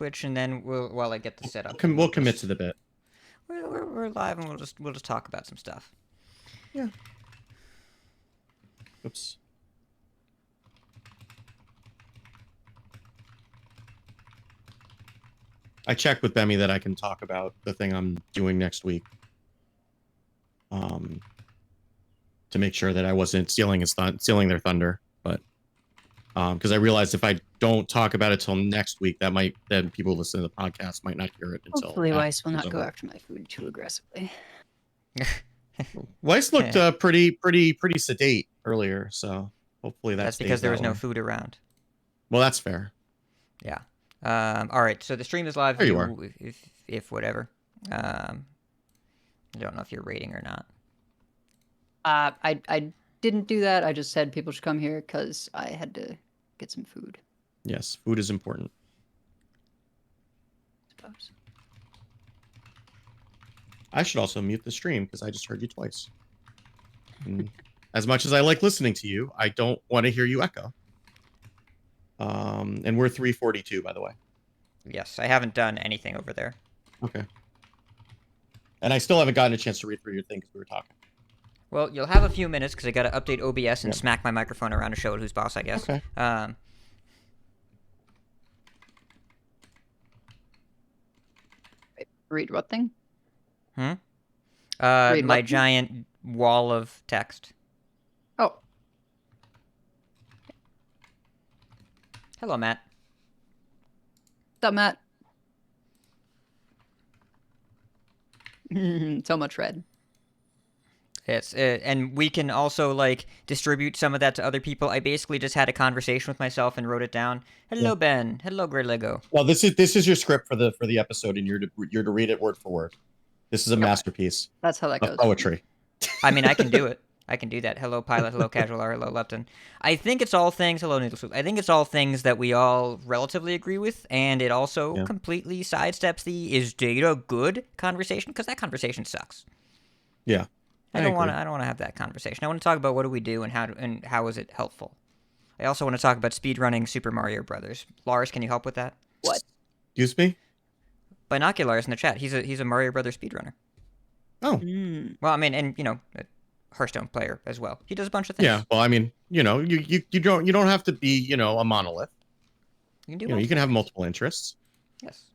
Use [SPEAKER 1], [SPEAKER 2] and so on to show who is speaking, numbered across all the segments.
[SPEAKER 1] Twitch, and then while I get the setup,
[SPEAKER 2] We'll commit to the bit.
[SPEAKER 1] We're live, and we'll just talk about some stuff.
[SPEAKER 2] Yeah. Oops. I checked with Bemi that I can talk about the thing I'm doing next week. To make sure that I wasn't stealing their thunder, but because I realized if I don't talk about it till next week, then people listening to the podcast might not hear it until.
[SPEAKER 3] Hopefully, Weiss will not go after my food too aggressively.
[SPEAKER 2] Weiss looked pretty sedate earlier, so hopefully
[SPEAKER 1] that's because there was no food around.
[SPEAKER 2] Well, that's fair.
[SPEAKER 1] Yeah. All right. So the stream is live.
[SPEAKER 2] There you are.
[SPEAKER 1] If whatever. I don't know if you're rating or not.
[SPEAKER 3] I didn't do that. I just said people should come here because I had to get some food.
[SPEAKER 2] Yes, food is important.
[SPEAKER 3] I suppose.
[SPEAKER 2] I should also mute the stream because I just heard you twice. And as much as I like listening to you, I don't want to hear you echo. And we're 342, by the way.
[SPEAKER 1] Yes, I haven't done anything over there.
[SPEAKER 2] Okay. And I still haven't gotten a chance to read through your thing because we were talking.
[SPEAKER 1] Well, you'll have a few minutes because I got to update OBS and smack my microphone around to show it who's boss, I guess.
[SPEAKER 2] Okay.
[SPEAKER 3] Read what thing?
[SPEAKER 1] Read my giant wall of text.
[SPEAKER 3] Oh.
[SPEAKER 1] Hello, Matt.
[SPEAKER 3] What's up, Matt? So much red.
[SPEAKER 1] Yes, and we can also like distribute some of that to other people. I basically just had a conversation with myself and wrote it down. Hello, Ben. Hello, Great Lego.
[SPEAKER 2] Well, this is your script for the episode, and you're to read it word for word. This is a masterpiece.
[SPEAKER 3] That's how that goes.
[SPEAKER 2] Poetry.
[SPEAKER 1] I mean, I can do it. I can do that. Hello, Pilot. Hello, Casual R. Hello, Lepton. I think it's all things. Hello, Noodle Soup. I think it's all things that we all relatively agree with, and it also completely sidesteps the is data good conversation because that conversation sucks.
[SPEAKER 2] Yeah.
[SPEAKER 1] I don't want to have that conversation. I want to talk about what do we do and how is it helpful. I also want to talk about speedrunning Super Mario Brothers. Lars, can you help with that?
[SPEAKER 3] What?
[SPEAKER 2] Excuse me?
[SPEAKER 1] Binoculars in the chat. He's a Mario Brothers speedrunner.
[SPEAKER 2] Oh.
[SPEAKER 1] Well, I mean, and a Hearthstone player as well. He does a bunch of things.
[SPEAKER 2] Yeah. Well, I mean, you don't have to be a monolith.
[SPEAKER 1] You can do.
[SPEAKER 2] You can have multiple interests.
[SPEAKER 1] Yes.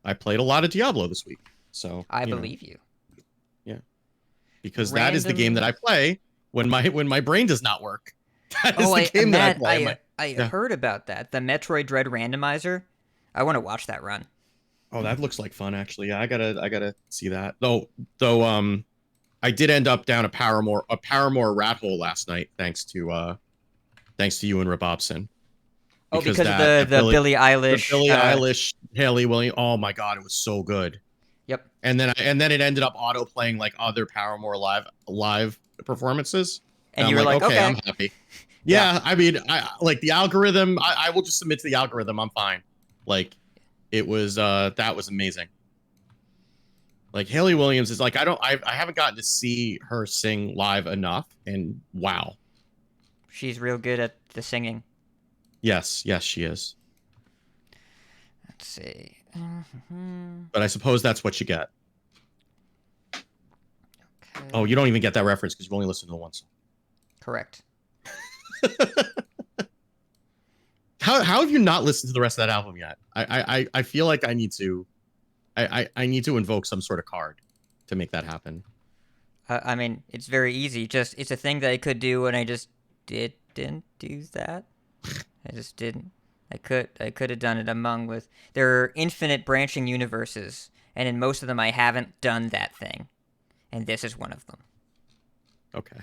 [SPEAKER 2] I played a lot of Diablo this week. So
[SPEAKER 1] I believe you.
[SPEAKER 2] Yeah, because that is the game that I play when my brain does not work. That is the game that I play.
[SPEAKER 1] I heard about that. The Metroid Dread randomizer. I want to watch that run.
[SPEAKER 2] Oh, that looks like fun, actually. Yeah, I gotta see that. Though, I did end up down a Paramore rat hole last night, thanks to you and Robobson.
[SPEAKER 1] Because of the Billie Eilish,
[SPEAKER 2] Hayley Williams. Oh my God, it was so good.
[SPEAKER 1] Yep.
[SPEAKER 2] And then it ended up auto playing like other Paramore live performances.
[SPEAKER 1] And you were like, okay,
[SPEAKER 2] I'm happy. Yeah, I mean, I like the algorithm. I will just submit to the algorithm. I'm fine. Like, it was that was amazing. Like Hayley Williams is like I haven't gotten to see her sing live enough, and wow,
[SPEAKER 1] she's real good at the singing.
[SPEAKER 2] Yes, she is.
[SPEAKER 1] Let's see.
[SPEAKER 2] But I suppose that's what you get.
[SPEAKER 1] Okay.
[SPEAKER 2] Oh, you don't even get that reference because you've only listened to the one song.
[SPEAKER 1] Correct.
[SPEAKER 2] How have you not listened to the rest of that album yet? I feel like I need to invoke some sort of card to make that happen.
[SPEAKER 1] I mean, it's very easy. It's a thing that I could do, and I just didn't do that. I just didn't. I could have done it there are infinite branching universes, and in most of them I haven't done that thing. And this is one of them.
[SPEAKER 2] Okay.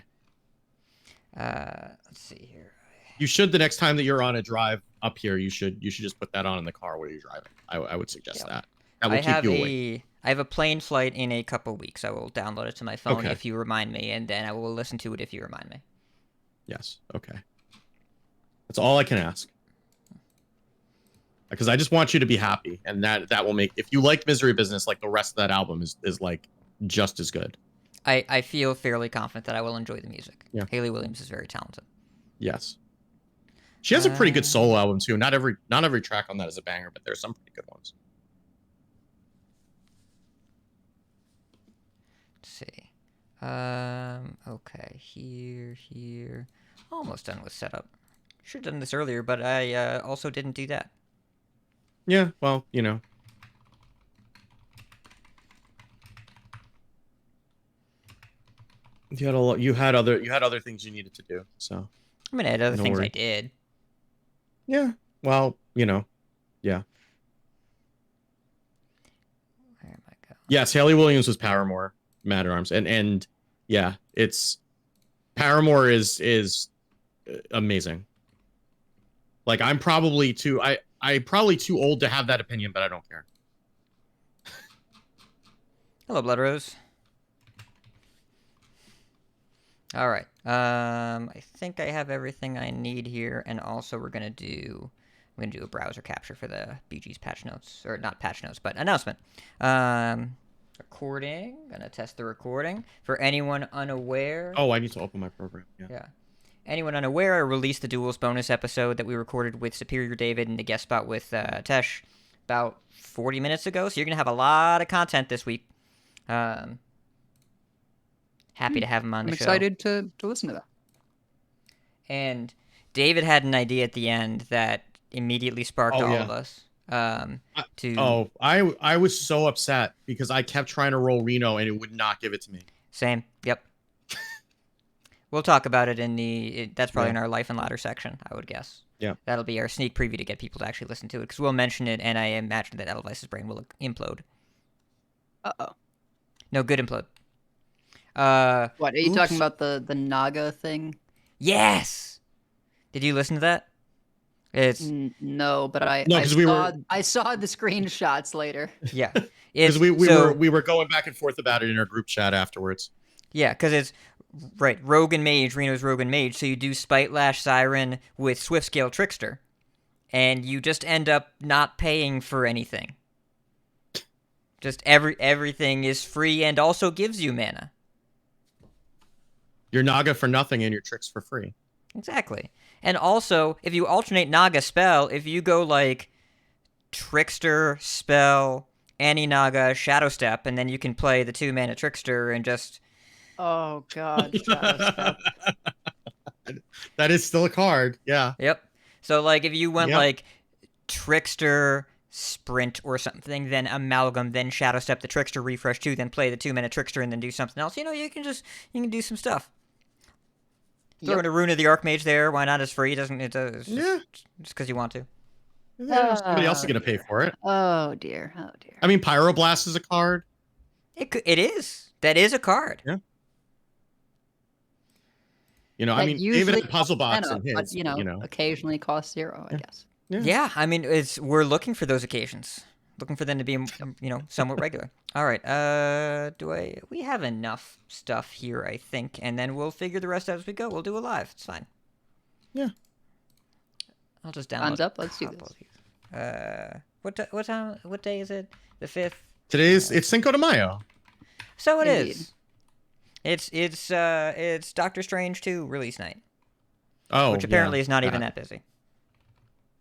[SPEAKER 1] Let's see here.
[SPEAKER 2] You should, the next time that you're on a drive up here, you should just put that on in the car while you're driving. I would suggest that. That will keep you awake.
[SPEAKER 1] I have a plane flight in a couple weeks. I will download it to my phone if you remind me, and then I will listen to it if you remind me.
[SPEAKER 2] Yes. Okay. That's all I can ask. Because I just want you to be happy, and that will make, if you like Misery Business, like the rest of that album is like just as good.
[SPEAKER 1] I feel fairly confident that I will enjoy the music.
[SPEAKER 2] Yeah.
[SPEAKER 1] Hayley Williams is very talented.
[SPEAKER 2] Yes. She has a pretty good solo album too. Not every track on that is a banger, but there's some pretty good ones.
[SPEAKER 1] Let's see. Okay, here. Almost done with setup. Should have done this earlier, but I also didn't do that.
[SPEAKER 2] Yeah, well, you know. You had other things you needed to do, so.
[SPEAKER 1] I mean, I had other
[SPEAKER 2] No
[SPEAKER 1] things I
[SPEAKER 2] worries.
[SPEAKER 1] did.
[SPEAKER 2] Yeah, well, you know, yeah.
[SPEAKER 1] Where am I going?
[SPEAKER 2] Yes, Haley Williams was Paramore, Mad at Arms, and yeah, it's Paramore is amazing. Like I'm probably too old to have that opinion, but I don't care.
[SPEAKER 1] Hello, Blood Rose. All right. I think I have everything I need here, and also we're gonna do a browser capture for the BG's patch notes, or not patch notes, but announcement. Recording. Gonna test the recording for anyone unaware.
[SPEAKER 2] Oh, I need to open my program. Yeah.
[SPEAKER 1] Yeah. Anyone unaware, I released the Duels bonus episode that we recorded with Superior David and the guest spot with Tesh about 40 minutes ago. So you're gonna have a lot of content this week. Happy to have him on the
[SPEAKER 3] I'm
[SPEAKER 1] show.
[SPEAKER 3] excited to listen to that.
[SPEAKER 1] And David had an idea at the end that immediately sparked all of us.
[SPEAKER 2] I was so upset because I kept trying to roll Reno and it would not give it to me.
[SPEAKER 1] Same. Yep. We'll talk about it in that's probably in our Life and Ladder section, I would guess.
[SPEAKER 2] Yeah.
[SPEAKER 1] That'll be our sneak preview to get people to actually listen to it, because we'll mention it, and I imagine that Edelweiss's brain will implode.
[SPEAKER 3] Uh-oh.
[SPEAKER 1] No, good implode.
[SPEAKER 3] What, are you talking about the Naga thing?
[SPEAKER 1] Yes! Did you listen to that? It's
[SPEAKER 3] no, but I saw the screenshots later.
[SPEAKER 1] yeah.
[SPEAKER 2] Because we were going back and forth about it in our group chat afterwards.
[SPEAKER 1] Yeah, because it's right, Rogue and Mage, Reno's Rogue and Mage, so you do Spite Lash Siren with Swift Scale Trickster, and you just end up not paying for anything. Just everything is free and also gives you mana.
[SPEAKER 2] Your Naga for nothing and your tricks for free.
[SPEAKER 1] Exactly. And also, if you alternate Naga spell, if you go like Trickster, Spell, Anti-Naga, Shadow Step, and then you can play the 2-mana Trickster and just...
[SPEAKER 3] Oh, God. Shadow Step.
[SPEAKER 2] That is still a card, yeah.
[SPEAKER 1] Yep. So, like, if you went like Trickster, Sprint or something, then Amalgam, then Shadow Step the Trickster, refresh 2, then play the 2-mana Trickster, and then do something else, you know, you can do some stuff. Throw in a Rune of the Archmage there. Why not? It's free. Just because you want to.
[SPEAKER 2] Yeah, somebody else is going to pay for it.
[SPEAKER 3] Oh, dear.
[SPEAKER 2] I mean, Pyroblast is a card.
[SPEAKER 1] It is. That is a card.
[SPEAKER 2] Yeah. You know, I mean, David had Puzzle Box and his,
[SPEAKER 3] but, you know, occasionally costs 0, I guess.
[SPEAKER 1] Yeah, I mean, we're looking for those occasions. Looking for them to be, somewhat regular. All right. We have enough stuff here, I think, and then we'll figure the rest out as we go. We'll do a live. It's fine.
[SPEAKER 2] Yeah.
[SPEAKER 1] I'll just download.
[SPEAKER 3] Time's up. Let's do this.
[SPEAKER 1] What day is it? The 5th.
[SPEAKER 2] It's Cinco de Mayo.
[SPEAKER 1] So it
[SPEAKER 3] Indeed.
[SPEAKER 1] is. It's Doctor Strange 2 release night.
[SPEAKER 2] Oh,
[SPEAKER 1] which apparently is not even that busy.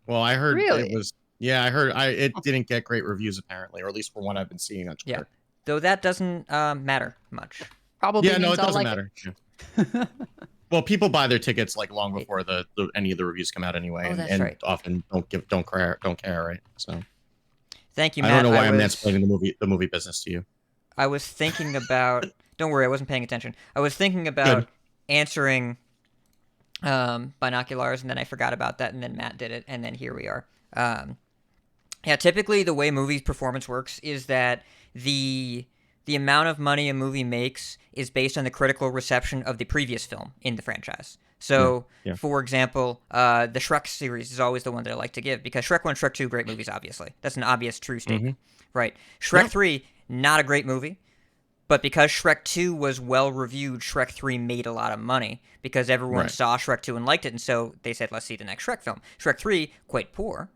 [SPEAKER 2] Well, I heard
[SPEAKER 3] Really?
[SPEAKER 2] it was. Yeah, I heard it didn't get great reviews apparently, or at least for what I've been seeing on Twitter.
[SPEAKER 1] Yeah, though that doesn't matter much.
[SPEAKER 3] Probably.
[SPEAKER 2] Yeah, no,
[SPEAKER 3] means
[SPEAKER 2] it
[SPEAKER 3] I'll
[SPEAKER 2] doesn't
[SPEAKER 3] like
[SPEAKER 2] matter. Yeah. Well, people buy their tickets like long before any of the reviews come out anyway,
[SPEAKER 1] that's
[SPEAKER 2] and
[SPEAKER 1] right.
[SPEAKER 2] often don't care, right? So
[SPEAKER 1] Thank you, Matt.
[SPEAKER 2] I don't know why I'm mansplaining the movie business to you.
[SPEAKER 1] I was thinking about. Don't worry, I wasn't paying attention. I was thinking about answering binoculars, and then I forgot about that, and then Matt did it, and then here we are. Yeah, typically the way movies performance works is that the amount of money a movie makes is based on the critical reception of the previous film in the franchise. So, for example, the Shrek series is always the one that I like to give, because Shrek 1, Shrek 2, great movies, obviously. That's an obvious true statement. Right. Shrek 3, not a great movie. But because Shrek 2 was well-reviewed, Shrek 3 made a lot of money because everyone saw Shrek 2 and liked it, and so they said, let's see the next Shrek film. Shrek 3, quite poor.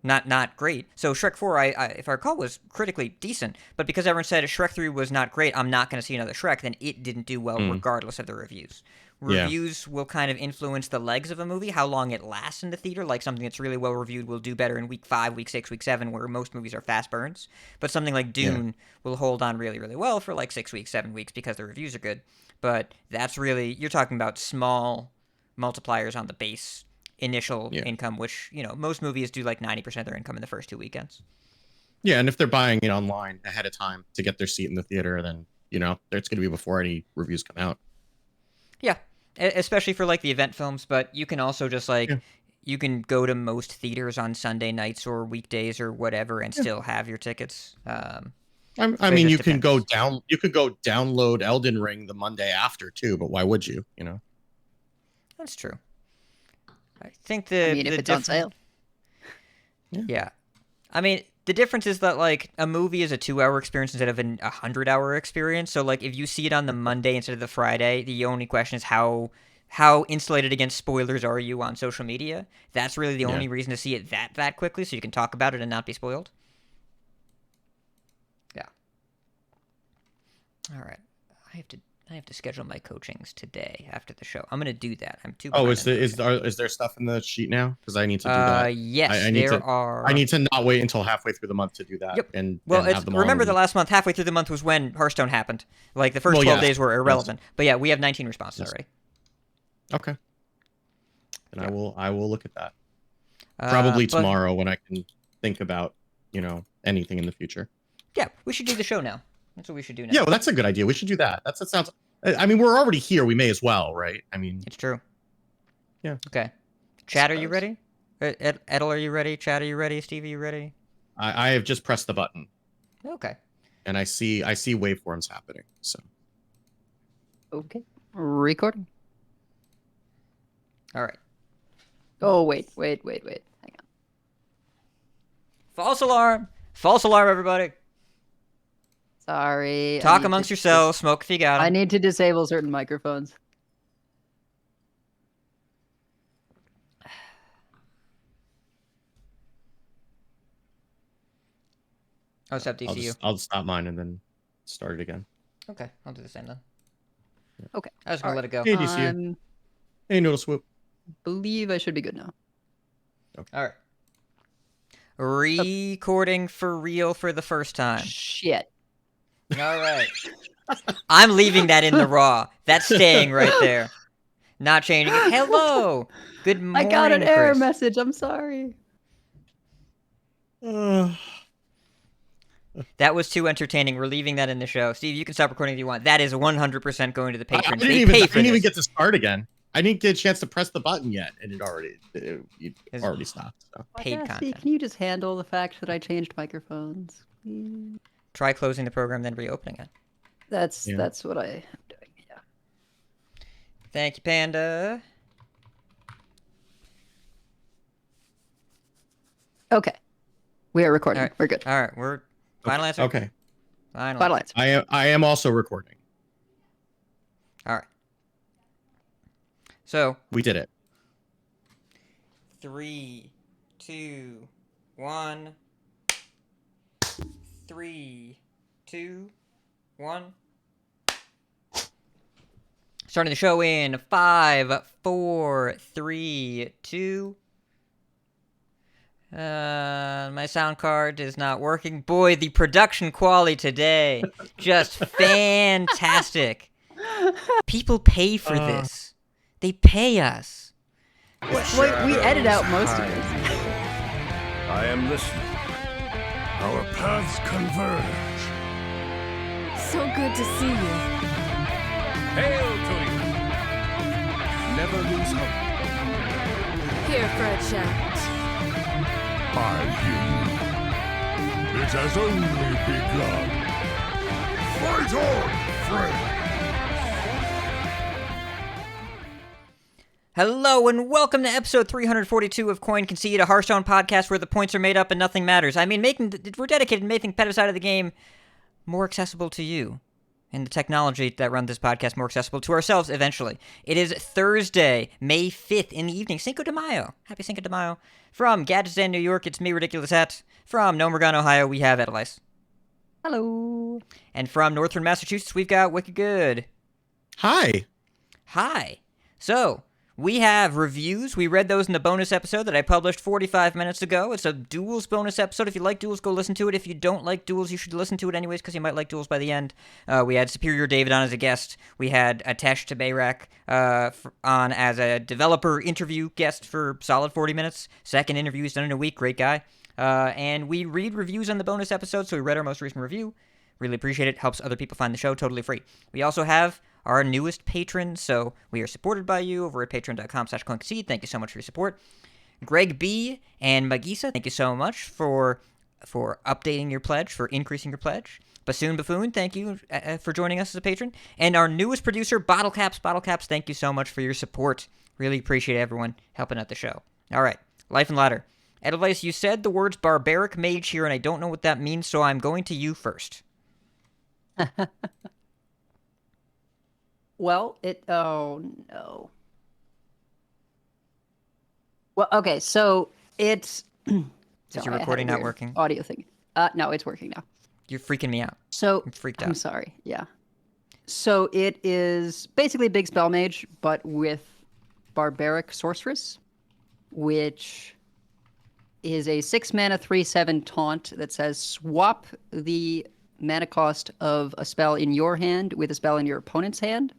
[SPEAKER 1] not great. So Shrek 4, I if I recall, was critically decent. But because everyone said Shrek 3 was not great, I'm not going to see another Shrek, then it didn't do well regardless of the reviews. Reviews will kind of influence the legs of a movie, how long it lasts in the theater. Like something that's really well reviewed will do better in week 5, week 6, week 7, where most movies are fast burns. But something like Dune will hold on really, really well for like 6 weeks, 7 weeks because the reviews are good. But that's really, you're talking about small multipliers on the base initial income, which, most movies do like 90% of their income in the first 2 weekends.
[SPEAKER 2] Yeah, and if they're buying it online ahead of time to get their seat in the theater, then, it's going to be before any reviews come out.
[SPEAKER 1] Yeah, especially for like the event films, but you can also just you can go to most theaters on Sunday nights or weekdays or whatever and still have your tickets.
[SPEAKER 2] I mean, you can go download Elden Ring the Monday after too, but why would you?
[SPEAKER 1] That's true. I think
[SPEAKER 3] if it's on sale.
[SPEAKER 1] Yeah. I mean, the difference is that, like, a movie is a 2-hour experience instead of a 100-hour experience. So, like, if you see it on the Monday instead of the Friday, the only question is how insulated against spoilers are you on social media? That's really the only reason to see it that quickly, so you can talk about it and not be spoiled. Yeah. All right. I have to schedule my coachings today after the show. I'm gonna do that. I'm too.
[SPEAKER 2] Oh, is there stuff in the sheet now? Because I need to do that.
[SPEAKER 1] Yes,
[SPEAKER 2] I need to not wait until halfway through the month to do that.
[SPEAKER 1] Yep.
[SPEAKER 2] And
[SPEAKER 1] have them remember the last month, halfway through the month was when Hearthstone happened. Like the first 12 days were irrelevant. Yes. But yeah, we have 19 responses already.
[SPEAKER 2] Okay. And I will look at that. Probably tomorrow when I can think about anything in the future.
[SPEAKER 1] Yeah, we should do the show now. That's what we should do now.
[SPEAKER 2] Yeah, well, that's a good idea. We should do that. That sounds. I mean, we're already here. We may as well, right? I mean,
[SPEAKER 1] it's true.
[SPEAKER 2] Yeah.
[SPEAKER 1] Okay. Chad, are you ready? Edel, are you ready? Chad, are you ready? Steve, are you ready?
[SPEAKER 2] I have just pressed the button.
[SPEAKER 1] Okay.
[SPEAKER 2] And I see waveforms happening. So.
[SPEAKER 3] Okay. Recording.
[SPEAKER 1] All right.
[SPEAKER 3] Oh wait. Hang on.
[SPEAKER 1] False alarm! False alarm, everybody!
[SPEAKER 3] Sorry.
[SPEAKER 1] Talk amongst yourselves. Smoke if you got 'em.
[SPEAKER 3] I need to disable certain microphones.
[SPEAKER 1] Oh, it's up to you.
[SPEAKER 2] I'll stop mine and then start it again.
[SPEAKER 1] Okay, I'll do the same then.
[SPEAKER 3] Okay.
[SPEAKER 1] I was gonna let it go.
[SPEAKER 2] Hey, DCU. Hey, Noodle Swoop.
[SPEAKER 3] Believe I should be good now.
[SPEAKER 1] Okay. All right. Recording for real for the first time.
[SPEAKER 3] Shit.
[SPEAKER 1] All right. I'm leaving that in the raw. That's staying right there. Not changing it. Hello. Good morning,
[SPEAKER 3] I got an error
[SPEAKER 1] Chris.
[SPEAKER 3] message. I'm sorry.
[SPEAKER 1] That was too entertaining. We're leaving that in the show. Steve, you can stop recording if you want. That is 100% going to the patrons.
[SPEAKER 2] I didn't even get to start again. I didn't get a chance to press the button yet, and it already stopped. So.
[SPEAKER 1] Paid content.
[SPEAKER 3] Can you just handle the fact that I changed microphones? Please?
[SPEAKER 1] Try closing the program, then reopening it.
[SPEAKER 3] That's what I am doing. Yeah.
[SPEAKER 1] Thank you, Panda.
[SPEAKER 3] Okay. We are recording.
[SPEAKER 1] Right.
[SPEAKER 3] We're good.
[SPEAKER 1] All right. We're final answer.
[SPEAKER 2] Okay.
[SPEAKER 1] Final
[SPEAKER 3] answer.
[SPEAKER 2] I am also recording.
[SPEAKER 1] All right. So
[SPEAKER 2] we did it.
[SPEAKER 1] 3, 2, 1. 3, 2, 1. Starting the show in 5, 4, 3, 2. My sound card is not working. Boy, the production quality today, just fantastic. People pay for this. They pay us.
[SPEAKER 3] We edit out most of this.
[SPEAKER 4] I am listening. Our paths converge.
[SPEAKER 5] So good to see you.
[SPEAKER 4] Hail to you. Never lose hope.
[SPEAKER 5] Here for a chat.
[SPEAKER 4] I hear you. It has only begun. Fight on, friend.
[SPEAKER 1] Hello and welcome to episode 342 of Coin Concede, a Hearthstone podcast where the points are made up and nothing matters. I mean, we're dedicated to making the competitive side of the game more accessible to you. and the technology that run this podcast more accessible to ourselves eventually. It is Thursday, May 5th in the evening. Cinco de Mayo. Happy Cinco de Mayo. From Gadsden, New York, it's me, Ridiculous Hat. From Nomergon, Ohio, we have Edelweiss.
[SPEAKER 3] Hello.
[SPEAKER 1] And from Northern Massachusetts, we've got Wicked Good.
[SPEAKER 2] Hi.
[SPEAKER 1] Hi. So, we have reviews. We read those in the bonus episode that I published 45 minutes ago. It's a Duels bonus episode. If you like Duels, go listen to it. If you don't like Duels, you should listen to it anyways, because you might like Duels by the end. We had Superior David on as a guest. We had Atesh Tabayrak on as a developer interview guest for solid 40 minutes. Second interview he's done in a week. Great guy. And we read reviews on the bonus episode, so we read our most recent review. Really appreciate it. Helps other people find the show. Totally free. We also have our newest patron, so we are supported by you over at patreon.com/clunkseed. Thank you so much for your support. Greg B. and Magisa, thank you so much for updating your pledge, for increasing your pledge. Bassoon Buffoon, thank you for joining us as a patron. And our newest producer, Bottlecaps, thank you so much for your support. Really appreciate everyone helping out the show. All right, Life and Ladder. Edelweiss, you said the words barbaric mage here, and I don't know what that means, so I'm going to you first.
[SPEAKER 3] Well, oh no. Well, okay, so it's.
[SPEAKER 1] Is
[SPEAKER 3] Sorry,
[SPEAKER 1] your
[SPEAKER 3] I had a
[SPEAKER 1] recording not
[SPEAKER 3] weird
[SPEAKER 1] working?
[SPEAKER 3] Audio thing. No, it's working now.
[SPEAKER 1] You're freaking me out.
[SPEAKER 3] So
[SPEAKER 1] I'm freaked
[SPEAKER 3] I'm
[SPEAKER 1] out.
[SPEAKER 3] sorry. Yeah. So it is basically Big Spell Mage, but with Barbaric Sorceress, which is a 6-mana 3/7 taunt that says swap the mana cost of a spell in your hand with a spell in your opponent's hand.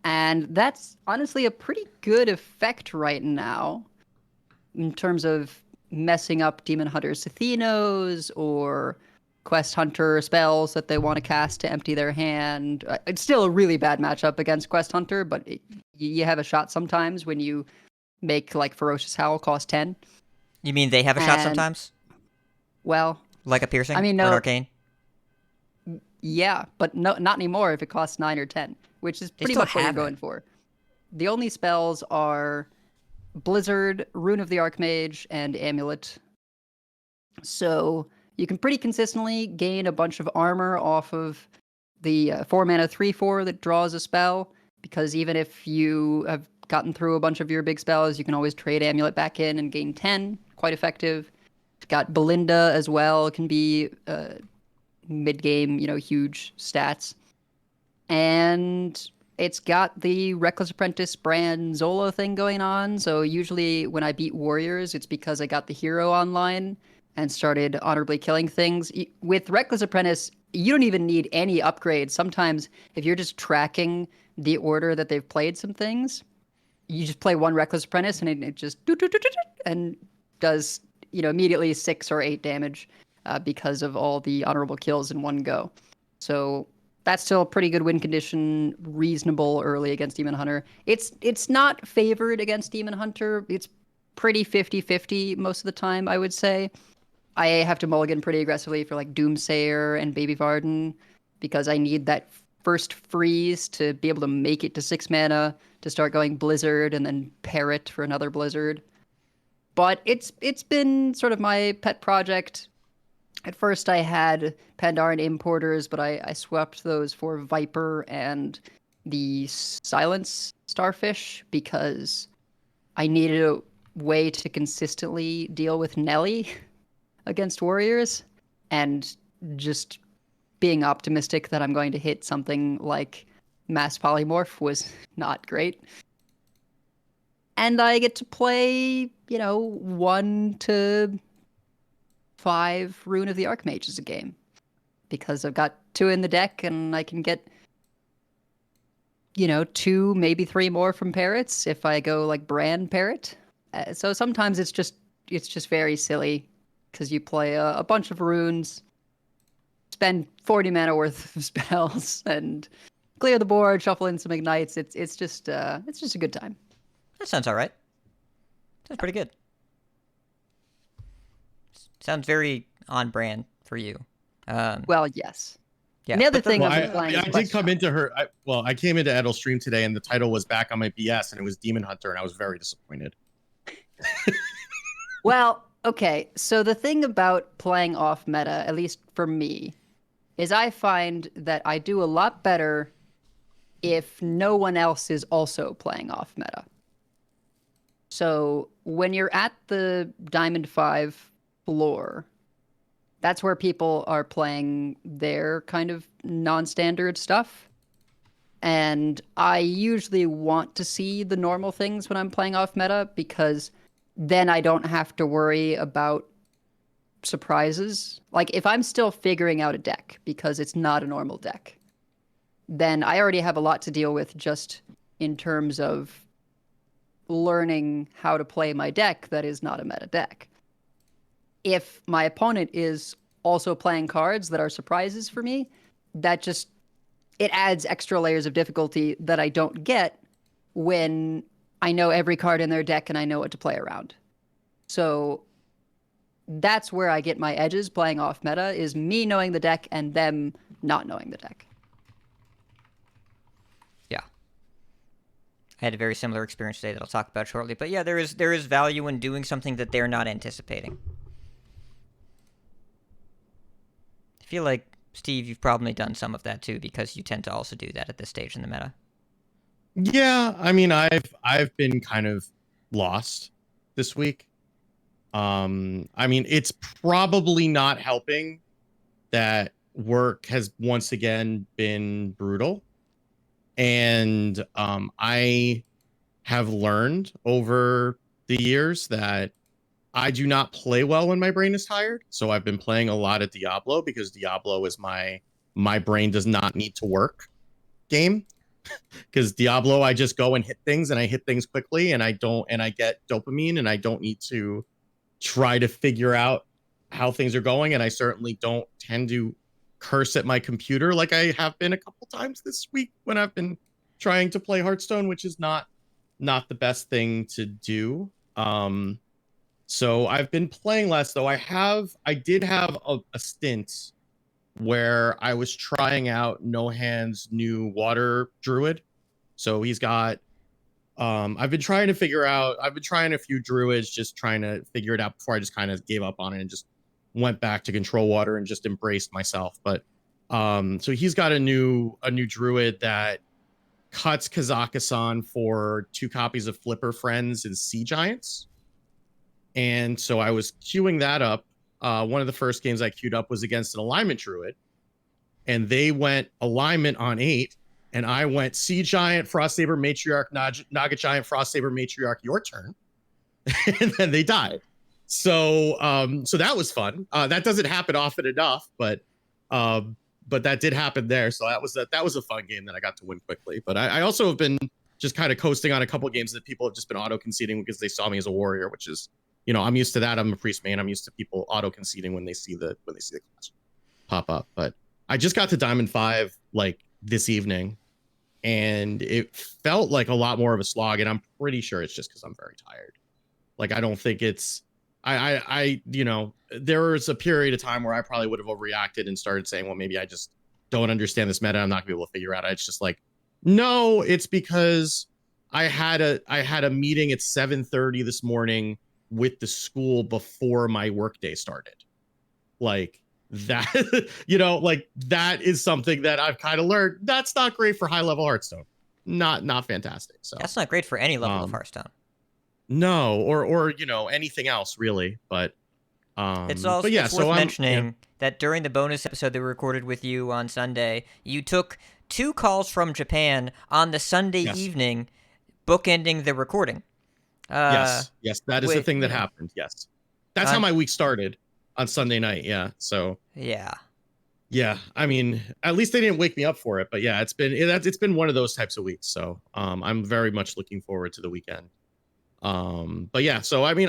[SPEAKER 3] And that's honestly a pretty good effect right now in terms of messing up Demon Hunter's Athenos or Quest Hunter spells that they want to cast to empty their hand. It's still a really bad matchup against Quest Hunter, but you have a shot sometimes when you make like Ferocious Howl cost 10.
[SPEAKER 1] You mean they have a shot
[SPEAKER 3] And-
[SPEAKER 1] sometimes?
[SPEAKER 3] Well,
[SPEAKER 1] Like a piercing?
[SPEAKER 3] I mean,
[SPEAKER 1] Or an
[SPEAKER 3] no.
[SPEAKER 1] arcane?
[SPEAKER 3] yeah, but no, not anymore if it costs 9 or 10, which is pretty
[SPEAKER 1] still
[SPEAKER 3] much what you're
[SPEAKER 1] have it.
[SPEAKER 3] going for. The only spells are Blizzard, Rune of the Archmage, and Amulet. So you can pretty consistently gain a bunch of armor off of the 4-mana 3/4 that draws a spell, because even if you have gotten through a bunch of your big spells, you can always trade Amulet back in and gain 10. Quite effective. It's got Belinda as well. It can be mid-game, huge stats. And it's got the Reckless Apprentice brand Zola thing going on. So usually when I beat warriors, it's because I got the hero online and started honorably killing things. With Reckless Apprentice, you don't even need any upgrades. Sometimes if you're just tracking the order that they've played some things, you just play one Reckless Apprentice and it just and does immediately 6 or 8 damage because of all the honorable kills in one go. So that's still a pretty good win condition, reasonable early against Demon Hunter. It's not favored against Demon Hunter. It's pretty 50-50 most of the time, I would say. I have to mulligan pretty aggressively for like Doomsayer and Baby Varden because I need that first freeze to be able to make it to 6 mana to start going Blizzard and then Parrot for another Blizzard. But it's been sort of my pet project. At first I had Pandaren Importers, but I swapped those for Viper and the Silence Starfish because I needed a way to consistently deal with Nelly against warriors, and just being optimistic that I'm going to hit something like Mass Polymorph was not great. And I get to play, 1 to 5 Rune of the Archmages a game because I've got 2 in the deck and I can get 2, maybe 3 more from Parrots if I go like Brand Parrot. So sometimes it's just very silly because you play a bunch of runes, spend 40 mana worth of spells, and clear the board, shuffle in some ignites. It's just a good time.
[SPEAKER 1] That sounds all right. Sounds pretty good. Sounds very on brand for you.
[SPEAKER 3] Well, yes.
[SPEAKER 1] Yeah.
[SPEAKER 3] The other
[SPEAKER 1] but
[SPEAKER 3] thing
[SPEAKER 2] Well,
[SPEAKER 3] I've been playing.
[SPEAKER 2] I
[SPEAKER 3] is
[SPEAKER 2] did
[SPEAKER 3] Quest
[SPEAKER 2] come
[SPEAKER 3] Hunt.
[SPEAKER 2] into her. I came into Edel's stream today, and the title was back on my BS, and it was Demon Hunter, and I was very disappointed.
[SPEAKER 3] Well, okay. So the thing about playing off meta, at least for me, is I find that I do a lot better if no one else is also playing off meta. So when you're at the Diamond 5 floor, that's where people are playing their kind of non-standard stuff. And I usually want to see the normal things when I'm playing off meta, because then I don't have to worry about surprises. Like, if I'm still figuring out a deck because it's not a normal deck, then I already have a lot to deal with just in terms of learning how to play my deck that is not a meta deck. If my opponent is also playing cards that are surprises for me, that just, it adds extra layers of difficulty that I don't get when I know every card in their deck and I know what to play around. So that's where I get my edges playing off meta, is me knowing the deck and them not knowing the deck.
[SPEAKER 1] Yeah. I had a very similar experience today that I'll talk about shortly. But yeah, there is value in doing something that they're not anticipating. I feel like, Steve, you've probably done some of that too, because you tend to also do that at this stage in the meta.
[SPEAKER 2] Yeah, I mean, I've been kind of lost this week. I mean, it's probably not helping that work has once again been brutal. And I have learned over the years that I do not play well when my brain is tired. So I've been playing a lot of Diablo, because Diablo is my brain does not need to work game. Because Diablo, I just go and hit things, and I hit things quickly, and I get dopamine, and I don't need to try to figure out how things are going. And I certainly don't tend to curse at my computer like I have been a couple times this week when I've been trying to play Hearthstone, which is not the best thing to do. So I've been playing less, though. I did have a stint where I was trying out No-Hand's new water druid. So he's got I've been trying a few druids, just trying to figure it out before I just kind of gave up on it and just went back to control water and just embraced myself. But so he's got a new druid that cuts Kazakhstan for 2 copies of Flipper Friends and Sea Giants. And so I was queuing that up. One of the first games I queued up was against an alignment druid, and they went alignment on 8, and I went Sea Giant, Frostsaber, Matriarch, Naga Giant, Frostsaber, Matriarch, your turn. And then they died. So so that was fun. That doesn't happen often enough, but that did happen there. So that was a fun game that I got to win quickly. But I also have been just kind of coasting on a couple of games that people have just been auto conceding because they saw me as a warrior, which is, you know, I'm used to that. I'm a priest main. I'm used to people auto conceding when they see the class pop up. But I just got to Diamond 5 like this evening, and it felt like a lot more of a slog. And I'm pretty sure it's just because I'm very tired. Like, I don't think it's I you know, there was a period of time where I probably would have overreacted and started saying, well, maybe I just don't understand this meta. I'm not gonna be able to figure out. It's just like, no, it's because I had a meeting at 7:30 this morning with the school before my workday started. Like that, you know, like that is something that I've kind of learned. That's not great for high level Hearthstone. Not fantastic. So
[SPEAKER 1] that's not great for any level of Hearthstone.
[SPEAKER 2] No, or you know, anything else really. But
[SPEAKER 1] it's also it's worth mentioning that during the bonus episode that we recorded with you on Sunday, you took 2 calls from Japan on the Sunday evening, bookending the recording.
[SPEAKER 2] Yes, that is the thing that happened. Yes, that's how my week started on Sunday night. Yeah, so yeah. I mean, at least they didn't wake me up for it. But yeah, it's been one of those types of weeks. So I'm very much looking forward to the weekend. But yeah, so I mean,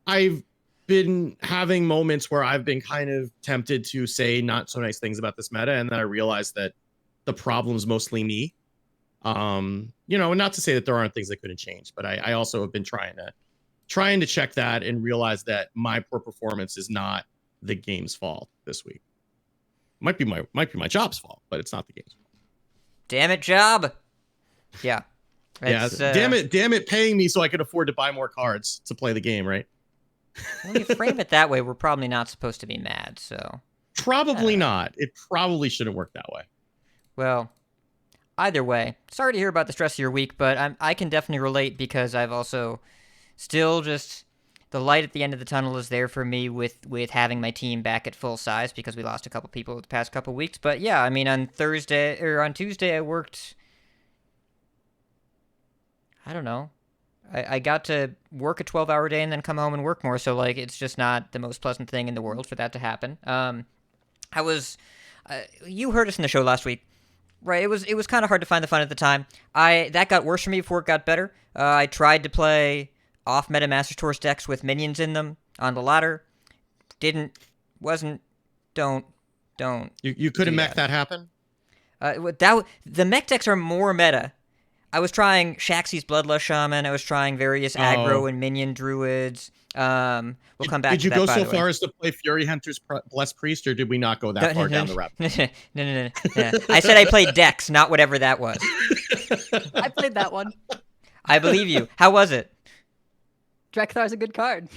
[SPEAKER 2] I've been having moments where I've been kind of tempted to say not so nice things about this meta, and then I realized that the problem's mostly me. You know, not to say that there aren't things that couldn't change, but I also have been trying to check that and realize that my poor performance is not the game's fault this week. Might be my job's fault, but it's not the game's fault.
[SPEAKER 1] Damn it, job. Yeah.
[SPEAKER 2] Yeah, damn it, paying me so I could afford to buy more cards to play the game, right?
[SPEAKER 1] When you frame it that way, we're probably not supposed to be mad, so.
[SPEAKER 2] Probably not. It probably shouldn't work that way.
[SPEAKER 1] Well, either way, sorry to hear about the stress of your week, but I can definitely relate because I've also still just the light at the end of the tunnel is there for me with having my team back at full size because we lost a couple people the past couple weeks. But yeah, I mean on Tuesday I worked. I don't know. I got to work a 12-hour day and then come home and work more. So like it's just not the most pleasant thing in the world for that to happen. I was you heard us in the show last week. Right, it was kind of hard to find the fun at the time. That got worse for me before it got better. I tried to play off-meta Master Source decks with minions in them on the ladder. Don't.
[SPEAKER 2] You couldn't make that happen?
[SPEAKER 1] The mech decks are more meta. I was trying Shaxxi's Bloodlust Shaman. I was trying various aggro and minion druids. We'll come back to that,
[SPEAKER 2] Did you go
[SPEAKER 1] by
[SPEAKER 2] so
[SPEAKER 1] the way.
[SPEAKER 2] far as to play Fury Hunter's Blessed Priest, or did we not go that far down the rabbit?
[SPEAKER 1] No. I said I played decks, not whatever that was.
[SPEAKER 3] I played that one.
[SPEAKER 1] I believe you. How was it?
[SPEAKER 3] Drek'Thar's a good card.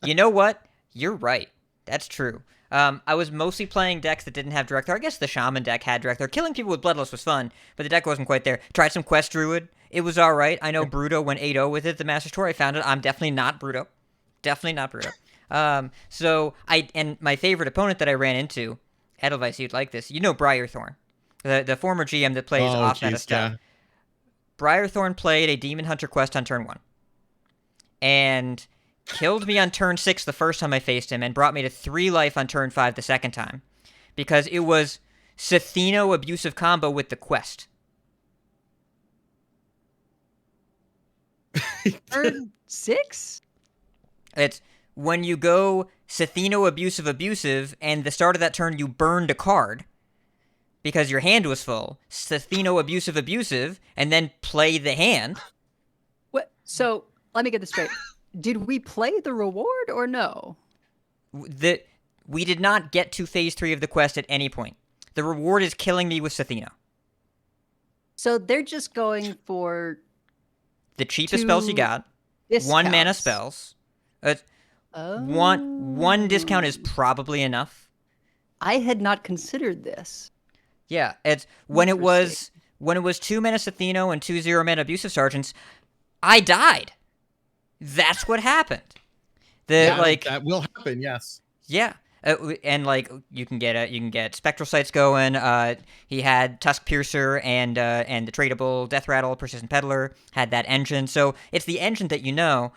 [SPEAKER 1] You know what? You're right. That's true. I was mostly playing decks that didn't have Drek'Thar. I guess the Shaman deck had Drek'Thar. Killing people with Bloodlust was fun, but the deck wasn't quite there. Tried some Quest Druid. It was all right. I know Bruto went 8-0 with it. The Master Tour, I found it. I'm definitely not Bruto. Definitely not Bruto. And my favorite opponent that I ran into, Edelweiss, you'd like this. You know Briarthorn, the former GM that plays off-meta stuff.
[SPEAKER 2] Yeah.
[SPEAKER 1] Briarthorn played a Demon Hunter quest on turn 1. And killed me on turn 6 the first time I faced him and brought me to 3 life on turn 5 the second time. Because it was Sathino abusive combo with the quest.
[SPEAKER 3] Turn 6?
[SPEAKER 1] It's when you go Sathino abusive, and the start of that turn you burned a card because your hand was full. Sathino abusive, and then play the hand.
[SPEAKER 3] What? So let me get this straight. Did we play the reward or no?
[SPEAKER 1] We did not get to phase 3 of the quest at any point. The reward is killing me with Sathino.
[SPEAKER 3] So they're just going for
[SPEAKER 1] The cheapest spells you got.
[SPEAKER 3] discounts.
[SPEAKER 1] 1 mana spells. One discount is probably enough.
[SPEAKER 3] I had not considered this.
[SPEAKER 1] Yeah, it's when it was 2 mana Sathino and 2 0-mana abusive sergeants, I died. That's what happened.
[SPEAKER 2] That will happen. Yes.
[SPEAKER 1] Yeah. And like you can get spectral sights going. He had Tusk Piercer and the tradable Death Rattle, Persistent Peddler had that engine. So it's the engine that you know.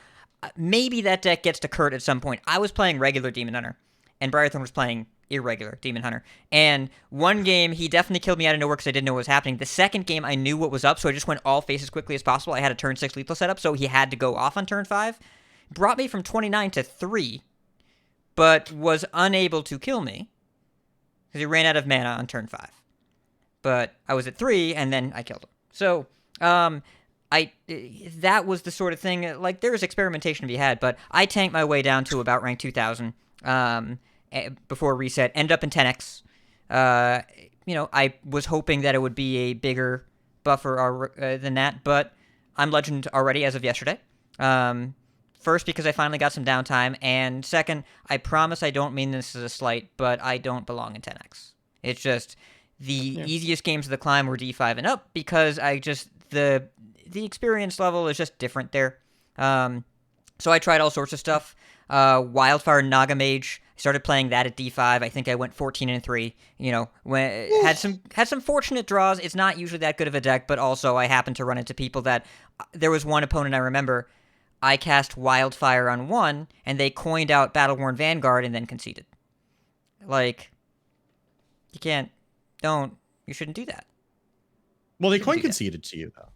[SPEAKER 1] Maybe that deck gets to Kurt at some point. I was playing regular Demon Hunter, and Briarthorn was playing irregular Demon Hunter. And one game he definitely killed me out of nowhere because I didn't know what was happening. The second game I knew what was up, so I just went all face as quickly as possible. I had a turn 6 lethal setup, so he had to go off on turn 5. Brought me from 29 to 3. But was unable to kill me because he ran out of mana on turn 5. But I was at 3, and then I killed him. So, that was the sort of thing. Like there was experimentation to be had, but I tanked my way down to about rank 2000 before reset. Ended up in 10x. I was hoping that it would be a bigger buffer than that, but I'm legend already as of yesterday. First, because I finally got some downtime, and second, I promise I don't mean this as a slight, but I don't belong in 10x. It's just the easiest games of the climb were D5 and up because I just the experience level is just different there. So I tried all sorts of stuff. Wildfire Naga Mage. I started playing that at D5. I think I went 14-3. Had some fortunate draws. It's not usually that good of a deck, but also I happened to run into people that there was one opponent I remember. I cast Wildfire on 1, and they coined out Battleworn Vanguard and then conceded. Like, you shouldn't do that.
[SPEAKER 2] Well, they coin conceded to you, though.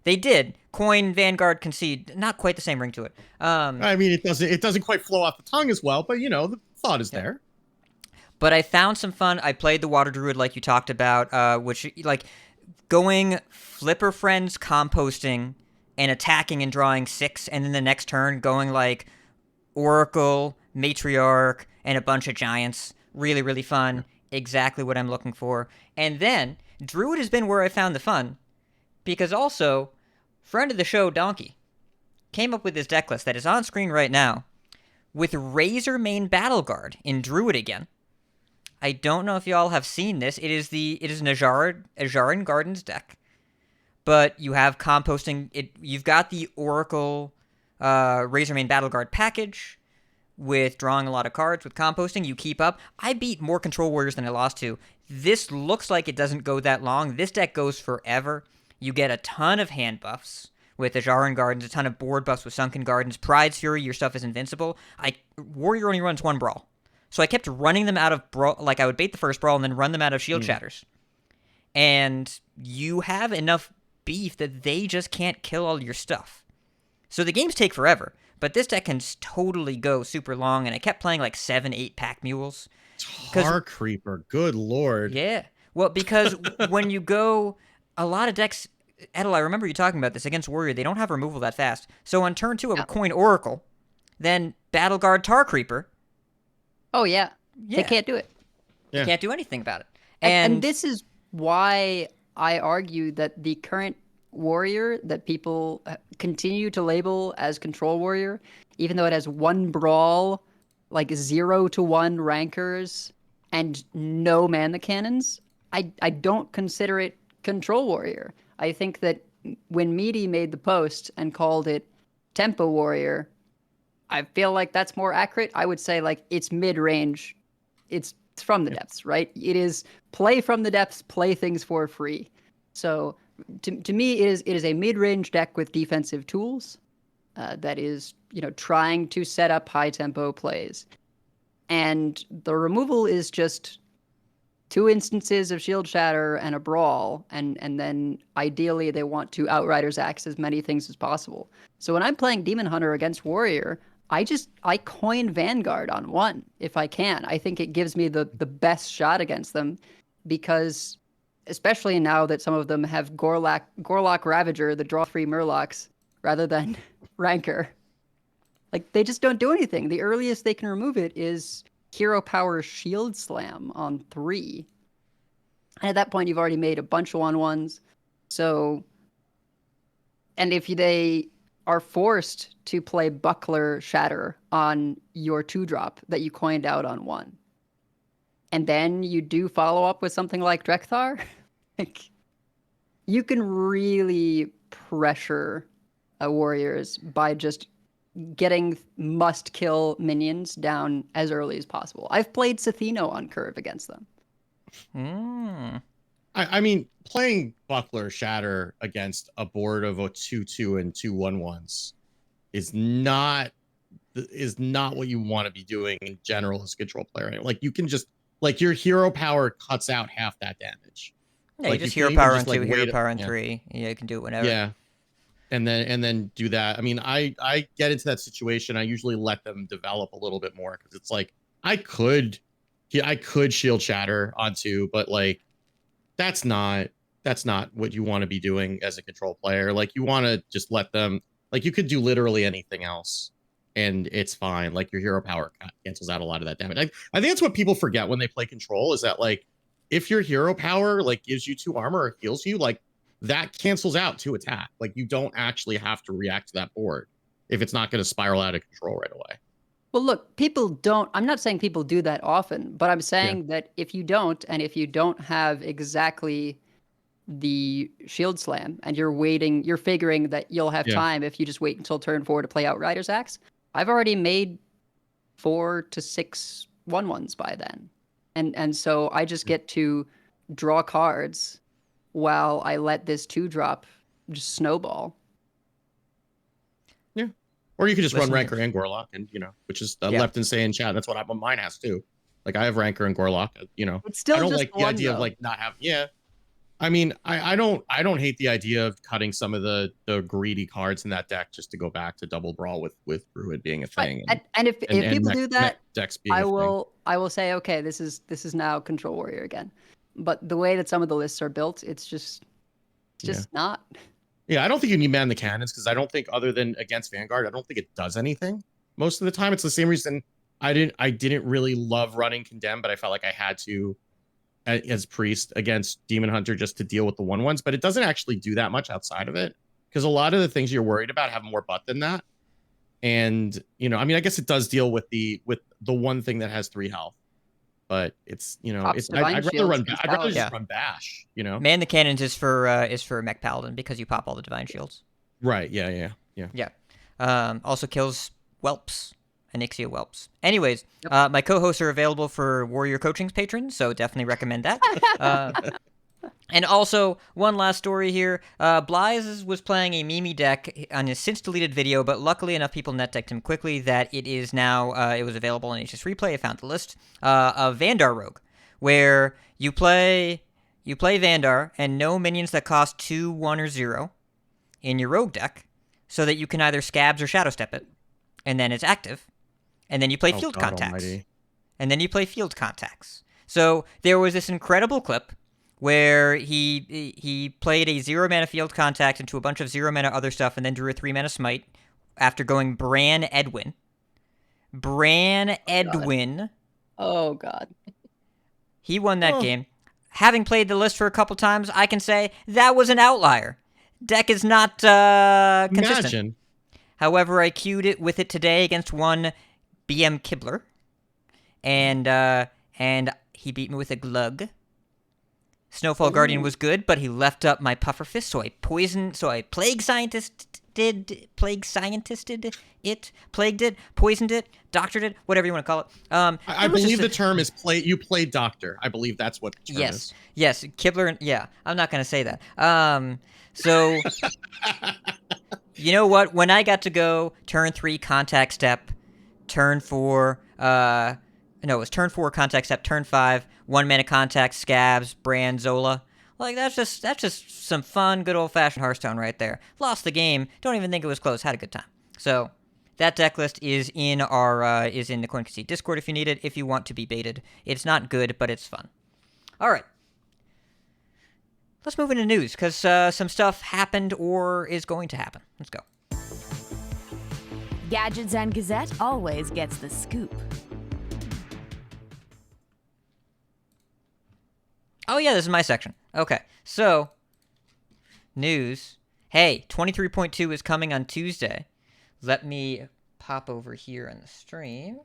[SPEAKER 1] They did. Coin, Vanguard, concede. Not quite the same ring to it.
[SPEAKER 2] I mean, it doesn't quite flow off the tongue as well, but, the thought is there.
[SPEAKER 1] But I found some fun. I played the Water Druid like you talked about, which, like, going Flipper Friends composting and attacking and drawing 6, and then the next turn going like Oracle, Matriarch, and a bunch of giants. Really, really fun. Exactly what I'm looking for. And then, Druid has been where I found the fun, because also, friend of the show, Donkey, came up with this deck list that is on screen right now, with Razormane Battleguard in Druid again. I don't know if y'all have seen this. It is an Ajaran Gardens deck, but you have composting. You've got the Oracle Razormane Battleguard package with drawing a lot of cards with composting. You keep up. I beat more Control Warriors than I lost to. This looks like it doesn't go that long. This deck goes forever. You get a ton of hand buffs with Ajaran Gardens, a ton of board buffs with Sunken Gardens. Pride's Fury, your stuff is invincible. Warrior only runs one Brawl. So I kept running them out of Brawl. Like, I would bait the first Brawl and then run them out of Shield Shatters. And you have enough beef that they just can't kill all your stuff. So the games take forever. But this deck can totally go super long. And I kept playing like 7-8 Pack Mules.
[SPEAKER 2] Tar Creeper, good lord.
[SPEAKER 1] Yeah. Well, because when you go, a lot of decks, Edel, I remember you talking about this, against Warrior, they don't have removal that fast. So on turn 2, I would coin Oracle, then Battleguard Tar Creeper.
[SPEAKER 3] Oh, yeah. They can't do it.
[SPEAKER 1] You can't do anything about it.
[SPEAKER 3] And this is why I argue that the current Warrior that people continue to label as Control Warrior, even though it has one Brawl, like 0-1 rankers, and no Mana Cannons, I don't consider it Control Warrior. I think that when Meaty made the post and called it Tempo Warrior, I feel like that's more accurate. I would say like it's mid-range. It's from the depths, right? It is play from the depths, play things for free. So to me, it is a mid-range deck with defensive tools that is, trying to set up high tempo plays. And the removal is just 2 instances of Shield Shatter and a Brawl, and then ideally they want to Outriders Axe as many things as possible. So when I'm playing Demon Hunter against Warrior, I coin Vanguard on 1 if I can. I think it gives me the best shot against them, because especially now that some of them have Gorlock Ravager, the draw-free Murlocs, rather than Rancor. Like, they just don't do anything. The earliest they can remove it is Hero Power Shield Slam on 3. And at that point, you've already made a bunch of 1/1s. So, and if they are forced to play Buckler Shatter on your 2-drop that you coined out on 1, and then you do follow up with something like Drekthar, like, you can really pressure Warriors by just getting must-kill minions down as early as possible. I've played Sathino on curve against them.
[SPEAKER 2] I mean, playing Buckler Shatter against a board of a 2/2 and 2/1/1s is not what you want to be doing in general as a control player. Like, you can just, like, your hero power cuts out half that damage.
[SPEAKER 1] Yeah,
[SPEAKER 2] like,
[SPEAKER 1] you just
[SPEAKER 2] you
[SPEAKER 1] hero
[SPEAKER 2] can
[SPEAKER 1] power
[SPEAKER 2] even
[SPEAKER 1] on
[SPEAKER 2] just,
[SPEAKER 1] 2,
[SPEAKER 2] like,
[SPEAKER 1] hero
[SPEAKER 2] wait-
[SPEAKER 1] power on
[SPEAKER 2] yeah.
[SPEAKER 1] 3. Yeah, you can do it whenever.
[SPEAKER 2] Yeah. And then do that. I mean, I get into that situation. I usually let them develop a little bit more, because it's like I could Shield Shatter on 2, but like that's not what you want to be doing as a control player. Like, you want to just let them, like, you could do literally anything else and it's fine. Like, your hero power cancels out a lot of that damage. I think that's what people forget when they play control, is that, like, if your hero power like gives you 2 armor or heals you, like, that cancels out 2 attack. Like, you don't actually have to react to that board if it's not going to spiral out of control right away.
[SPEAKER 3] Well, look, I'm not saying people do that often, but I'm saying that if you don't, and if you don't have exactly the Shield Slam, and you're figuring that you'll have time if you just wait until turn 4 to play Outriders Axe, I've already made 4 to 6 1/1s by then. And so I just get to draw cards while I let this 2-drop just snowball.
[SPEAKER 2] Yeah. Or you could just
[SPEAKER 1] Listen
[SPEAKER 2] run
[SPEAKER 1] here.
[SPEAKER 2] Rancor and Gorlock, and, which is left and say in chat. That's what mine has too. Like, I have Rancor and Gorlock,
[SPEAKER 3] It's still
[SPEAKER 2] I don't
[SPEAKER 3] just
[SPEAKER 2] like the
[SPEAKER 3] one,
[SPEAKER 2] idea
[SPEAKER 3] though.
[SPEAKER 2] of, like, not having, I mean, I don't hate the idea of cutting some of the greedy cards in that deck just to go back to double brawl with Druid being a thing.
[SPEAKER 3] And if people do that,
[SPEAKER 2] decks being
[SPEAKER 3] I
[SPEAKER 2] a thing.
[SPEAKER 3] will say, okay, this is now Control Warrior again. But the way that some of the lists are built, it's just not.
[SPEAKER 2] Yeah, I don't think you need Man the Cannons, because I don't think, other than against Vanguard, I don't think it does anything most of the time. It's the same reason I didn't really love running Condemn, but I felt like I had to as Priest against Demon Hunter just to deal with the 1/1s, but it doesn't actually do that much outside of it, because a lot of the things you're worried about have more butt than that. And I mean, I guess it does deal with the one thing that has 3 health, but it's
[SPEAKER 3] Pops
[SPEAKER 2] it's
[SPEAKER 3] Divine
[SPEAKER 2] I'd rather
[SPEAKER 3] Shields
[SPEAKER 2] run
[SPEAKER 3] against
[SPEAKER 2] I'd rather
[SPEAKER 3] Paladin.
[SPEAKER 2] just
[SPEAKER 1] Yeah.
[SPEAKER 2] run Bash.
[SPEAKER 1] Man the Cannons is for Mech Paladin because you pop all the divine shields.
[SPEAKER 2] Right? Yeah.
[SPEAKER 1] Yeah. Also kills whelps, Onyxia whelps. Anyways,
[SPEAKER 3] Yep.
[SPEAKER 1] my co-hosts are available for Warrior Coaching's patrons, so definitely recommend that. And also, one last story here. Blythe was playing a Mimi deck on his since-deleted video, but luckily enough people net-decked him quickly that it is now, it was available on HS Replay. I found the list of Vandar Rogue, where you play Vandar and no minions that cost 2, 1, or 0 in your Rogue deck, so that you can either Scabs or Shadow Step it, and then it's active, and then you play
[SPEAKER 2] Oh,
[SPEAKER 1] Field
[SPEAKER 2] God
[SPEAKER 1] Contacts.
[SPEAKER 2] almighty.
[SPEAKER 1] And then you play Field Contacts. So there was this incredible clip where he played a 0 mana Field Contact into a bunch of 0 mana other stuff and then drew a 3 mana Smite after going Bran Edwin.
[SPEAKER 3] Oh god.
[SPEAKER 1] He won that
[SPEAKER 2] Oh.
[SPEAKER 1] game. Having played the list for a couple times, I can say that was an outlier. Deck is not consistent.
[SPEAKER 2] Imagine.
[SPEAKER 1] However, I queued it with it today against one BM Kibler, and he beat me with a Glug. Snowfall Guardian was good, but he left up my Pufferfist, so I plague scientisted it, plagued it, poisoned it, doctored it, whatever you want to call it.
[SPEAKER 2] I
[SPEAKER 1] it was
[SPEAKER 2] believe
[SPEAKER 1] just
[SPEAKER 2] the term is you play doctor. I believe that's what the term is.
[SPEAKER 1] Yes, Kibler. Yeah, I'm not gonna say that. So you know what? When I got to go turn 3 Contact Step, turn 4, no, it was turn 4 Contact Step, turn 5 1 mana Contact, Scabs, Bran, Zola. Like that's just some fun, good old fashioned Hearthstone right there. Lost the game. Don't even think it was close. Had a good time. So that deck list is in our is in the Coin Conceit Discord if you need it. If you want to be baited, it's not good, but it's fun. All right. Let's move into news, because some stuff happened or is going to happen. Let's go.
[SPEAKER 5] Gadgets and Gazette always gets the scoop.
[SPEAKER 1] Oh, yeah, this is my section. Okay, so, news. Hey, 23.2 is coming on Tuesday. Let me pop over here on the stream.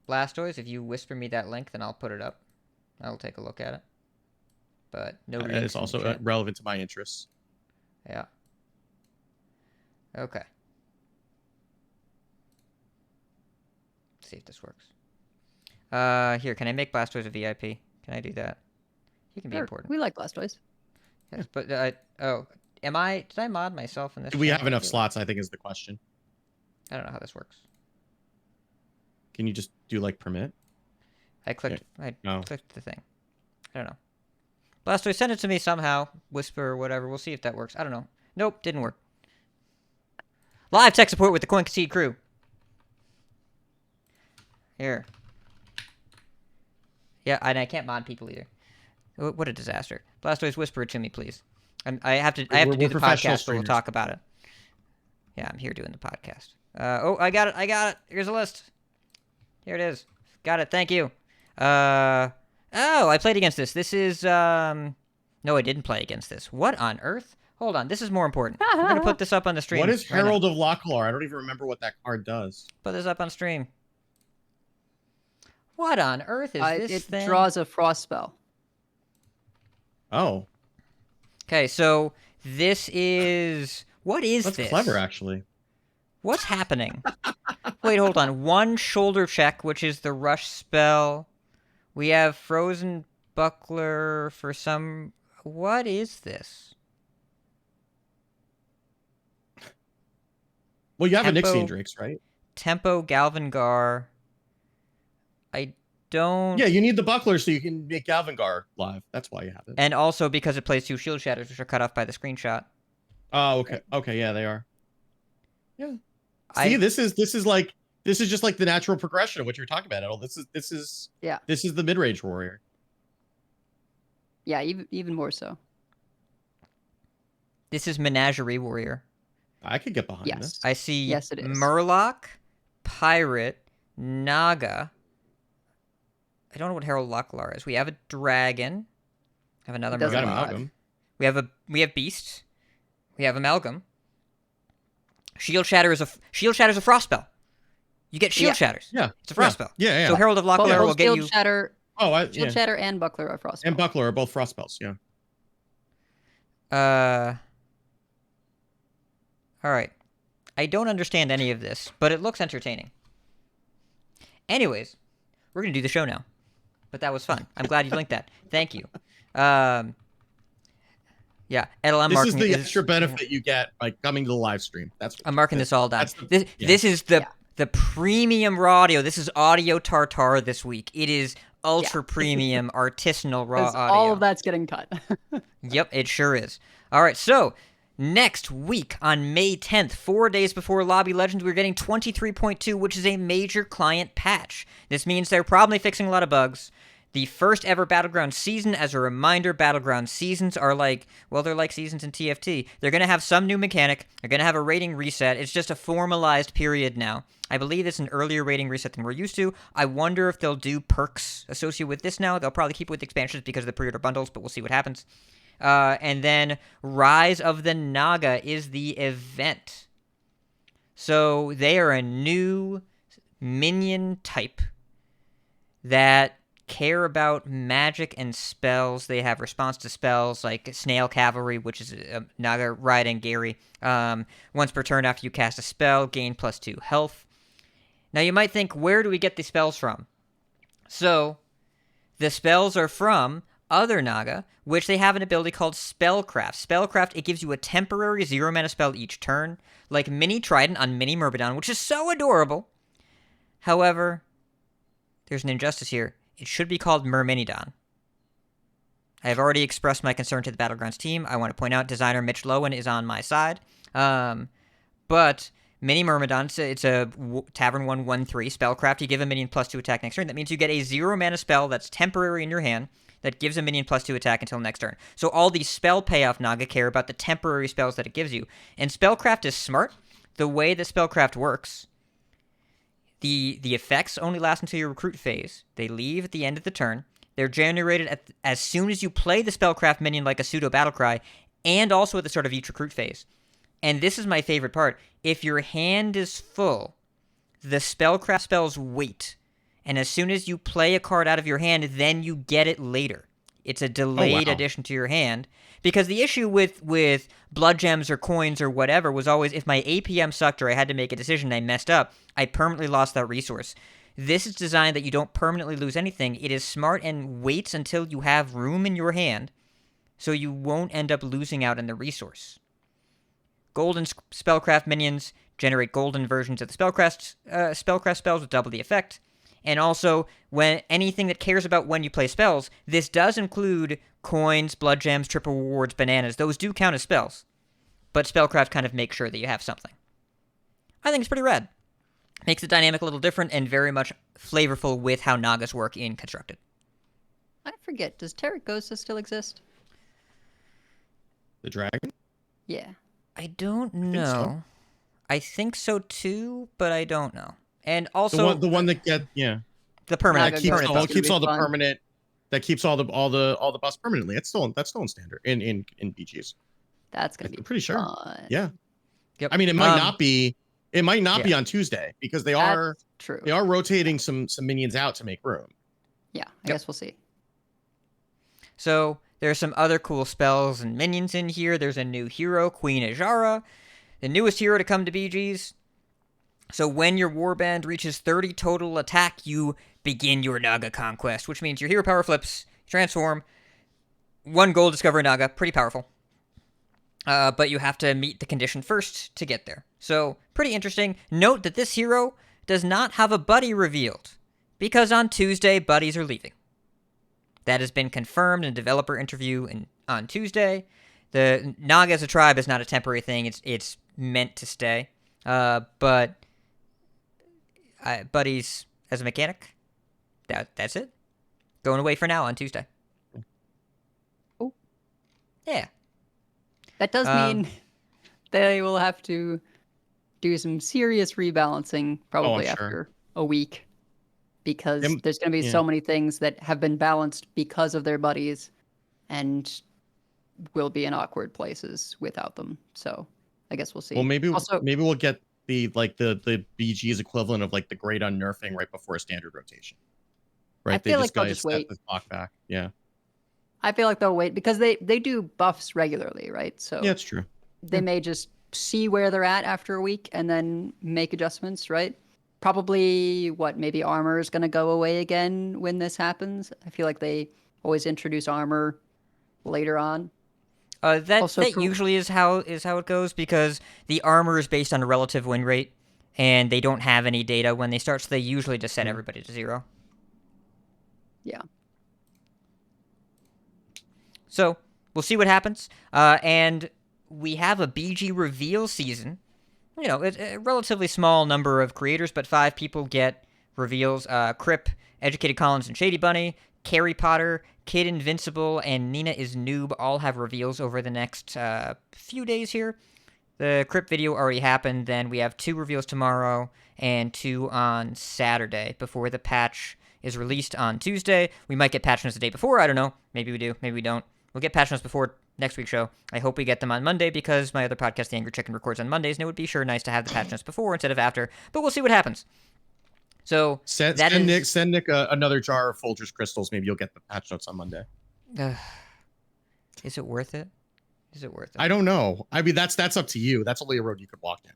[SPEAKER 1] Blastoise, if you whisper me that link, then I'll put it up. I'll take a look at it. But no links
[SPEAKER 2] It's
[SPEAKER 1] in the
[SPEAKER 2] also
[SPEAKER 1] chat.
[SPEAKER 2] relevant to my interests.
[SPEAKER 1] Yeah. Okay. Let's see if this works. Here, can I make Blastoise a VIP? Can I do that? He can be
[SPEAKER 3] Sure.
[SPEAKER 1] important.
[SPEAKER 3] We like Blastoise.
[SPEAKER 1] Yes, but did I mod myself in this?
[SPEAKER 2] Do we
[SPEAKER 1] channel?
[SPEAKER 2] have enough slots? I think is the question.
[SPEAKER 1] I don't know how this works.
[SPEAKER 2] Can you just do like permit?
[SPEAKER 1] I clicked the thing. I don't know. Blastoise, send it to me somehow. Whisper or whatever. We'll see if that works. I don't know. Nope, didn't work. Live tech support with the Coin Conceit crew. Here. Yeah, and I can't mod people either. What a disaster. Blastoise, whisper it to me, please. I have to do
[SPEAKER 2] We're
[SPEAKER 1] the
[SPEAKER 2] professional
[SPEAKER 1] podcast, but we'll
[SPEAKER 2] streamers.
[SPEAKER 1] talk about it. Yeah, I'm here doing the podcast. Oh, I got it. Here's a list. Here it is. Got it. Thank you. Oh, I played against this. This is, no, I didn't play against this. What on earth? Hold on. This is more important. We're going to put this up on the stream.
[SPEAKER 2] What is
[SPEAKER 1] right now.
[SPEAKER 2] Herald of Locklar? I don't even remember what that card does.
[SPEAKER 1] Put this up on stream. What on earth is this
[SPEAKER 3] It
[SPEAKER 1] thing?
[SPEAKER 3] draws a frost spell.
[SPEAKER 2] Oh,
[SPEAKER 1] Okay, so this is... What is
[SPEAKER 2] that's
[SPEAKER 1] this?
[SPEAKER 2] clever, actually.
[SPEAKER 1] What's happening? Wait, hold on. 1 shoulder check, which is the rush spell. We have Frozen Buckler for some... What is this?
[SPEAKER 2] Well, you have
[SPEAKER 1] Tempo.
[SPEAKER 2] a Nixian Drakes, right?
[SPEAKER 1] Tempo Galvangar. I don't...
[SPEAKER 2] Yeah, you need the buckler so you can make Galvangar live. That's why you have it.
[SPEAKER 1] And also because it plays 2 Shield Shatters, which are cut off by the screenshot.
[SPEAKER 2] Oh, okay. Okay, yeah, they are. Yeah.
[SPEAKER 1] I-
[SPEAKER 2] See, this is just like the natural progression of what you're talking about, Edel. This is
[SPEAKER 3] Yeah.
[SPEAKER 2] This is the mid-range warrior.
[SPEAKER 3] Yeah, even more so.
[SPEAKER 1] This is Menagerie Warrior.
[SPEAKER 2] I could get behind
[SPEAKER 3] Yes.
[SPEAKER 2] this.
[SPEAKER 1] I see
[SPEAKER 3] Yes, it is.
[SPEAKER 1] Murloc, Pirate, Naga. I don't know what Herald Locklar is. We have a dragon. I have another
[SPEAKER 3] It doesn't
[SPEAKER 2] got
[SPEAKER 1] Murmidon.
[SPEAKER 3] matter.
[SPEAKER 2] Amalgam.
[SPEAKER 1] We have Beast. We have Amalgam. Shield Shatter is a frost spell. You get Shield
[SPEAKER 3] Yeah.
[SPEAKER 1] Shatters.
[SPEAKER 2] Yeah.
[SPEAKER 1] It's a frost spell.
[SPEAKER 2] Yeah.
[SPEAKER 1] So Herald of
[SPEAKER 3] Both
[SPEAKER 1] Locklar will get
[SPEAKER 3] Shield
[SPEAKER 1] you.
[SPEAKER 3] Shatter,
[SPEAKER 2] Oh,
[SPEAKER 3] Shield Shatter and Buckler are frost.
[SPEAKER 2] And
[SPEAKER 3] spells.
[SPEAKER 2] Buckler are both frost spells. Yeah.
[SPEAKER 1] All right. I don't understand any of this, but it looks entertaining. Anyways, we're gonna do the show now. But that was fun. I'm glad you linked that. Thank you. Yeah, Edel, I'm
[SPEAKER 2] This
[SPEAKER 1] marking
[SPEAKER 2] is the
[SPEAKER 1] this-
[SPEAKER 2] extra benefit you get by coming to the live stream. That's what
[SPEAKER 1] I'm marking this all down.
[SPEAKER 2] That's the-
[SPEAKER 1] This,
[SPEAKER 2] yeah.
[SPEAKER 1] this is the
[SPEAKER 3] Yeah.
[SPEAKER 1] the premium raw audio. This is audio tartar this week. It is ultra premium artisanal raw
[SPEAKER 3] 'Cause
[SPEAKER 1] audio.
[SPEAKER 3] all of that's getting cut.
[SPEAKER 1] Yep, it sure is. All right, so next week on May 10th, 4 days before Lobby Legends, we're getting 23.2, which is a major client patch. This means they're probably fixing a lot of bugs. The first ever Battleground season, as a reminder, Battleground seasons are like, well, they're like seasons in TFT. They're going to have some new mechanic. They're going to have a rating reset. It's just a formalized period now. I believe it's an earlier rating reset than we're used to. I wonder if they'll do perks associated with this now. They'll probably keep it with expansions because of the pre-order bundles, but we'll see what happens. And then Rise of the Naga is the event. So they are a new minion type that care about magic and spells. They have response to spells like Snail Cavalry, which is a Naga riding Gary. Once per turn after you cast a spell, gain +2 health. Now you might think, where do we get these spells from? So, the spells are from other Naga, which they have an ability called Spellcraft. Spellcraft, it gives you a temporary 0-mana spell each turn, like Mini Trident on Mini Myrmidon, which is so adorable. However, there's an injustice here. It should be called Myrminidon. I have already expressed my concern to the Battlegrounds team. I want to point out designer Mitch Lowen is on my side. But Mini Myrmidon, it's a Tavern 1/1/3 spellcraft. You give a minion +2 attack next turn. That means you get a 0-mana spell that's temporary in your hand that gives a minion +2 attack until next turn. So all these spell payoff Naga care about the temporary spells that it gives you. And spellcraft is smart. The way that spellcraft works, the effects only last until your recruit phase. They leave at the end of the turn. They're generated as soon as you play the spellcraft minion like a pseudo battlecry, and also at the start of each recruit phase. And this is my favorite part. If your hand is full, the spellcraft spells wait. And as soon as you play a card out of your hand, then you get it later. It's a delayed addition to your hand. Because the issue with blood gems or coins or whatever was always, if my APM sucked or I had to make a decision and I messed up, I permanently lost that resource. This is designed that you don't permanently lose anything. It is smart and waits until you have room in your hand, so you won't end up losing out on the resource. Golden spellcraft minions generate golden versions of the spellcraft spells with double the effect. And also, when anything that cares about when you play spells, this does include coins, blood gems, triple rewards, bananas. Those do count as spells. But spellcraft kind of makes sure that you have something. I think it's pretty rad. Makes the dynamic a little different and very much flavorful with how Nagas work in Constructed.
[SPEAKER 3] I forget, does Terragosa still exist?
[SPEAKER 2] The dragon?
[SPEAKER 3] Yeah.
[SPEAKER 1] I don't
[SPEAKER 2] so.
[SPEAKER 1] know. I think so too, but I don't know. And also
[SPEAKER 2] The one that
[SPEAKER 1] the permanent.
[SPEAKER 3] Naga
[SPEAKER 2] keeps
[SPEAKER 3] Permanent
[SPEAKER 2] all
[SPEAKER 3] buffs.
[SPEAKER 2] keeps all the
[SPEAKER 3] Fun.
[SPEAKER 2] permanent that keeps all the buffs permanently. That's still in standard in BGs.
[SPEAKER 3] That's going to be
[SPEAKER 2] I'm pretty sure.
[SPEAKER 3] fun.
[SPEAKER 2] Yeah.
[SPEAKER 1] Yep.
[SPEAKER 2] I mean, it might not be. It might not be
[SPEAKER 1] yeah.
[SPEAKER 2] on Tuesday because they
[SPEAKER 3] That's
[SPEAKER 2] are
[SPEAKER 3] true.
[SPEAKER 2] rotating some minions out to make room.
[SPEAKER 3] Yeah, I guess we'll see.
[SPEAKER 1] So there's some other cool spells and minions in here. There's a new hero, Queen Ajara, the newest hero to come to BGs. So when your warband reaches 30 total attack, you begin your Naga conquest, which means your hero power flips, transform, 1 gold, discover a Naga, pretty powerful. But you have to meet the condition first to get there. So, pretty interesting. Note that this hero does not have a buddy revealed, because on Tuesday, buddies are leaving. That has been confirmed in a developer interview on Tuesday. The Naga as a tribe is not a temporary thing. It's meant to stay. But buddies as a mechanic, that's it. Going away for now on Tuesday.
[SPEAKER 3] Oh.
[SPEAKER 1] Yeah.
[SPEAKER 3] That does mean they will have to do some serious rebalancing probably
[SPEAKER 2] I'm sure.
[SPEAKER 3] after a week. because
[SPEAKER 2] Them-
[SPEAKER 3] there's going to be
[SPEAKER 2] yeah.
[SPEAKER 3] so many things that have been balanced because of their buddies and will be in awkward places without them. So I guess we'll see.
[SPEAKER 2] Well, maybe
[SPEAKER 3] Also,
[SPEAKER 2] we'll get the BG's equivalent of like the great unnerfing right before a standard rotation. Right?
[SPEAKER 3] feel like they'll
[SPEAKER 2] gotta
[SPEAKER 3] just
[SPEAKER 2] set
[SPEAKER 3] wait.
[SPEAKER 2] the clock back. Yeah.
[SPEAKER 3] I feel like they'll wait because they do buffs regularly, right? So
[SPEAKER 2] Yeah, it's true.
[SPEAKER 3] they may just see where they're at after a week and then make adjustments, right? Probably maybe armor is going to go away again when this happens. I feel like they always introduce armor later on.
[SPEAKER 1] That
[SPEAKER 3] Also
[SPEAKER 1] that
[SPEAKER 3] for-
[SPEAKER 1] usually is how it goes because the armor is based on a relative win rate, and they don't have any data when they start, so they usually just set everybody to 0.
[SPEAKER 3] Yeah.
[SPEAKER 1] So we'll see what happens. And we have a BG reveal season. You know, it's a relatively small number of creators, but 5 people get reveals. Crip, Educated Collins, and Shady Bunny, Carrie Potter, Kid Invincible, and Nina is Noob all have reveals over the next few days here. The Crip video already happened. Then we have 2 reveals tomorrow and 2 on Saturday before the patch is released on Tuesday. We might get patch notes the day before. I don't know. Maybe we do. Maybe we don't. We'll get patch notes before next week's show. I hope we get them on Monday because my other podcast, The Angry Chicken, records on Mondays, and it would be sure nice to have the patch notes before instead of after. But we'll see what happens. So
[SPEAKER 2] Send Nick another jar of Folgers crystals. Maybe you'll get the patch notes on Monday.
[SPEAKER 1] Is it worth it? Is it worth it?
[SPEAKER 2] I don't know. I mean, that's up to you. That's only a road you could walk down.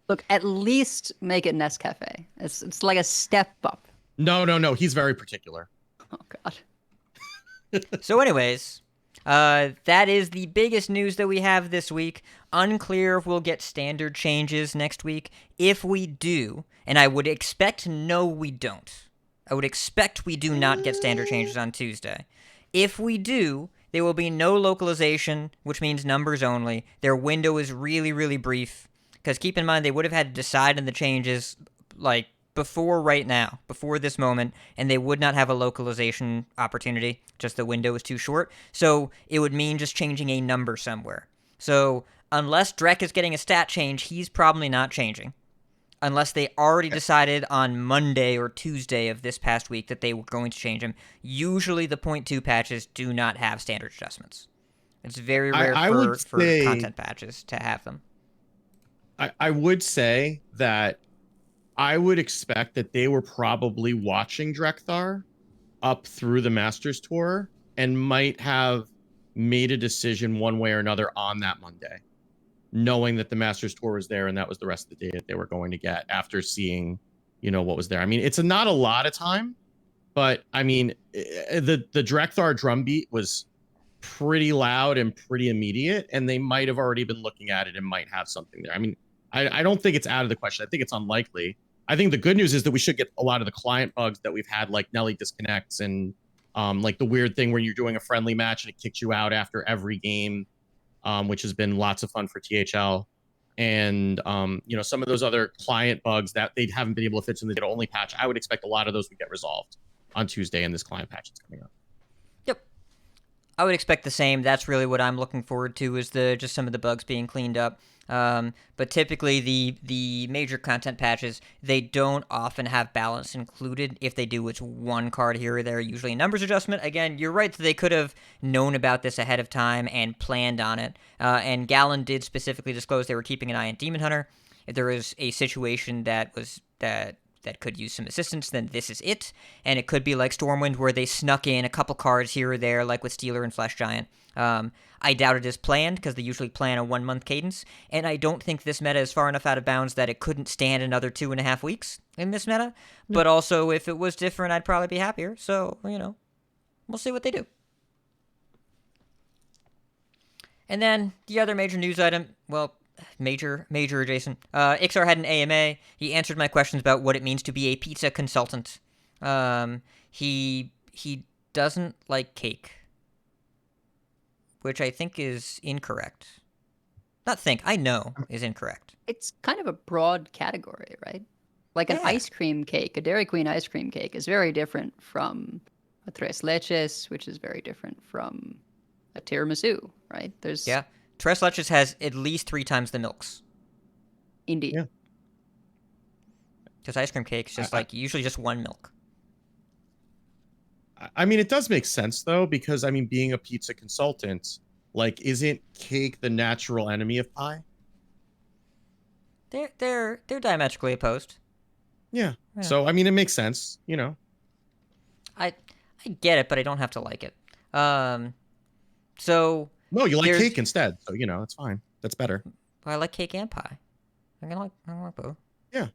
[SPEAKER 3] Look, at least make it Nescafe. It's like a step up.
[SPEAKER 2] No. He's very particular.
[SPEAKER 3] Oh God.
[SPEAKER 1] So anyways, that is the biggest news that we have this week. Unclear if we'll get standard changes next week. If we do, and I would expect no we don't. I would expect we do not get standard changes on Tuesday. If we do, there will be no localization, which means numbers only. Their window is really, really brief. Because keep in mind, they would have had to decide on the changes, like, before right now, before this moment, and they would not have a localization opportunity. Just the window is too short. So it would mean just changing a number somewhere. So unless Drek is getting a stat change, he's probably not changing. Unless they already decided on Monday or Tuesday of this past week that they were going to change him. Usually the 0.2 patches do not have standard adjustments. It's very rare for content patches to have them.
[SPEAKER 2] I would say that I would expect that they were probably watching Drekthar up through the Masters Tour and might have made a decision one way or another on that Monday, knowing that the Masters Tour was there and that was the rest of the day that they were going to get after seeing, what was there. I mean, it's not a lot of time, but I mean, the Drekthar drumbeat was pretty loud and pretty immediate, and they might have already been looking at it and might have something there. I mean, I don't think it's out of the question. I think it's unlikely. I think the good news is that we should get a lot of the client bugs that we've had, like Nelly disconnects and like the weird thing where you're doing a friendly match and it kicks you out after every game, which has been lots of fun for THL. And some of those other client bugs that they haven't been able to fix in the data only patch. I would expect a lot of those would get resolved on Tuesday in this client patch that's coming up.
[SPEAKER 1] Yep. I would expect the same. That's really what I'm looking forward to is just some of the bugs being cleaned up. But typically the major content patches, they don't often have balance included. If they do, it's one card here or there, usually a numbers adjustment. Again, you're right that they could have known about this ahead of time and planned on it. And Gallon did specifically disclose they were keeping an eye on Demon Hunter. If there was a situation that could use some assistance, then this is it. And it could be like Stormwind, where they snuck in a couple cards here or there, like with Stealer and Flesh Giant. I doubt it is planned, because they usually plan a 1-month cadence, and I don't think this meta is far enough out of bounds that it couldn't stand another 2.5 weeks in this meta. But also, if it was different, I'd probably be happier. So, we'll see what they do. And then, the other major news item, well, major adjacent. Ixar had an AMA. He answered my questions about what it means to be a pizza consultant. He doesn't like cake, which I think is incorrect. I know is incorrect.
[SPEAKER 3] It's kind of a broad category, right? Like an ice cream cake, a Dairy Queen ice cream cake is very different from a tres leches, which is very different from a tiramisu, right?
[SPEAKER 1] Yeah. Tres leches has at least 3 times the milks.
[SPEAKER 3] Indeed.
[SPEAKER 2] Yeah.
[SPEAKER 1] Because ice cream cake is just usually just 1 milk.
[SPEAKER 2] I mean, it does make sense though, because I mean, being a pizza consultant, like, isn't cake the natural enemy of pie?
[SPEAKER 1] They're diametrically opposed.
[SPEAKER 2] Yeah.
[SPEAKER 1] Yeah.
[SPEAKER 2] So I mean, it makes sense, you know.
[SPEAKER 1] I get it, but I don't have to like it. So
[SPEAKER 2] No, you like
[SPEAKER 1] There's-
[SPEAKER 2] cake instead, so you know, it's fine. That's better.
[SPEAKER 1] I like cake and pie. I like both.
[SPEAKER 2] Yeah.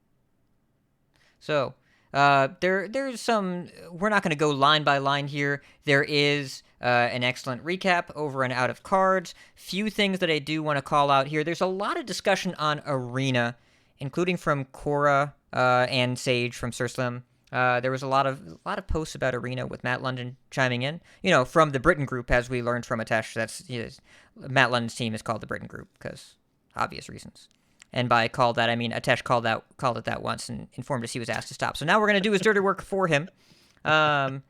[SPEAKER 1] So, there's some. We're not going to go line by line here. There is an excellent recap over and out of cards. Few things that I do want to call out here. There's a lot of discussion on Arena, including from Cora and Sage from Sir Slim. There was a lot of posts about Arena with Matt London chiming in. You know, from the Britain group, as we learned from Atesh. That's Matt London's team is called the Britain group because obvious reasons. And by called that, I mean Atesh called it that once and informed us he was asked to stop. So now we're going to do his dirty work for him. But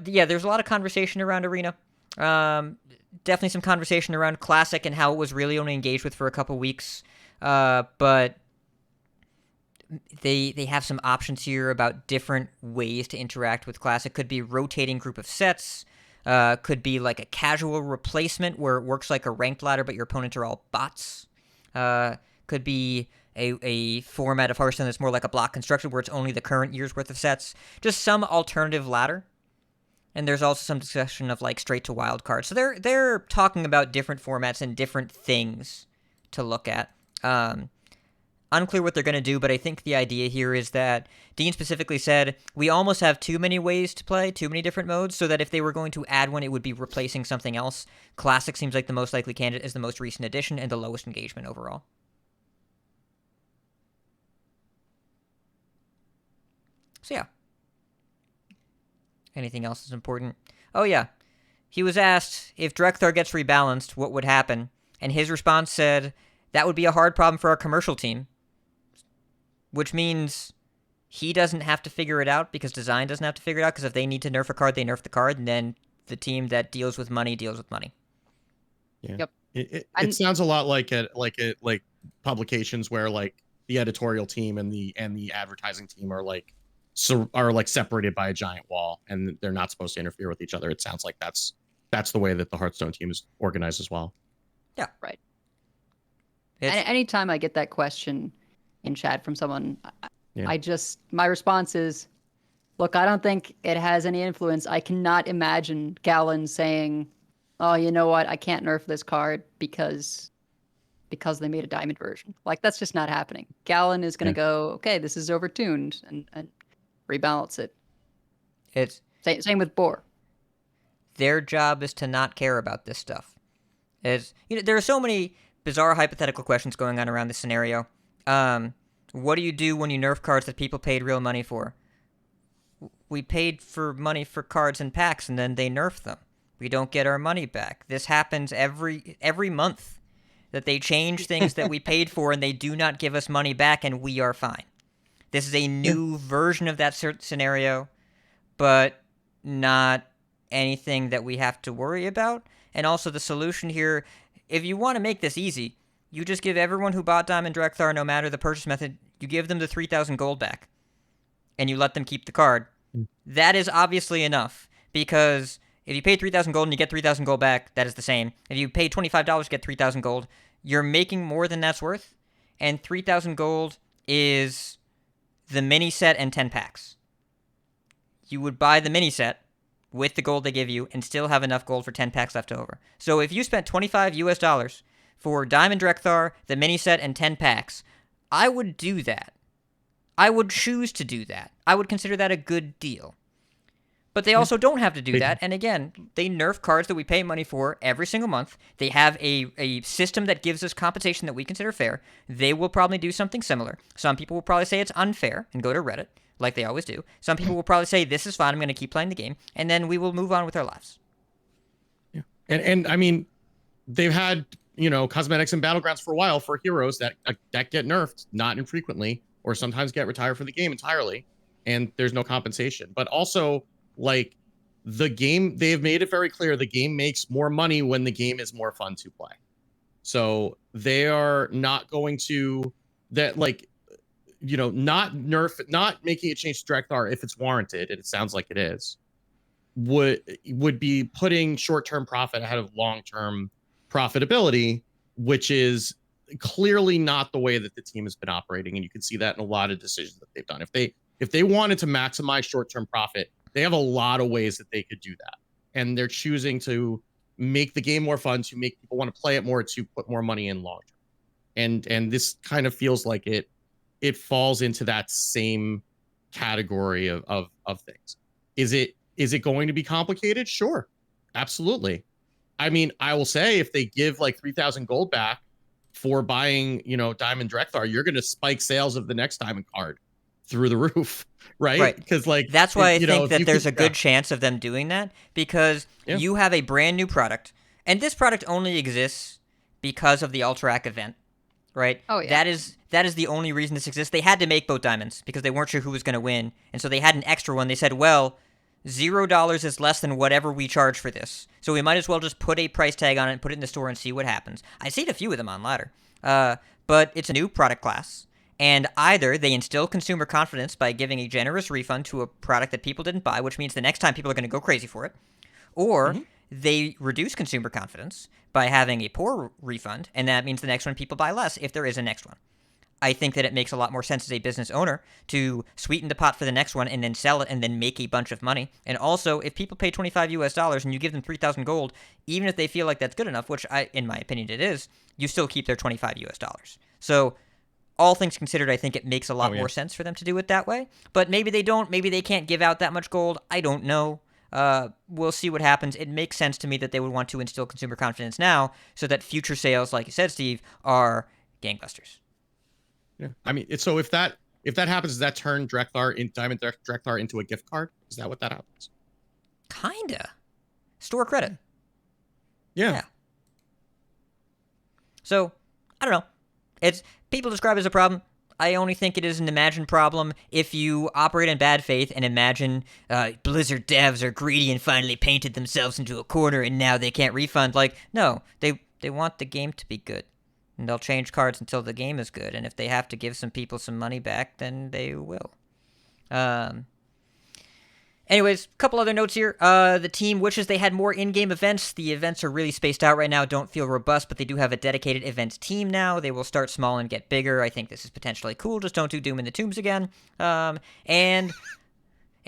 [SPEAKER 1] yeah, there's a lot of conversation around Arena. Definitely some conversation around Classic and how it was really only engaged with for a couple weeks. But they have some options here about different ways to interact with Classic. Could be rotating group of sets. Could be like a casual replacement where it works like a ranked ladder, but your opponents are all bots. Could be a format of Hearthstone that's more like a block construction where it's only the current year's worth of sets. Just some alternative ladder. And there's also some discussion of like straight to wild cards. So they're talking about different formats and different things to look at. Unclear what they're going to do, but I think the idea here is that Dean specifically said, we almost have too many ways to play, too many different modes, so that if they were going to add one, it would be replacing something else. Classic seems like the most likely candidate as the most recent addition and the lowest engagement overall. So yeah. Anything else is important? Oh yeah. He was asked if Drekthar gets rebalanced, what would happen? And his response said, that would be a hard problem for our commercial team. Which means he doesn't have to figure it out because design doesn't have to figure it out because if they need to nerf a card, they nerf the card, and then the team that deals with money deals with money.
[SPEAKER 2] Yeah.
[SPEAKER 3] Yep.
[SPEAKER 2] It sounds a lot like publications where like the editorial team and the advertising team are like separated by a giant wall and they're not supposed to interfere with each other. It sounds like that's the way that the Hearthstone team is organized as well.
[SPEAKER 1] Yeah.
[SPEAKER 3] Right.
[SPEAKER 1] It's-
[SPEAKER 3] Anytime I get that question in chat from someone,
[SPEAKER 2] Yeah.
[SPEAKER 3] my response is, look, I don't think it has any influence. I cannot imagine Gallon saying, oh, you know what? I can't nerf this card because they made a diamond version. Like, that's just not happening. Gallon is going to go, okay, this is overtuned and rebalance it.
[SPEAKER 1] It's
[SPEAKER 3] Same with Boar.
[SPEAKER 1] their job is to not care about this stuff. There are so many bizarre hypothetical questions going on around this scenario. What do you do when you nerf cards that people paid real money for? We paid for money for cards and packs, and then they nerf them. We don't get our money back. This happens every month, that they change things that we paid for, and they do not give us money back, and we are fine. This is a new version of that scenario, but not anything that we have to worry about. And also the solution here, if you want to make this easy, you just give everyone who bought Diamond Drekthar, no matter the purchase method, you give them the 3,000 gold back. And you let them keep the card. That is obviously enough. Because if you pay 3,000 gold and you get 3,000 gold back, that is the same. If you pay $25 to get 3,000 gold, you're making more than that's worth. And 3,000 gold is the mini set and 10 packs. You would buy the mini set with the gold they give you and still have enough gold for 10 packs left over. So if you spent $25 US for Diamond Drekthar, the mini set, and 10 packs, I would do that. I would choose to do that. I would consider that a good deal. But they also don't have to do that. And again, they nerf cards that we pay money for every single month. They have a system that gives us compensation that we consider fair. They will probably do something similar. Some people will probably say it's unfair and go to Reddit, like they always do. Some people will probably say, this is fine, I'm going to keep playing the game. And then we will move on with our lives.
[SPEAKER 2] Yeah. And I mean, they've had, cosmetics and battlegrounds for a while for heroes that get nerfed, not infrequently, or sometimes get retired from the game entirely. And there's no compensation. But also, like, the game, they've made it very clear the game makes more money when the game is more fun to play. So they are not going to not making a change to Drekthar if it's warranted, and it sounds like it is. would be putting short-term profit ahead of long-term profitability, which is clearly not the way that the team has been operating, and you can see that in a lot of decisions that they've done. If they wanted to maximize short-term profit, they have a lot of ways that they could do that, and they're choosing to make the game more fun, to make people want to play it more, to put more money in long term. And this kind of feels like it falls into that same category of things. Is it going to be complicated? Sure, absolutely. I mean, I will say, if they give like 3,000 gold back for buying, Diamond Drekthar, you're going to spike sales of the next Diamond card through the roof, right? Because like
[SPEAKER 1] that's why I think that there's a good
[SPEAKER 2] yeah.
[SPEAKER 1] chance of them doing that, because you have a brand new product, and this product only exists because of the Alterac event, right?
[SPEAKER 3] Oh, yeah.
[SPEAKER 1] That is the only reason this exists. They had to make both diamonds because they weren't sure who was going to win, and so they had an extra one. They said, well, $0 is less than whatever we charge for this, so we might as well just put a price tag on it and put it in the store and see what happens. I've seen a few of them on Ladder, but it's a new product class, and either they instill consumer confidence by giving a generous refund to a product that people didn't buy, which means the next time people are going to go crazy for it, or they reduce consumer confidence by having a poor refund, and that means the next one people buy less if there is a next one. I think that it makes a lot more sense as a business owner to sweeten the pot for the next one and then sell it and then make a bunch of money. And also, if people pay $25 and you give them 3,000 gold, even if they feel like that's good enough, which in my opinion it is, you still keep their $25. So all things considered, I think it makes a lot more sense for them to do it that way. But maybe they don't. Maybe they can't give out that much gold. I don't know. We'll see what happens. It makes sense to me that they would want to instill consumer confidence now so that future sales, like you said, Steve, are gangbusters.
[SPEAKER 2] Yeah, I mean, so if that happens, does that turn Diamond Drekthar into a gift card? Is that what that happens?
[SPEAKER 1] Kinda. Store credit.
[SPEAKER 2] Yeah.
[SPEAKER 1] So, I don't know. It's people describe it as a problem. I only think it is an imagined problem. If you operate in bad faith and imagine Blizzard devs are greedy and finally painted themselves into a corner and now they can't refund, no, they want the game to be good. And they'll change cards until the game is good. And if they have to give some people some money back, then they will. Anyways, a couple other notes here. The team wishes they had more in-game events. The events are really spaced out right now, don't feel robust, but they do have a dedicated events team now. They will start small and get bigger. I think this is potentially cool. Just don't do Doom in the Tombs again. And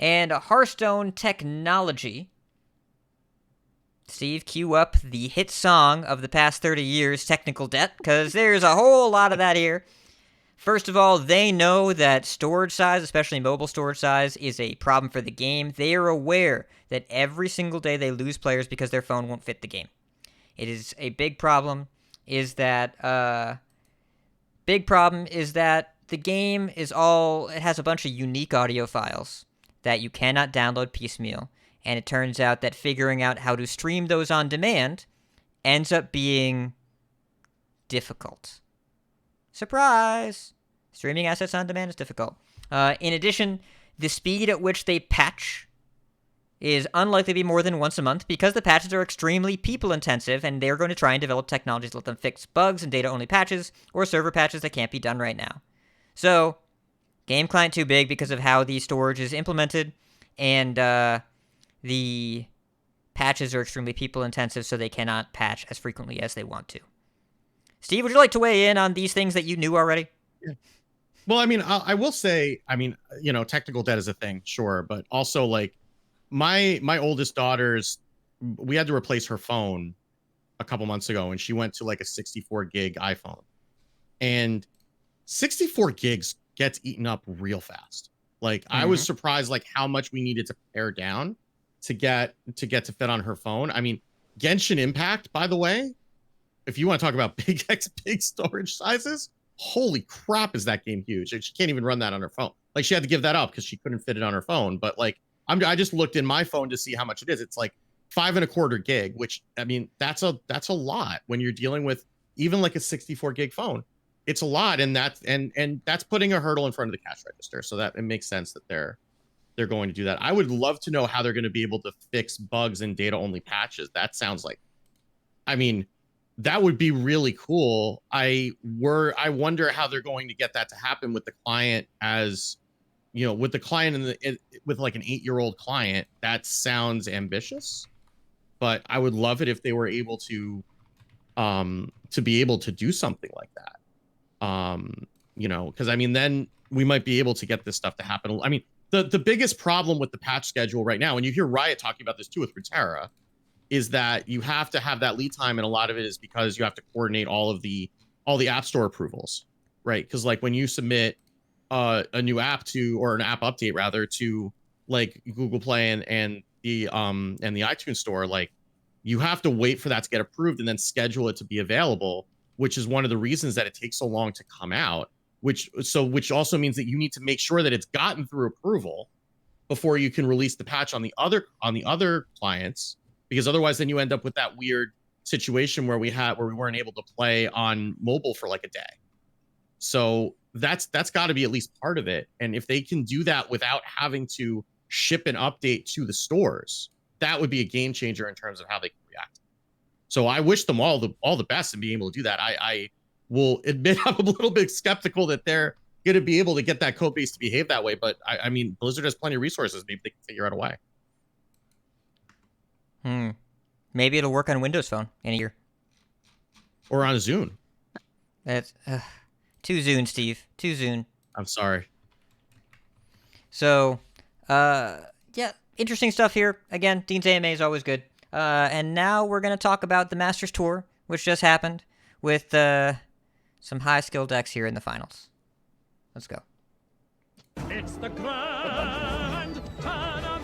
[SPEAKER 1] Hearthstone technology. Steve, cue up the hit song of the past 30 years, Technical Debt, because there's a whole lot of that here. First of all, they know that storage size, especially mobile storage size, is a problem for the game. They are aware that every single day they lose players because their phone won't fit the game. It is a big problem, is that the game it has a bunch of unique audio files that you cannot download piecemeal. And it turns out that figuring out how to stream those on demand ends up being difficult. Surprise! Streaming assets on demand is difficult. In addition, the speed at which they patch is unlikely to be more than once a month because the patches are extremely people-intensive, and they're going to try and develop technologies to let them fix bugs and data-only patches or server patches that can't be done right now. So, game client too big because of how the storage is implemented, and the patches are extremely people-intensive, so they cannot patch as frequently as they want to. Steve, would you like to weigh in on these things that you knew already?
[SPEAKER 2] Yeah. Well, I mean, I will say, technical debt is a thing, sure, but also like my oldest daughter's, we had to replace her phone a couple months ago, and she went to like a 64 gig iPhone, and 64 gigs gets eaten up real fast. Like I was surprised like how much we needed to pare down to get to fit on her phone. I mean, Genshin Impact, by the way, if you want to talk about big storage sizes, holy crap, is that game huge? She can't even run that on her phone. Like she had to give that up because she couldn't fit it on her phone. But like I just looked in my phone to see how much it is. It's like 5.25 gig, which I mean that's a lot when you're dealing with even like a 64 gig phone. It's a lot, and that's putting a hurdle in front of the cash register. So that it makes sense that they're going to do that. I would love to know how they're going to be able to fix bugs and data only patches. That sounds like, I mean, that would be really cool. I wonder how they're going to get that to happen with the client as with the client with like an 8-year-old client, that sounds ambitious, but I would love it if they were able to be able to do something like that. Because I mean, then we might be able to get this stuff to happen. I mean, the biggest problem with the patch schedule right now, and you hear Riot talking about this too with Runeterra, is that you have to have that lead time, and a lot of it is because you have to coordinate all the App Store approvals, right? Because like when you submit a new app or an app update rather to like Google Play and the iTunes Store, like you have to wait for that to get approved and then schedule it to be available, which is one of the reasons that it takes so long to come out. Which also means that you need to make sure that it's gotten through approval before you can release the patch on the other clients, because otherwise then you end up with that weird situation where we weren't able to play on mobile for like a day. So that's got to be at least part of it. And if they can do that without having to ship an update to the stores, that would be a game changer in terms of how they can react. So I wish them all the best in being able to do that. I will admit I'm a little bit skeptical that they're going to be able to get that code base to behave that way. But I mean, Blizzard has plenty of resources. Maybe they can figure out a way.
[SPEAKER 1] Maybe it'll work on Windows Phone in a year.
[SPEAKER 2] Or on Zune.
[SPEAKER 1] That's too soon, Steve. Too soon.
[SPEAKER 2] I'm sorry.
[SPEAKER 1] So, yeah, interesting stuff here. Again, Dean's AMA is always good. And now we're going to talk about the Masters Tour, which just happened, with some high-skill decks here in the finals. Let's go.
[SPEAKER 6] It's the grand tournament.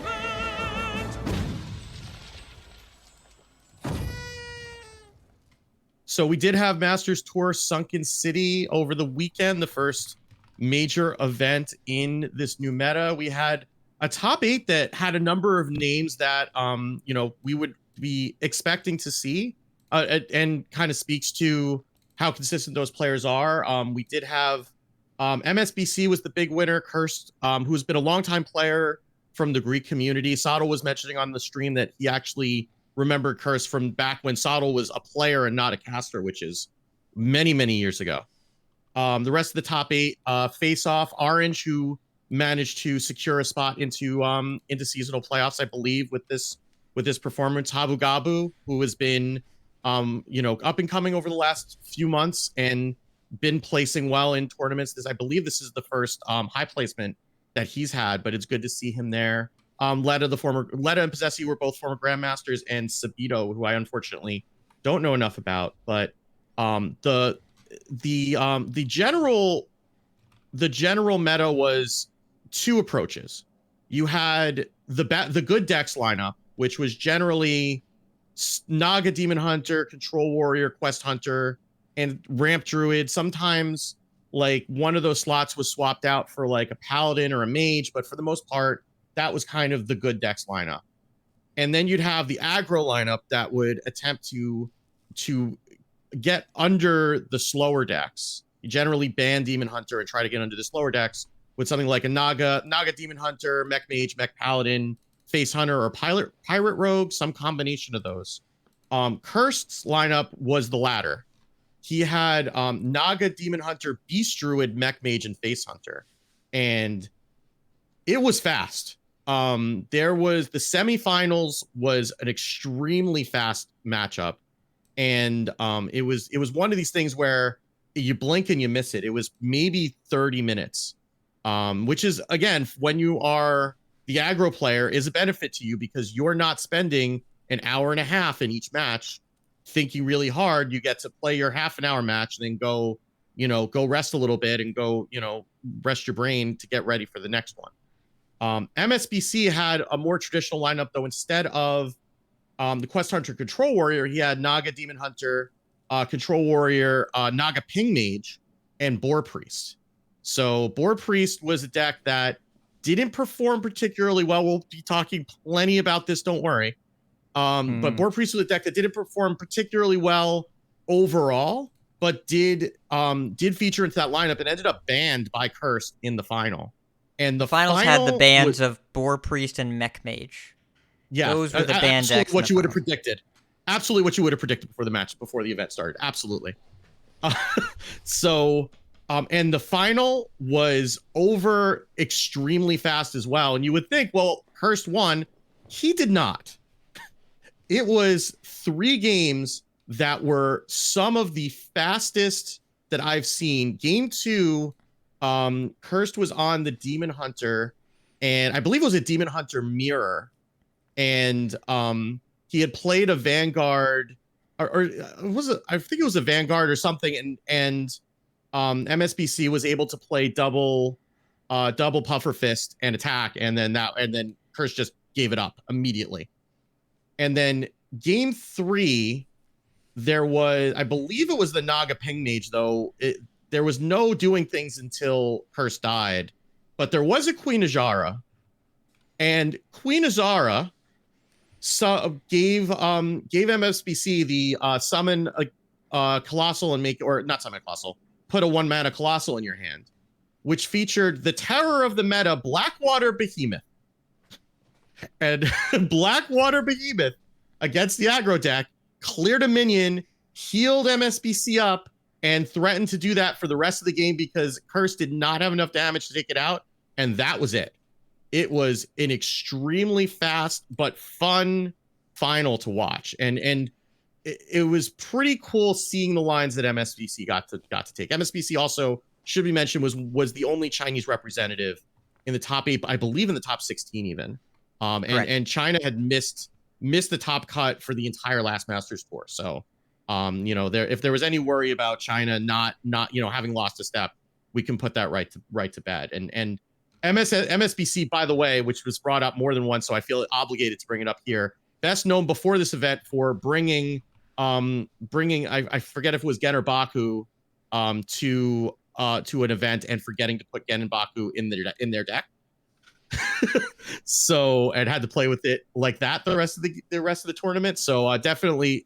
[SPEAKER 2] So we did have Masters Tour Sunken City over the weekend, the first major event in this new meta. We had a top 8 that had a number of names that we would be expecting to see, and kind of speaks to how consistent those players are. We did have MSBC was the big winner. Cursed, who's been a longtime player from the Greek community. Sottle was mentioning on the stream that he actually remembered Cursed from back when Sottle was a player and not a caster, which is many, many years ago. The rest of the top 8, Face Off, Orange, who managed to secure a spot into seasonal playoffs, I believe, with this performance. Habu Gabu, who has been up and coming over the last few months and been placing well in tournaments. I believe this is the first high placement that he's had, but it's good to see him there. Letta and Possessi were both former grandmasters, and Sabito, who I unfortunately don't know enough about, but the general meta was 2 approaches. You had the good decks lineup, which was generally Naga Demon Hunter, Control Warrior, Quest Hunter, and Ramp Druid. Sometimes like one of those slots was swapped out for like a Paladin or a Mage, but for the most part, that was kind of the good decks lineup. And then you'd have the aggro lineup that would attempt to get under the slower decks. You generally ban Demon Hunter and try to get under the slower decks with something like a Naga Demon Hunter, Mech Mage, Mech Paladin, Face Hunter, or Pirate Rogue, some combination of those. Cursed's lineup was the latter. He had Naga Demon Hunter, Beast Druid, Mech Mage, and Face Hunter. And it was fast. There was the semifinals was an extremely fast matchup. And it was one of these things where you blink and you miss it. It was maybe 30 minutes, which is, again, when you are the aggro player, is a benefit to you because you're not spending an hour and a half in each match thinking really hard. You get to play your half an hour match and then go rest a little bit and go, rest your brain to get ready for the next one. MSBC had a more traditional lineup, though. Instead of the Quest Hunter Control Warrior, he had Naga Demon Hunter, Control Warrior, Naga Ping Mage, and Boar Priest. So Boar Priest was a deck that didn't perform particularly well. We'll be talking plenty about this, don't worry. But Boar Priest was a deck that didn't perform particularly well overall, but did feature into that lineup and ended up banned by Cursed in the final. And the
[SPEAKER 1] finals had the bans of Boar Priest and Mech Mage.
[SPEAKER 2] Yeah,
[SPEAKER 1] those were the banned decks.
[SPEAKER 2] What you would have predicted. Absolutely what you would have predicted before the event started. Absolutely. So And the final was over extremely fast as well. And you would think, well, Hurst won. He did not. It was 3 games that were some of the fastest that I've seen. Game 2, Hurst was on the Demon Hunter, and I believe it was a Demon Hunter mirror. And he had played a Vanguard, or was it? I think it was a Vanguard or something, and MSBC was able to play double puffer fist and attack, and then Hurst just gave it up immediately. And then game 3, there was, I believe it was the Naga Ping Mage, though. There was no doing things until Hurst died, but there was a Queen Azara, and Queen Azara gave MSBC the summon a Colossal and make, or not summon a Colossal, put a 1-mana Colossal in your hand, which featured the terror of the meta, Blackwater Behemoth. And Blackwater Behemoth against the aggro deck cleared a minion, healed MSBC up, and threatened to do that for the rest of the game because Curse did not have enough damage to take it out, and that was it. It was an extremely fast but fun final to watch, and it was pretty cool seeing the lines that MSBC got to take. MSBC also, should be mentioned, was the only Chinese representative in the top 8, I believe in the top 16 even. And China had missed the top cut for the entire last Masters Tour. So, if there was any worry about China not having lost a step, we can put that right to bed. And MSBC, by the way, which was brought up more than once, so I feel obligated to bring it up here. Best known before this event for bringing I forget if it was Gen or Baku to an event and forgetting to put Gen and Baku in their deck. So, and had to play with it like that the rest of the tournament. So definitely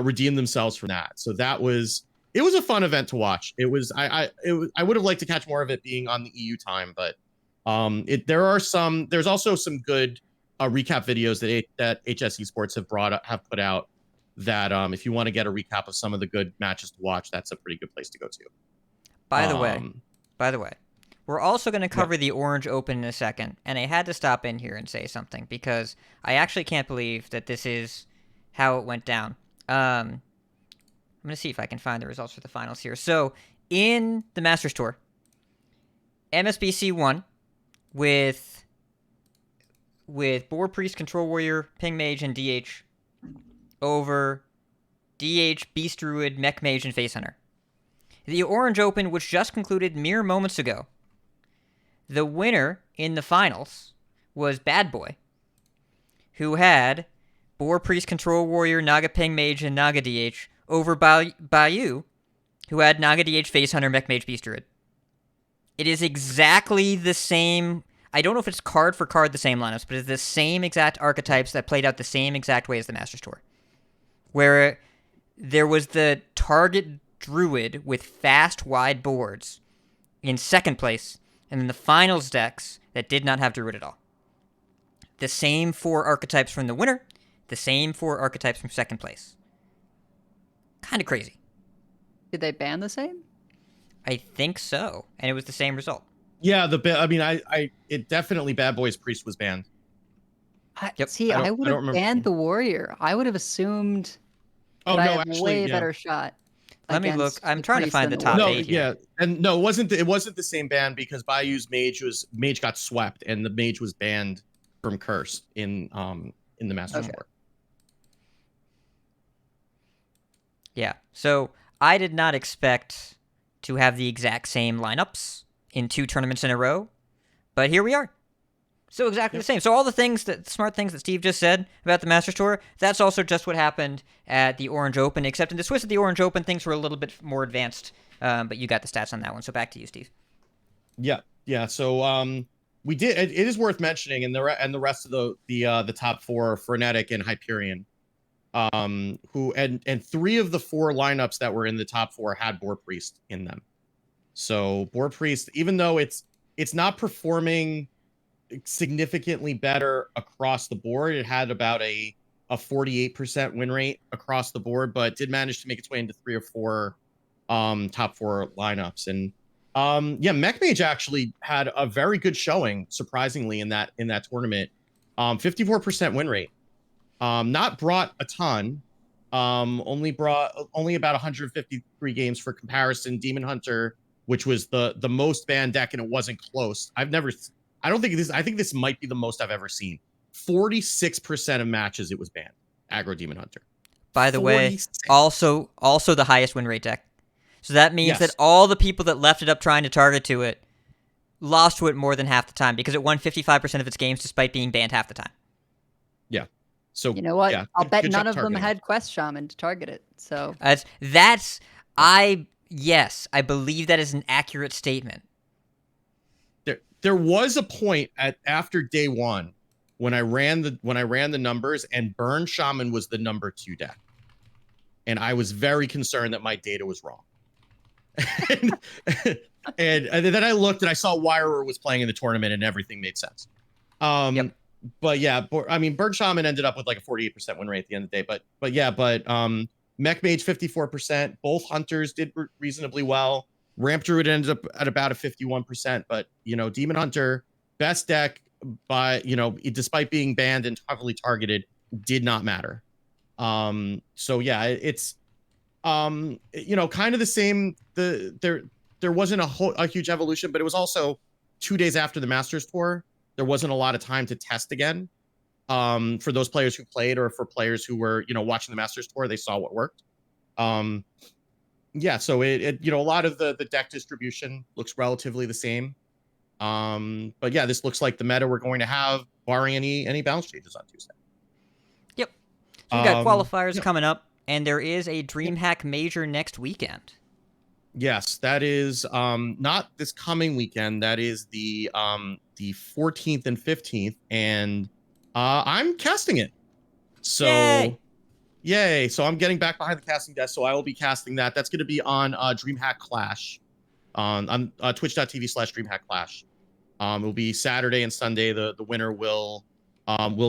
[SPEAKER 2] redeemed themselves from that. So it was a fun event to watch. I would have liked to catch more of it being on the EU time, but there's also some good recap videos that HS Esports have put out that if you want to get a recap of some of the good matches to watch, that's a pretty good place to go to.
[SPEAKER 1] By the way, we're also going to cover the Orange Open in a second, and I had to stop in here and say something because I actually can't believe that this is how it went down. I'm going to see if I can find the results for the finals here. So, in the Masters Tour, MSBC won with Boar Priest, Control Warrior, Ping Mage, and DH over DH, Beast Druid, Mech Mage, and Face Hunter. The Orange Open, which just concluded mere moments ago, the winner in the finals was Bad Boy, who had Boar Priest, Control Warrior, Naga Ping Mage, and Naga DH over Bayou, who had Naga DH, Face Hunter, Mech Mage, Beast Druid. It is exactly the same. I don't know if it's card for card the same lineups, but it's the same exact archetypes that played out the same exact way as the Masters Tour, where there was the target Druid with fast, wide boards in second place, and then the finals decks that did not have Druid at all. The same 4 archetypes from the winner, the same 4 archetypes from second place. Kind of crazy.
[SPEAKER 3] Did they ban the same?
[SPEAKER 1] I think so, and it was the same result.
[SPEAKER 2] Yeah, it definitely Bad Boy's Priest was banned.
[SPEAKER 1] Yep.
[SPEAKER 3] See, I would have banned the Warrior. I would have assumed that I have a way better shot.
[SPEAKER 1] Let me look. I'm trying to find the top 8 here.
[SPEAKER 2] Yeah, and no, it wasn't the same ban because Bayou's Mage got swept, and the Mage was banned from Curse in the Masters Tour.
[SPEAKER 1] Yeah, so I did not expect to have the exact same lineups in 2 tournaments in a row, but here we are. So exactly the same. So all the smart things that Steve just said about the Masters Tour, that's also just what happened at the Orange Open, except in the Swiss at the Orange Open, things were a little bit more advanced, but you got the stats on that one. So back to you, Steve.
[SPEAKER 2] Yeah. So we did. It is worth mentioning, and the rest of the top 4, Frenetic and Hyperion, who and 3 of the 4 lineups that were in the top 4 had Boar Priest in them. So Boar Priest, even though it's not performing significantly better across the board, it had about a 48% win rate across the board, but did manage to make its way into 3 or 4 top 4 lineups. And Yeah, Mech Mage actually had a very good showing, surprisingly, in that tournament. 54% win rate. Not brought a ton. Only about 153 games for comparison. Demon Hunter, which was the most banned deck, and it wasn't close. I think this might be the most I've ever seen. 46% of matches it was banned. Aggro Demon Hunter.
[SPEAKER 1] By the way,
[SPEAKER 2] 46.
[SPEAKER 1] also the highest win rate deck. So that means that all the people that left it up trying to target to it lost to it more than half the time because it won 55% of its games despite being banned half the time.
[SPEAKER 2] Yeah. So
[SPEAKER 3] You know what?
[SPEAKER 2] Yeah,
[SPEAKER 3] I'll bet
[SPEAKER 2] good
[SPEAKER 3] none
[SPEAKER 2] job
[SPEAKER 3] of them
[SPEAKER 2] targeting.
[SPEAKER 3] had Quest Shaman to target it. So
[SPEAKER 1] Yes, I believe that is an accurate statement.
[SPEAKER 2] There was a point after day one when I ran the numbers, and Burn Shaman was the number 2 deck, and I was very concerned that my data was wrong. and then I looked and I saw Wirer was playing in the tournament, and everything made sense.
[SPEAKER 1] Yep.
[SPEAKER 2] But yeah, I mean, Burn Shaman ended up with like a 48% win rate at the end of the day. But Mech Mage 54%. Both Hunters did reasonably well. Ramp Druid ended up at about a 51%. But Demon Hunter, best deck, by despite being banned and heavily targeted, did not matter. So yeah, it's kind of the same. There wasn't a huge evolution, but it was also 2 days after the Masters Tour. There wasn't a lot of time to test again. For those players who played, or for players who were, watching the Masters Tour, they saw what worked. Yeah, so it a lot of the deck distribution looks relatively the same. But yeah, this looks like the meta we're going to have, barring any balance changes on Tuesday.
[SPEAKER 1] Yep. So we got qualifiers
[SPEAKER 2] yeah.
[SPEAKER 1] coming up, and there is a DreamHack Major next weekend.
[SPEAKER 2] Yes, that is not this coming weekend. That is the 14th and 15th, and I'm casting it. So yay! So I'm getting back behind the casting desk. So I will be casting that. That's going to be on DreamHack Clash on twitch.tv/DreamHack Clash. It will be Saturday and Sunday. The winner will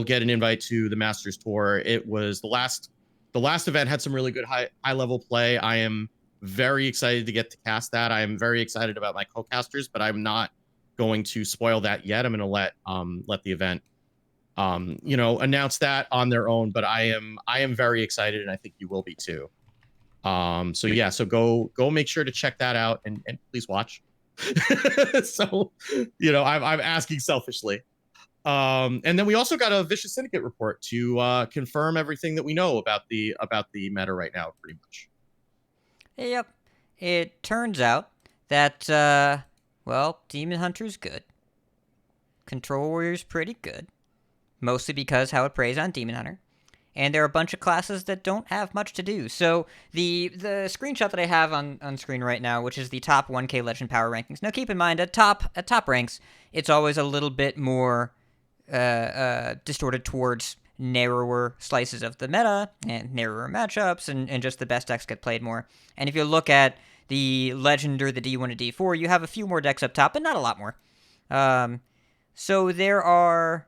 [SPEAKER 2] get an invite to the Masters Tour. It was the last event had some really good high level play. I am very excited to get to cast that. I am very excited about my co-casters, but I'm not going to spoil that yet. I'm going to let the event announce that on their own, but I am very excited, and I think you will be too. So yeah, so go make sure to check that out, and please watch. So I'm asking selfishly. And then we also got a Vicious Syndicate report to confirm everything that we know about the meta right now, pretty much.
[SPEAKER 1] Yep. It turns out that Demon Hunter's good. Control Warrior's pretty good. Mostly because how it preys on Demon Hunter. And there are a bunch of classes that don't have much to do. So the screenshot that I have on screen right now, which is the top 1K Legend Power rankings. Now keep in mind, at top ranks, it's always a little bit more distorted towards narrower slices of the meta and narrower matchups, and just the best decks get played more. And if you look at the Legend or the D1 to D4, you have a few more decks up top, but not a lot more. So there are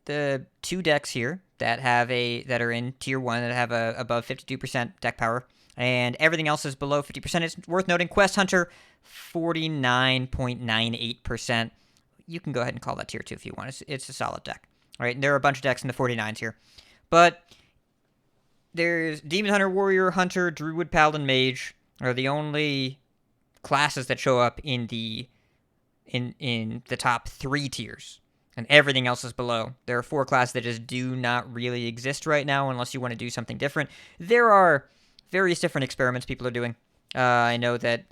[SPEAKER 1] the 2 decks here that are in tier 1 that have above 52% deck power, and everything else is below 50%. It's worth noting Quest Hunter 49.98%. You can go ahead and call that tier 2 if you want. It's a solid deck. All right, and there are a bunch of decks in the 49s here. But there's Demon Hunter, Warrior, Hunter, Druid, Paladin, Mage are the only classes that show up in the top 3 tiers. And everything else is below. There are 4 classes that just do not really exist right now unless you want to do something different. There are various different experiments people are doing. I know that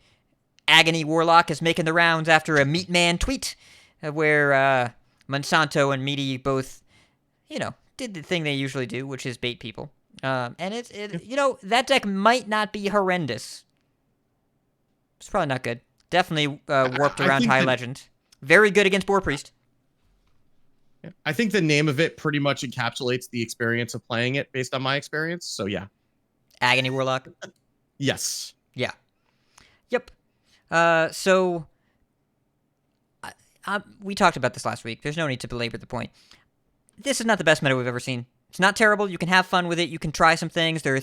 [SPEAKER 1] Agony Warlock is making the rounds after a Meatman tweet where Monsanto and Meaty both, did the thing they usually do, which is bait people. And that deck might not be horrendous. It's probably not good. Definitely warped around High Legend. Very good against Boar Priest.
[SPEAKER 2] I think the name of it pretty much encapsulates the experience of playing it based on my experience. So yeah.
[SPEAKER 1] Agony Warlock.
[SPEAKER 2] Yes.
[SPEAKER 1] Yeah. Yep. So we talked about this last week. There's no need to belabor the point. This is not the best meta we've ever seen. It's not terrible. You can have fun with it. You can try some things. There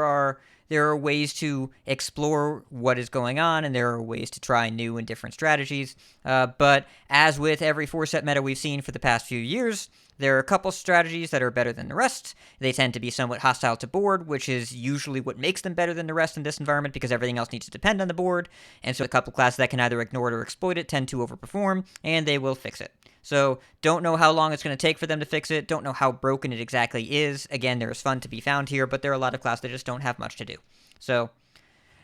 [SPEAKER 1] are ways to explore what is going on, and there are ways to try new and different strategies. But as with every 4-set meta we've seen for the past few years, there are a couple strategies that are better than the rest. They tend to be somewhat hostile to board, which is usually what makes them better than the rest in this environment, because everything else needs to depend on the board. And so a couple classes that can either ignore it or exploit it tend to overperform, and they will fix it. So don't know how long it's going to take for them to fix it. Don't know how broken it exactly is. Again, there is fun to be found here, but there are a lot of classes that just don't have much to do. So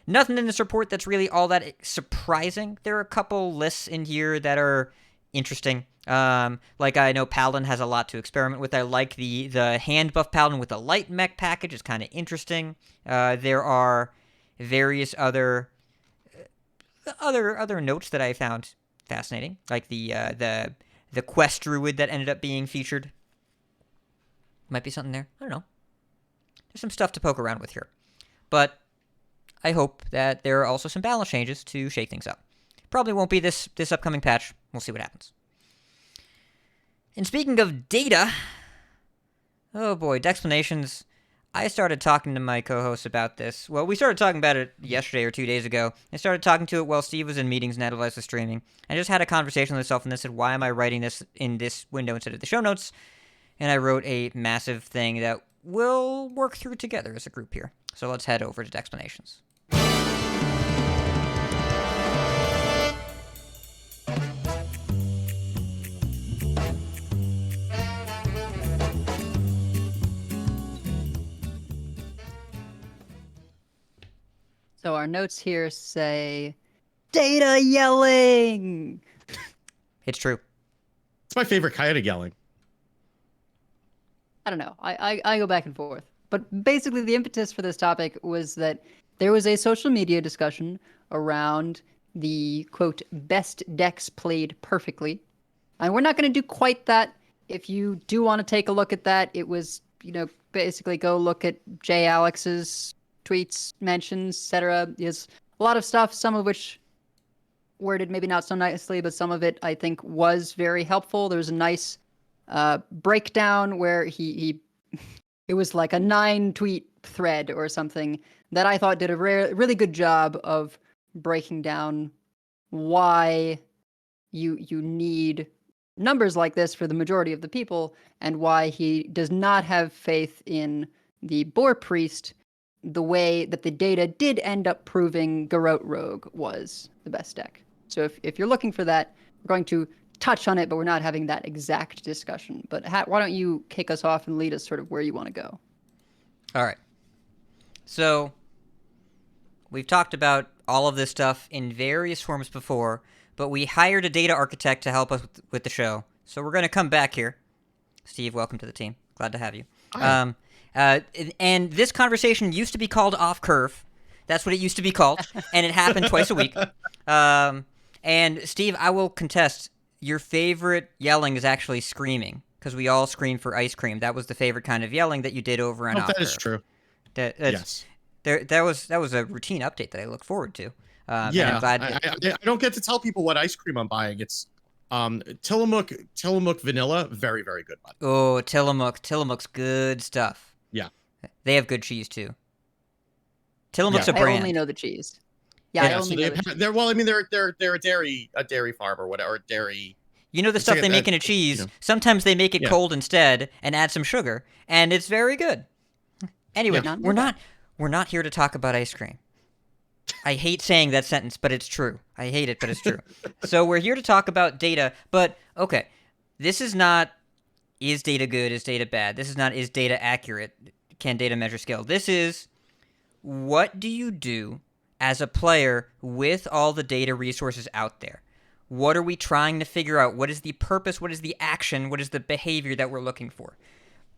[SPEAKER 1] nothing in this report that's really all that surprising. There are a couple lists in here that are interesting. Like I know Paladin has a lot to experiment with. I like the hand buff Paladin with the light mech package. It's kind of interesting. There are various other notes that I found fascinating, like the quest druid that ended up being featured. Might be something there. I don't know. There's some stuff to poke around with here. But I hope that there are also some balance changes to shake things up. Probably won't be this upcoming patch. We'll see what happens. And speaking of data, oh boy, Dexplanations. I started talking to my co-hosts about this. Well, we started talking about it yesterday or 2 days ago. I started talking to it while Steve was in meetings and Advice was streaming. I just had a conversation with myself and I said, why am I writing this in this window instead of the show notes? And I wrote a massive thing that we'll work through together as a group here. So let's head over to Dexplanations.
[SPEAKER 3] So our notes here say, data yelling!
[SPEAKER 1] It's true.
[SPEAKER 2] It's my favorite kind of yelling.
[SPEAKER 3] I don't know. I go back and forth. But basically the impetus for this topic was that there was a social media discussion around the, quote, best decks played perfectly. And we're not going to do quite that. If you do want to take a look at that, it was, basically go look at Jay Alex's tweets, mentions, etc. There's a lot of stuff, some of which worded maybe not so nicely, but some of it I think was very helpful. There was a nice breakdown where he it was like a 9-tweet thread or something that I thought did a really good job of breaking down why you need numbers like this for the majority of the people, and why he does not have faith in the Boar Priest the way that the data did end up proving Garrote Rogue was the best deck. So if you're looking for that, we're going to touch on it, but we're not having that exact discussion. But why don't you kick us off and lead us sort of where you want to go?
[SPEAKER 1] All right. So we've talked about all of this stuff in various forms before, but we hired a data architect to help us with the show. So we're going to come back here. Steve, welcome to the team. Glad to have you.
[SPEAKER 2] Hi.
[SPEAKER 1] And this conversation used to be called Off Curve. That's what it used to be called, and it happened twice a week. And Steve, I will contest, your favorite yelling is actually screaming, because we all screamed for ice cream. That was the favorite kind of yelling that you did over on Off Curve.
[SPEAKER 2] That is true.
[SPEAKER 1] Yes. That was a routine update that I look forward to.
[SPEAKER 2] Yeah, I don't get to tell people what ice cream I'm buying. It's Tillamook vanilla, very, very good one.
[SPEAKER 1] Oh, Tillamook's good stuff.
[SPEAKER 2] Yeah.
[SPEAKER 1] They have good cheese too. Tillamook's a brand.
[SPEAKER 3] I only know the cheese. Yeah, I only know the cheese.
[SPEAKER 2] They're a dairy farm or whatever, dairy.
[SPEAKER 1] You know the stuff they make in a cheese. Sometimes they make it cold instead and add some sugar, and it's very good. Anyway, we're not here to talk about ice cream. I hate saying that sentence, but it's true. I hate it, but it's true. So we're here to talk about data, but okay, this is not, is data good, is data bad? This is not, is data accurate? Can data measure skill? This is, what do you do as a player with all the data resources out there? What are we trying to figure out? What is the purpose? What is the action? What is the behavior that we're looking for?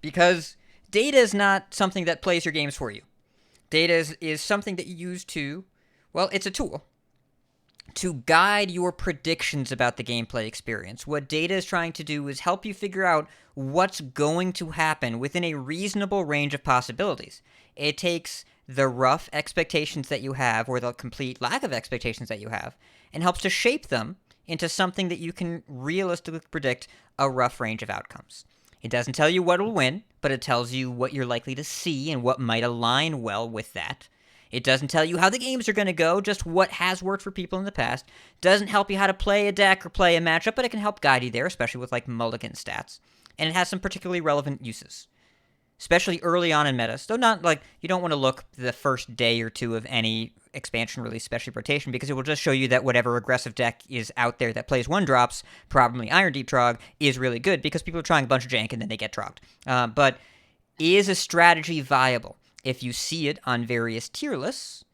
[SPEAKER 1] Because data is not something that plays your games for you. Data is something that you use to, well, it's a tool to guide your predictions about the gameplay experience. What data is trying to do is help you figure out what's going to happen within a reasonable range of possibilities. It takes the rough expectations that you have, or the complete lack of expectations that you have, and helps to shape them into something that you can realistically predict a rough range of outcomes. It doesn't tell you what will win, but it tells you what you're likely to see and what might align well with that. It doesn't tell you how the games are going to go, just what has worked for people in the past. Doesn't help you how to play a deck or play a matchup, but it can help guide you there, especially with like mulligan stats. And it has some particularly relevant uses, especially early on in metas. Though not like, you don't want to look the first day or two of any expansion release, especially rotation, because it will just show you that whatever aggressive deck is out there that plays 1-drops, probably Iron Deep Trog, is really good because people are trying a bunch of jank and then they get trogged. But is a strategy viable? If you see it on various tier lists,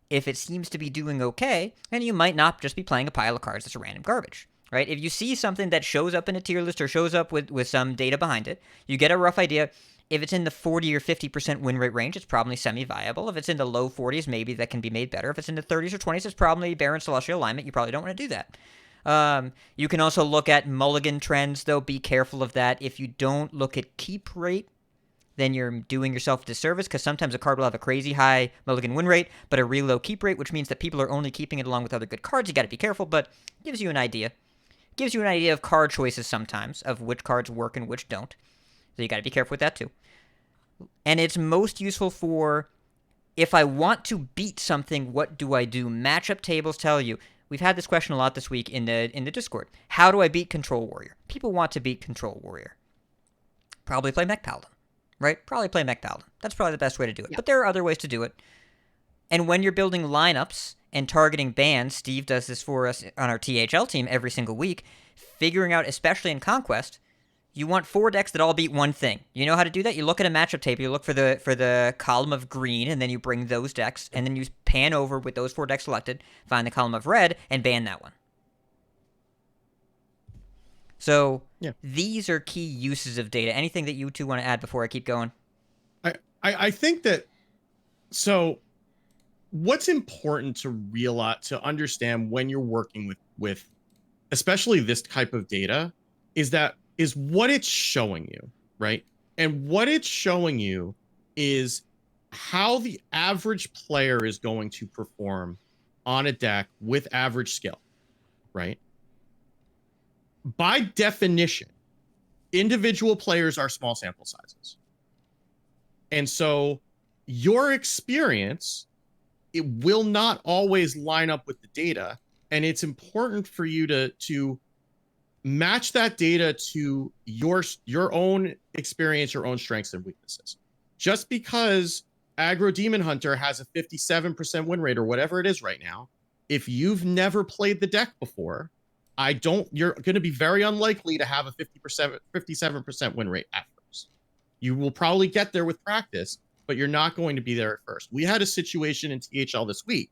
[SPEAKER 1] if it seems to be doing okay, then you might not just be playing a pile of cards that's random garbage, right? If you see something that shows up in a tier list or shows up with some data behind it, you get a rough idea. If it's in the 40 or 50% win rate range, it's probably semi-viable. If it's in the low 40s, maybe that can be made better. If it's in the 30s or 20s, it's probably Baron Celestial Alignment. You probably don't want to do that. You can also look at mulligan trends, though. Be careful of that. If you don't look at keep rate, then you're doing yourself a disservice, because sometimes a card will have a crazy high mulligan win rate, but a real low keep rate, which means that people are only keeping it along with other good cards. You got to be careful, but gives you an idea. Gives you an idea of card choices sometimes, of which cards work and which don't. So you got to be careful with that too. And it's most useful for, if I want to beat something, what do I do? Matchup tables tell you. We've had this question a lot this week in the Discord. How do I beat Control Warrior? People want to beat Control Warrior. Probably play Mech Paladin. Right? Probably play Mech Paladin. That's probably the best way to do it.
[SPEAKER 3] Yep.
[SPEAKER 1] But there are other ways to do it. And when you're building lineups and targeting bans, Steve does this for us on our THL team every single week, figuring out, especially in Conquest, you want 4 decks that all beat one thing. You know how to do that? You look at a matchup table, you look for the column of green, and then you bring those decks, and then you pan over with those 4 decks selected, find the column of red, and ban that one. So these are key uses of data. Anything that you two want to add before I keep going?
[SPEAKER 2] I think that, so what's important to realize, to understand when you're working with especially this type of data, is what it's showing you, right? And what it's showing you is how the average player is going to perform on a deck with average skill, right? By definition, individual players are small sample sizes. And so your experience, it will not always line up with the data. And it's important for you to match that data to your own experience, your own strengths and weaknesses. Just because Aggro Demon Hunter has a 57% win rate or whatever it is right now, if you've never played the deck before, you're going to be very unlikely to have a 57% win rate at first. You will probably get there with practice, but you're not going to be there at first. We had a situation in THL this week,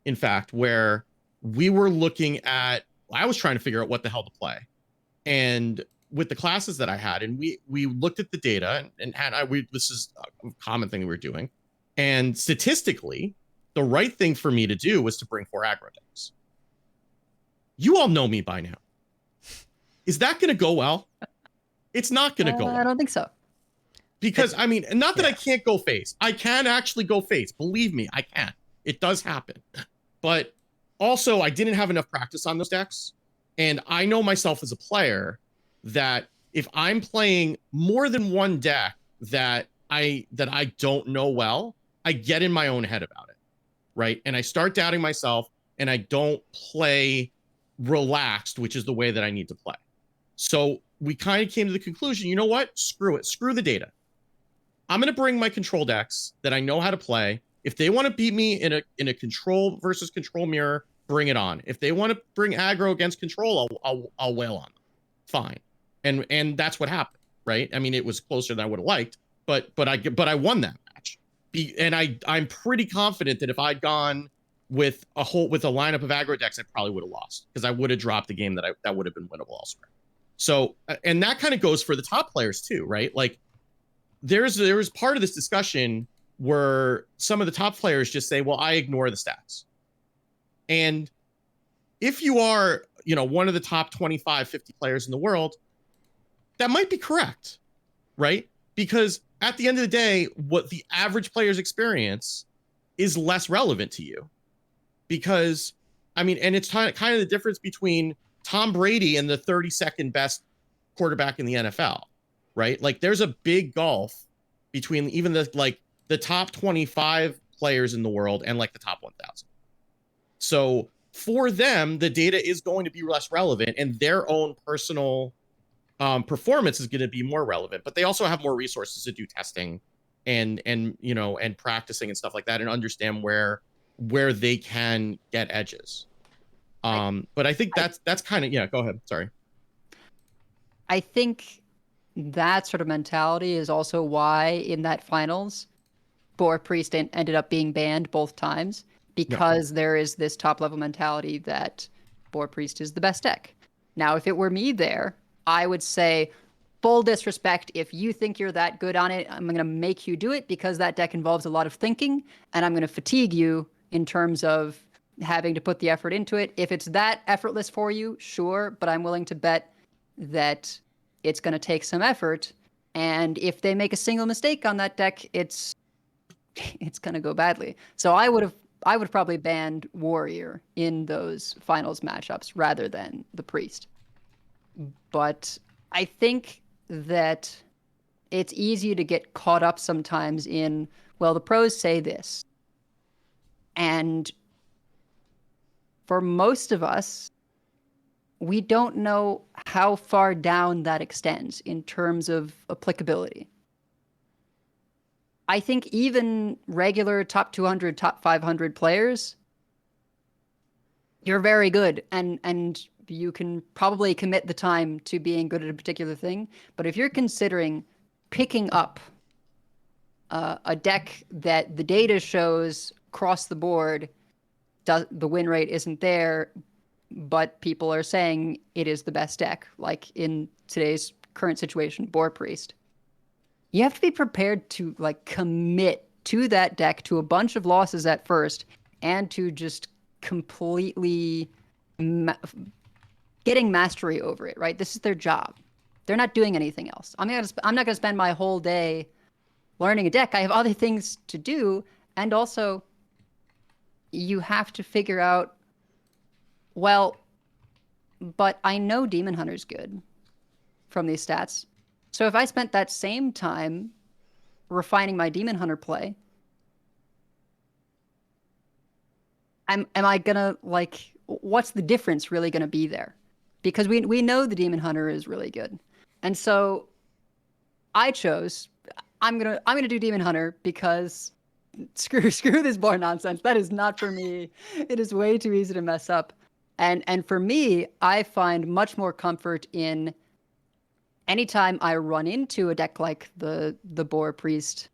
[SPEAKER 2] in fact, where we were looking at, I was trying to figure out what the hell to play. And with the classes that I had, and we looked at the data, and this is a common thing we were doing. And statistically, the right thing for me to do was to bring 4 aggro decks. You all know me by now. Is that going to go well? It's not going to go well.
[SPEAKER 3] I don't think so.
[SPEAKER 2] Because, I mean, not that I can't go face. I can actually go face. Believe me, I can. It does happen. But also, I didn't have enough practice on those decks. And I know myself as a player that if I'm playing more than one deck that I don't know well, I get in my own head about it, right? And I start doubting myself, and I don't play relaxed, which is the way that I need to play. So we kind of came to the conclusion, you know what? Screw it. Screw the data. I'm going to bring my control decks that I know how to play. If they want to beat me in a control versus control mirror, bring it on. If they want to bring aggro against control, I'll wail on them. Fine. And that's what happened, right? I mean, it was closer than I would have liked, but I won that match. And I'm pretty confident that if I'd gone with a lineup of aggro decks, I probably would have lost, because I would have dropped the game that would have been winnable elsewhere. So, and that kind of goes for the top players too, right? Like there was part of this discussion where some of the top players just say, well, I ignore the stats. And if you are, one of the top 25, 50 players in the world, that might be correct, right? Because at the end of the day, what the average player's experience is less relevant to you. Because, I mean, and it's kind of the difference between Tom Brady and the 32nd best quarterback in the NFL. right? Like there's a big gulf between even the top 25 players in the world and like the top 1,000. So for them, the data is going to be less relevant, and their own personal performance is going to be more relevant. But they also have more resources to do testing and practicing and stuff like that, and understand where they can get edges. But I think that's kind of go ahead. Sorry.
[SPEAKER 3] I think that sort of mentality is also why in that finals, Boar Priest ended up being banned both times, because there is this top level mentality that Boar Priest is the best deck. Now, if it were me there, I would say, full disrespect, if you think you're that good on it, I'm going to make you do it, because that deck involves a lot of thinking, and I'm going to fatigue you in terms of having to put the effort into it. If it's that effortless for you, sure, but I'm willing to bet that it's going to take some effort, and if they make a single mistake on that deck, it's going to go badly. So I would have probably banned Warrior in those finals matchups rather than the Priest. But I think that it's easy to get caught up sometimes in, well, the pros say this. And for most of us, we don't know how far down that extends in terms of applicability. I think even regular top 200, top 500 players, you're very good, and you can probably commit the time to being good at a particular thing. But if you're considering picking up a deck that the data shows across the board, the win rate isn't there, but people are saying it is the best deck, like in today's current situation, Boar Priest, you have to be prepared to like commit to that deck, to a bunch of losses at first, and to just completely getting mastery over it, right? This is their job. They're not doing anything else. I'm not going to spend my whole day learning a deck. I have other things to do. And also, you have to figure out, well, but I know Demon Hunter's good from these stats. So if I spent that same time refining my Demon Hunter play, am I gonna, like, what's the difference really gonna be there? Because we know the Demon Hunter is really good. And so I chose, I'm gonna do Demon Hunter because screw this board nonsense. That is not for me. It is way too easy to mess up. And for me, I find much more comfort in anytime I run into a deck like the Boar Priest,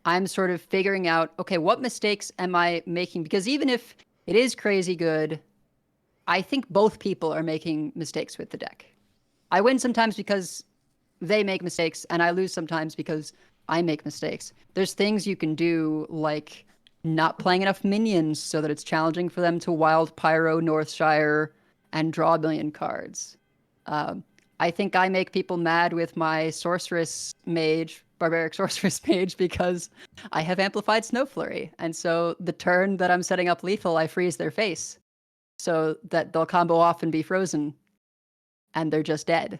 [SPEAKER 3] I'm sort of figuring out, okay, what mistakes am I making? Because even if it is crazy good, I think both people are making mistakes with the deck. I win sometimes because they make mistakes, and I lose sometimes because I make mistakes. There's things you can do, like not playing enough minions so that it's challenging for them to wild Pyro Northshire and draw a million cards. I think I make people mad with my Sorceress Mage, Barbaric Sorceress Mage, because I have Amplified Snow Flurry. And so the turn that I'm setting up lethal, I freeze their face so that they'll combo off and be frozen, and they're just dead.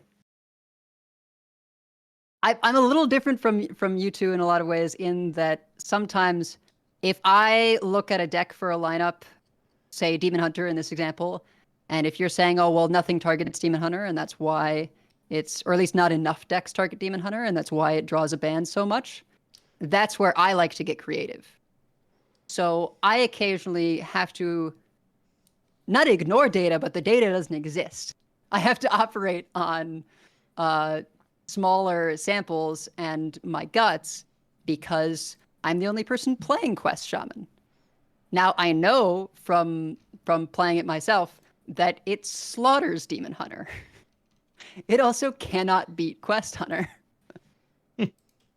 [SPEAKER 3] I'm a little different from you two in a lot of ways, in that sometimes if I look at a deck for a lineup, say Demon Hunter in this example, and if you're saying, oh, well, nothing targets Demon Hunter, and that's why or at least not enough decks target Demon Hunter, and that's why it draws a ban so much, that's where I like to get creative. So I occasionally have to not ignore data, but the data doesn't exist. I have to operate on smaller samples and my guts, because I'm the only person playing Quest Shaman. Now, I know from playing it myself that it slaughters Demon Hunter. It also cannot beat Quest Hunter.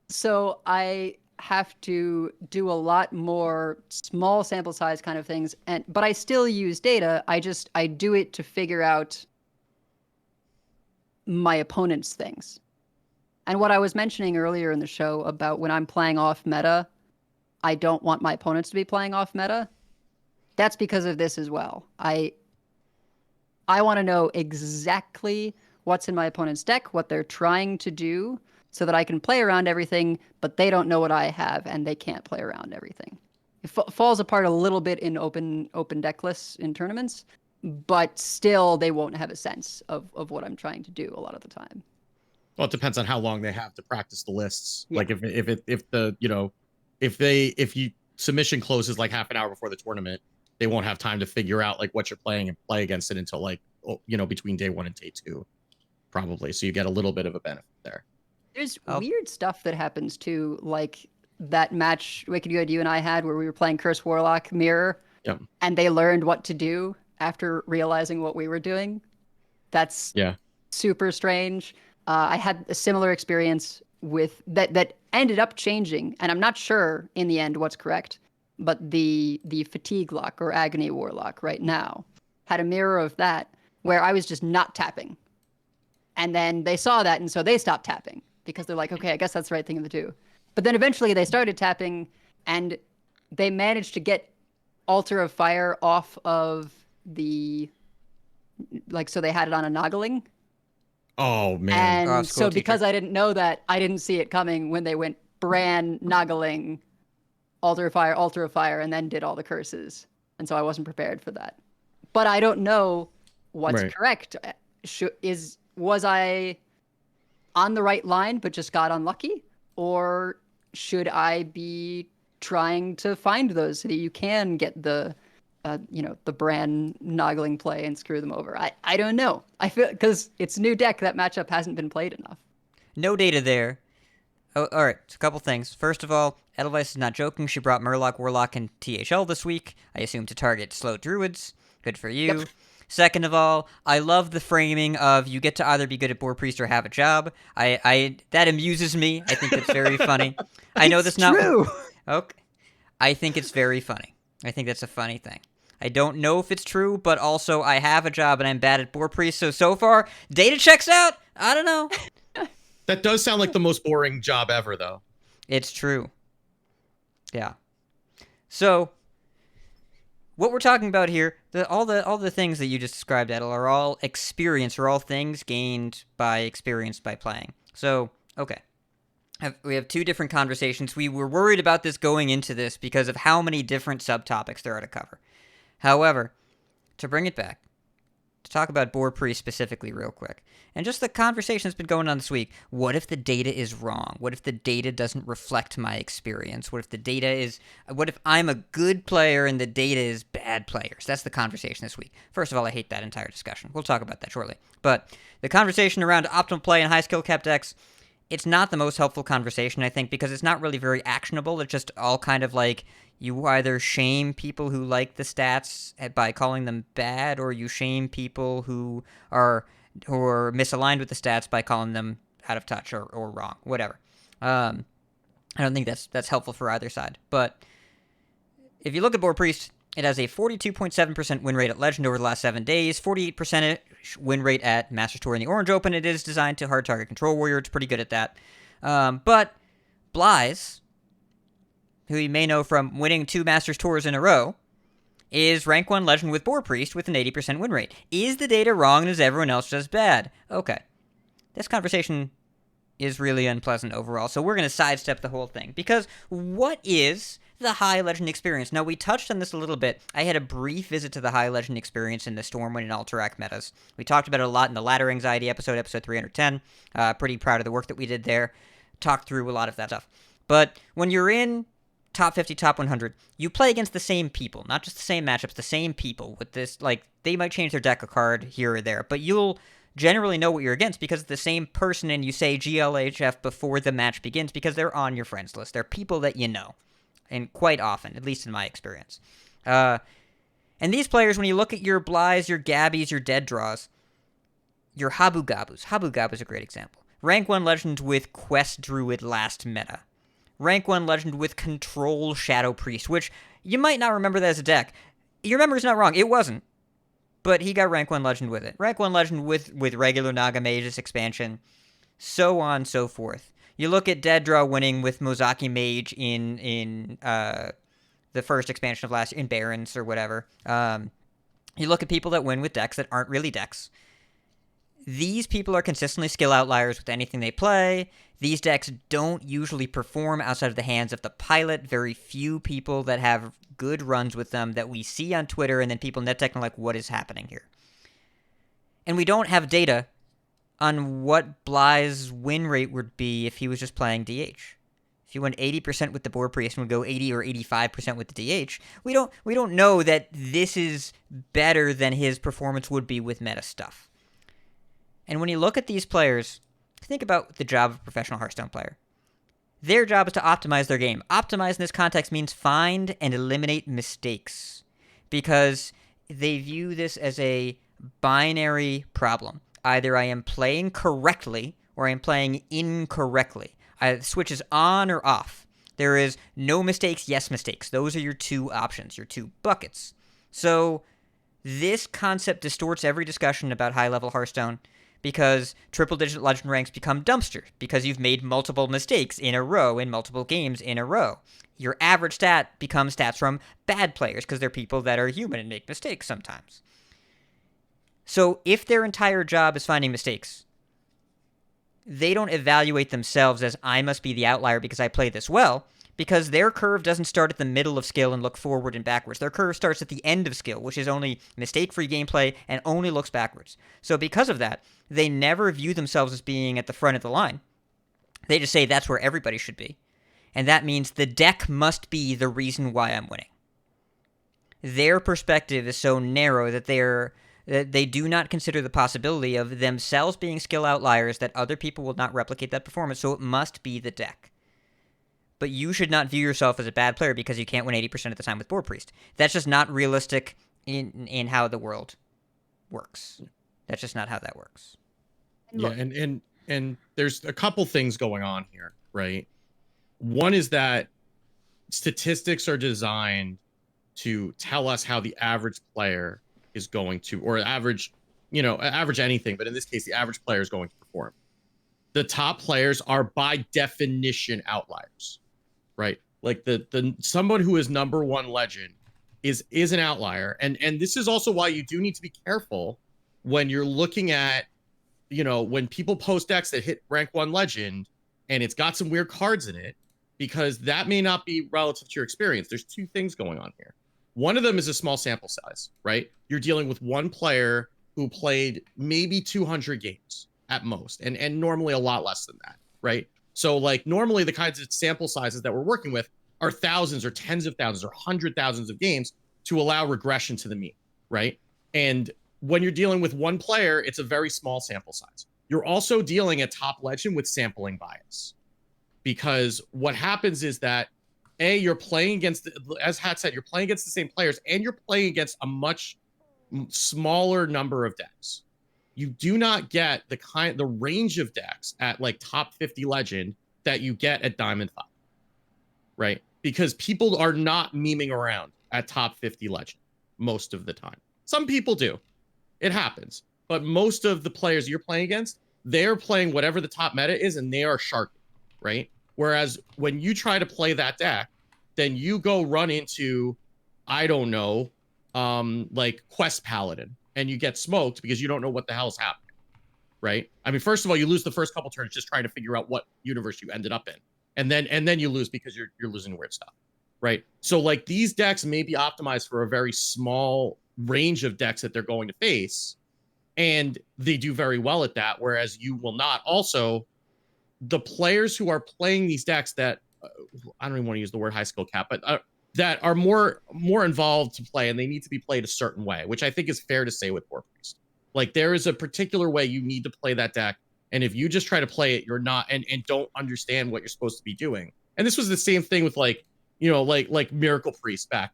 [SPEAKER 3] So I have to do a lot more small sample size kind of things, but I still use data. I do it to figure out my opponent's things. And what I was mentioning earlier in the show about when I'm playing off meta, I don't want my opponents to be playing off meta. That's because of this as well. I want to know exactly what's in my opponent's deck, what they're trying to do, so that I can play around everything, but they don't know what I have and they can't play around everything. It falls apart a little bit in open deck lists in tournaments, but still they won't have a sense of what I'm trying to do a lot of the time.
[SPEAKER 2] Well, it depends on how long they have to practice the lists.
[SPEAKER 3] Yeah.
[SPEAKER 2] Like if submission closes like half an hour before the tournament, they won't have time to figure out like what you're playing and play against it until like between day 1 and day 2, probably. So you get a little bit of a benefit there.
[SPEAKER 3] There's weird stuff that happens too, like that match Wicked Good you and I had where we were playing Curse Warlock Mirror, and they learned what to do after realizing what we were doing. That's super strange. I had a similar experience with that ended up changing, and I'm not sure in the end what's correct, but the Fatigue Lock or Agony Warlock right now had a mirror of that where I was just not tapping. And then they saw that, and so they stopped tapping because they're like, okay, I guess that's the right thing to do. But then eventually they started tapping, and they managed to get Altar of Fire off of the, like, so they had it on a Noggling.
[SPEAKER 2] Oh, man.
[SPEAKER 3] And so because I didn't know that, I didn't see it coming when they went Bran, Noggling, Altar of Fire, and then did all the curses. And so I wasn't prepared for that. But I don't know what's correct. Was I on the right line but just got unlucky? Or should I be trying to find those so that you can get the Bran Noggling play and screw them over? I don't know. I feel because it's a new deck, that matchup hasn't been played enough.
[SPEAKER 1] No data there. Oh, all right, so a couple things. First of all, Edelweiss is not joking. She brought Murloc, Warlock, and THL this week. I assume to target slow druids. Good for you. Yep. Second of all, I love the framing of you get to either be good at Boar Priest or have a job. I that amuses me. I think it's very funny. I know that's not
[SPEAKER 3] true.
[SPEAKER 1] Okay. I think it's very funny. I think that's a funny thing. I don't know if it's true, but also I have a job and I'm bad at Boar Priest, so far, data checks out. I don't know.
[SPEAKER 2] That does sound like the most boring job ever, though.
[SPEAKER 1] It's true. Yeah. So, what we're talking about here, all the things that you just described, Edel, are all experience, are all things gained by experience by playing. So, okay. We have two different conversations. We were worried about this going into this because of how many different subtopics there are to cover. However, to bring it back, to talk about Boar Priest specifically real quick, and just the conversation that's been going on this week, what if the data is wrong? What if the data doesn't reflect my experience? What if I'm a good player and the data is bad players? That's the conversation this week. First of all, I hate that entire discussion. We'll talk about that shortly. But the conversation around optimal play and high skill cap decks, it's not the most helpful conversation, I think, because it's not really very actionable. It's just all kind of like, you either shame people who like the stats by calling them bad, or you shame people who are misaligned with the stats by calling them out of touch or wrong, whatever. I don't think that's helpful for either side. But if you look at Boar Priest, it has a 42.7% win rate at Legend over the last 7 days, 48% win rate at Masters Tour and the Orange Open. It is designed to hard target control warrior. It's pretty good at that. But Blyze, who you may know from winning 2 Masters Tours in a row, is rank 1 Legend with Boar Priest with an 80% win rate. Is the data wrong and is everyone else just bad? Okay. This conversation is really unpleasant overall, so we're going to sidestep the whole thing. Because what is the High Legend experience? Now, we touched on this a little bit. I had a brief visit to the High Legend experience in the Stormwind and Alterac metas. We talked about it a lot in the Ladder Anxiety episode 310. Pretty proud of the work that we did there. Talked through a lot of that stuff. But when you're in top 50, top 100, you play against the same people, not just the same matchups, the same people with this, like, they might change their deck a card here or there, but you'll generally know what you're against because it's the same person, and you say GLHF before the match begins because they're on your friends list. They're people that you know, and quite often, at least in my experience. And these players, when you look at your Blyes, your Gabbies, your Dead Draws, your Habu Gabus. Habu Gabu is a great example. Rank 1 Legend with Quest Druid last meta. Rank 1 Legend with Control Shadow Priest, which you might not remember that as a deck. Your memory's not wrong. It wasn't. But he got Rank 1 Legend with it. Rank 1 Legend with regular Naga Mage's expansion. So on, so forth. You look at Dead Draw winning with Mozaki Mage in the first expansion of last year, in Barons or whatever. You look at people that win with decks that aren't really decks. these people are consistently skill outliers with anything they play. These decks don't usually perform outside of the hands of the pilot. Very few people that have good runs with them that we see on Twitter, and then people net deck are like, what is happening here? And we don't have data on what Bly's win rate would be if he was just playing DH. If he went 80% with the Boar Priest and would go 80 or 85% with the DH, we don't know that this is better than his performance would be with meta stuff. And when you look at these players, think about the job of a professional Hearthstone player. Their job is to optimize their game. Optimize in this context means find and eliminate mistakes, because they view this as a binary problem. Either I am playing correctly or I am playing incorrectly. The switch is on or off. There is no mistakes, yes mistakes. Those are your two options, your two buckets. So this concept distorts every discussion about high-level Hearthstone, because triple-digit legend ranks become dumpster because you've made multiple mistakes in a row in multiple games in a row. Your average stat becomes stats from bad players because they're people that are human and make mistakes sometimes. So if their entire job is finding mistakes, they don't evaluate themselves as I must be the outlier because I play this well, because their curve doesn't start at the middle of skill and look forward and backwards. Their curve starts at the end of skill, which is only mistake-free gameplay and only looks backwards. So because of that, they never view themselves as being at the front of the line. They just say that's where everybody should be. And that means the deck must be the reason why I'm winning. Their perspective is so narrow that they do not consider the possibility of themselves being skill outliers, that other people will not replicate that performance, so it must be the deck. But you should not view yourself as a bad player because you can't win 80% of the time with Boar Priest. That's just not realistic in how the world works. That's just not how that works.
[SPEAKER 2] Yeah, and there's a couple things going on here, right? One is that statistics are designed to tell us how the average player is going to, or average anything, but in this case, the average player is going to perform. The top players are by definition outliers, right? Like the someone who is number one legend is an outlier. And this is also why you do need to be careful when you're looking at, when people post decks that hit rank 1 legend and it's got some weird cards in it, because that may not be relative to your experience. There's two things going on here. One of them is a small sample size, right? You're dealing with one player who played maybe 200 games at most, and normally a lot less than that, right? So like normally the kinds of sample sizes that we're working with are thousands or tens of thousands or 100,000s of games to allow regression to the mean, right? And when you're dealing with one player, it's a very small sample size. You're also dealing at top legend with sampling bias, because what happens is that you're playing against, as Hat said, you're playing against the same players, and you're playing against a much smaller number of decks. You do not get the range of decks at like top 50 legend that you get at Diamond 5, right? Because people are not memeing around at top 50 legend most of the time. Some people do. It happens. But most of the players you're playing against, they're playing whatever the top meta is, and they are sharking, right? Whereas when you try to play that deck, then you go run into, I don't know, like Quest Paladin, and you get smoked because you don't know what the hell is happening, right? I mean, first of all, you lose the first couple turns just trying to figure out what universe you ended up in, and then you lose because you're losing weird stuff, right? So like these decks may be optimized for a very small range of decks that they're going to face, and they do very well at that, whereas you will not. Also, the players who are playing these decks that I don't even want to use the word high skill cap, but that are more involved to play, and they need to be played a certain way, which I think is fair to say with Boar Priest. Like there is a particular way you need to play that deck, and if you just try to play it, you're not and don't understand what you're supposed to be doing. And this was the same thing with like Miracle Priest back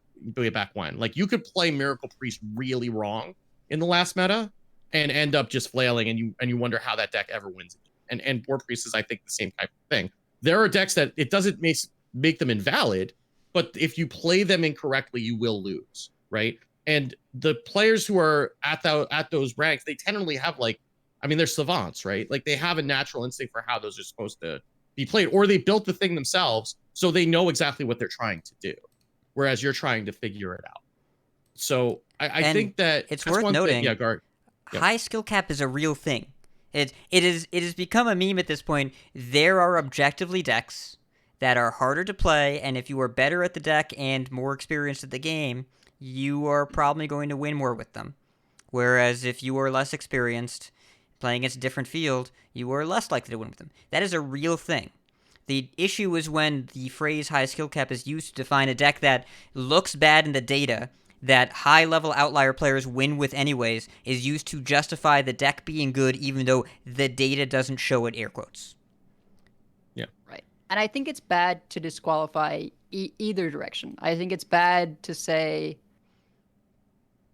[SPEAKER 2] when. Like you could play Miracle Priest really wrong in the last meta and end up just flailing, and you wonder how that deck ever wins. And Boar Priest is, I think, the same type of thing. There are decks that it doesn't make them invalid, but if you play them incorrectly, you will lose, right? And the players who are at those ranks, they tendently have they're savants, right? Like they have a natural instinct for how those are supposed to be played, or they built the thing themselves, so they know exactly what they're trying to do, whereas you're trying to figure it out. So I think that
[SPEAKER 1] it's worth noting.
[SPEAKER 2] Guard.
[SPEAKER 1] High skill cap is a real thing. It has become a meme at this point. There are objectively decks that are harder to play, and if you are better at the deck and more experienced at the game, you are probably going to win more with them. Whereas if you are less experienced, playing against a different field, you are less likely to win with them. That is a real thing. The issue is when the phrase high skill cap is used to define a deck that looks bad in the data, that high-level outlier players win with anyways, is used to justify the deck being good even though the data doesn't show it, air quotes.
[SPEAKER 3] Right. And I think it's bad to disqualify either direction. I think it's bad to say,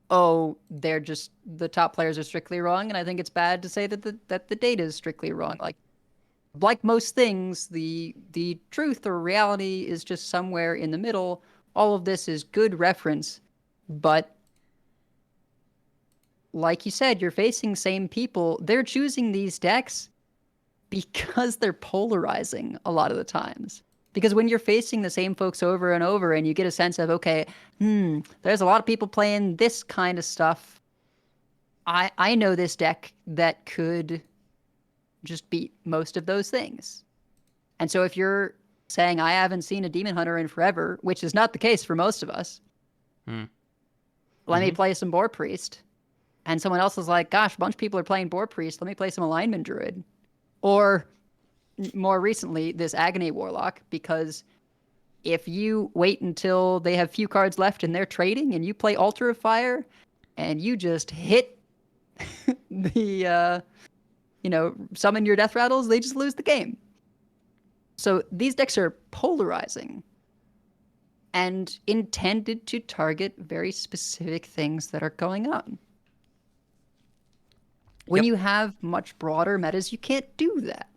[SPEAKER 3] oh, they're just, the top players are strictly wrong. And I think it's bad to say that the data is strictly wrong. Like most things, the truth or reality is just somewhere in the middle. All of this is good reference, but like you said, you're facing same people. They're choosing these decks because they're polarizing a lot of the times. Because when you're facing the same folks over and over and you get a sense of, okay, there's a lot of people playing this kind of stuff. I know this deck that could just beat most of those things. And so if you're saying, I haven't seen a Demon Hunter in forever, which is not the case for most of us, let me play some Boar Priest. And someone else is like, gosh, a bunch of people are playing Boar Priest. Let me play some Alignment Druid. Or more recently, this Agony Warlock, because if you wait until they have few cards left and they're trading and you play Altar of Fire and you just hit the, summon your Death Rattles, they just lose the game. So these decks are polarizing and intended to target very specific things that are going on. When you have much broader metas, you can't do that.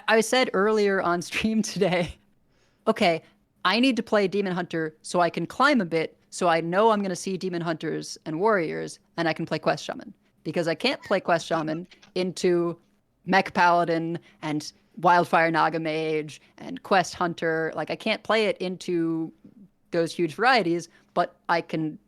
[SPEAKER 3] I said earlier on stream today, okay, I need to play Demon Hunter so I can climb a bit, so I know I'm going to see Demon Hunters and Warriors, and I can play Quest Shaman. Because I can't play Quest Shaman into Mech Paladin and Wildfire Naga Mage and Quest Hunter. Like, I can't play it into those huge varieties, but I can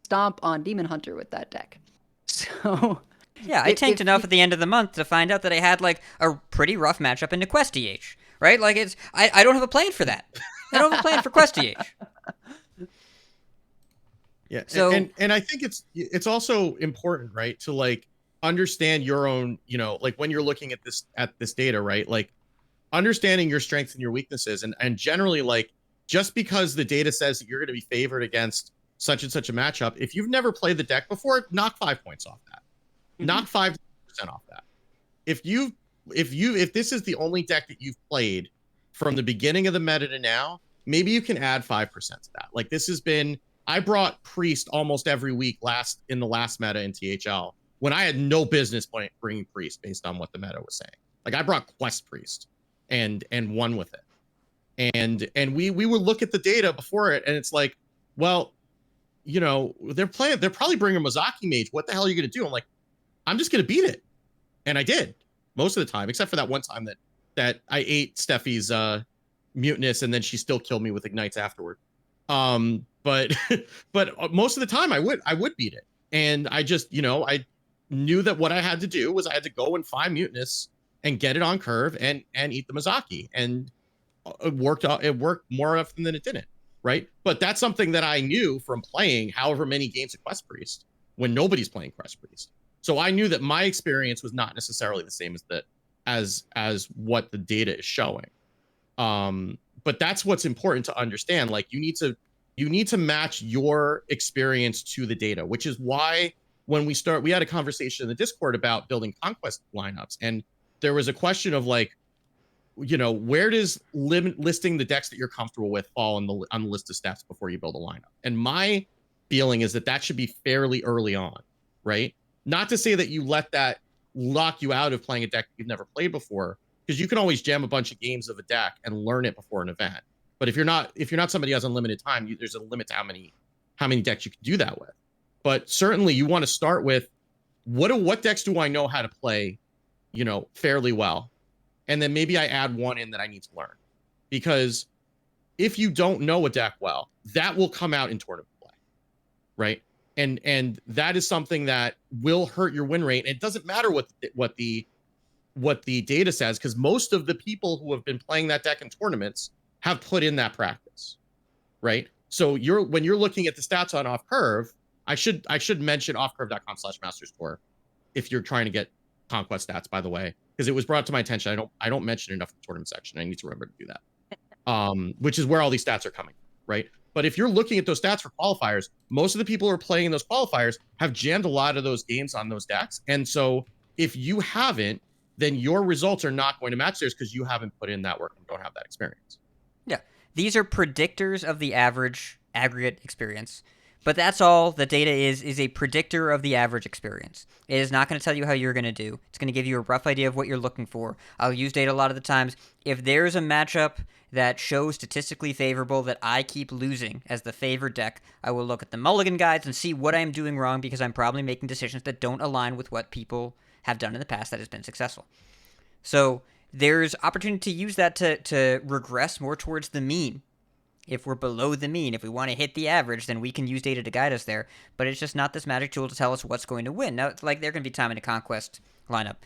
[SPEAKER 3] stomp on Demon Hunter with that deck. So...
[SPEAKER 1] Yeah, I tanked enough at the end of the month to find out that I had, like, a pretty rough matchup into Quest EH, right? Like, I don't have a plan for that. I don't have a plan for Quest EH.
[SPEAKER 2] Yeah, so, and I think it's also important, right, to, like, understand your own, like, when you're looking at this data, right, like, understanding your strengths and your weaknesses, and generally, like, just because the data says that you're going to be favored against such and such a matchup, if you've never played the deck before, knock 5 points off that. Knock 5% off that. If this is the only deck that you've played from the beginning of the meta to now, maybe you can add 5% to that. Like, this has been, I brought Priest almost every week in the last meta in THL when I had no business bringing Priest based on what the meta was saying. Like, I brought Quest Priest and won with it. And we would look at the data before it, and it's like, well, they're probably bringing Mozaki Mage. What the hell are you going to do? I'm like, I'm just going to beat it. And I did most of the time, except for that one time that I ate Steffi's Mutinous and then she still killed me with Ignites afterward. But most of the time I would beat it. And I just, I knew that what I had to do was I had to go and find Mutinous and get it on curve and eat the Mozaki. And it worked more often than it didn't. Right. But that's something that I knew from playing however many games of Quest Priest when nobody's playing Quest Priest. So I knew that my experience was not necessarily the same as what the data is showing. But that's what's important to understand. Like, you need to match your experience to the data, which is why when we had a conversation in the Discord about building conquest lineups, and there was a question of, like, where does listing the decks that you're comfortable with fall on the list of steps before you build a lineup? And my feeling is that should be fairly early on, right? Not to say that you let that lock you out of playing a deck you've never played before, because you can always jam a bunch of games of a deck and learn it before an event. But if you're not somebody who has unlimited time, there's a limit to how many decks you can do that with. But certainly you want to start with what decks do I know how to play, fairly well, and then maybe I add one in that I need to learn. Because if you don't know a deck well, that will come out in tournament play, right? and that is something that will hurt your win rate. It doesn't matter what the data says, because most of the people who have been playing that deck in tournaments have put in that practice, right? So when you're looking at the stats on Off Curve, I should mention offcurve.com/masterscore if you're trying to get Conquest stats, by the way, because it was brought to my attention. I don't mention enough in the tournament section. I need to remember to do that. Which is where all these stats are coming, right? But if you're looking at those stats for qualifiers, most of the people who are playing in those qualifiers have jammed a lot of those games on those decks. And so if you haven't, then your results are not going to match theirs because you haven't put in that work and don't have that experience.
[SPEAKER 1] Yeah. These are predictors of the average aggregate experience. But that's all the data is a predictor of the average experience. It is not going to tell you how you're going to do. It's going to give you a rough idea of what you're looking for. I'll use data a lot of the times. If there's a matchup that shows statistically favorable that I keep losing as the favored deck, I will look at the mulligan guides and see what I'm doing wrong, because I'm probably making decisions that don't align with what people have done in the past that has been successful. So there's opportunity to use that to regress more towards the mean. If we're below the mean, if we want to hit the average, then we can use data to guide us there. But it's just not this magic tool to tell us what's going to win. Now, it's like there can be time in a Conquest lineup.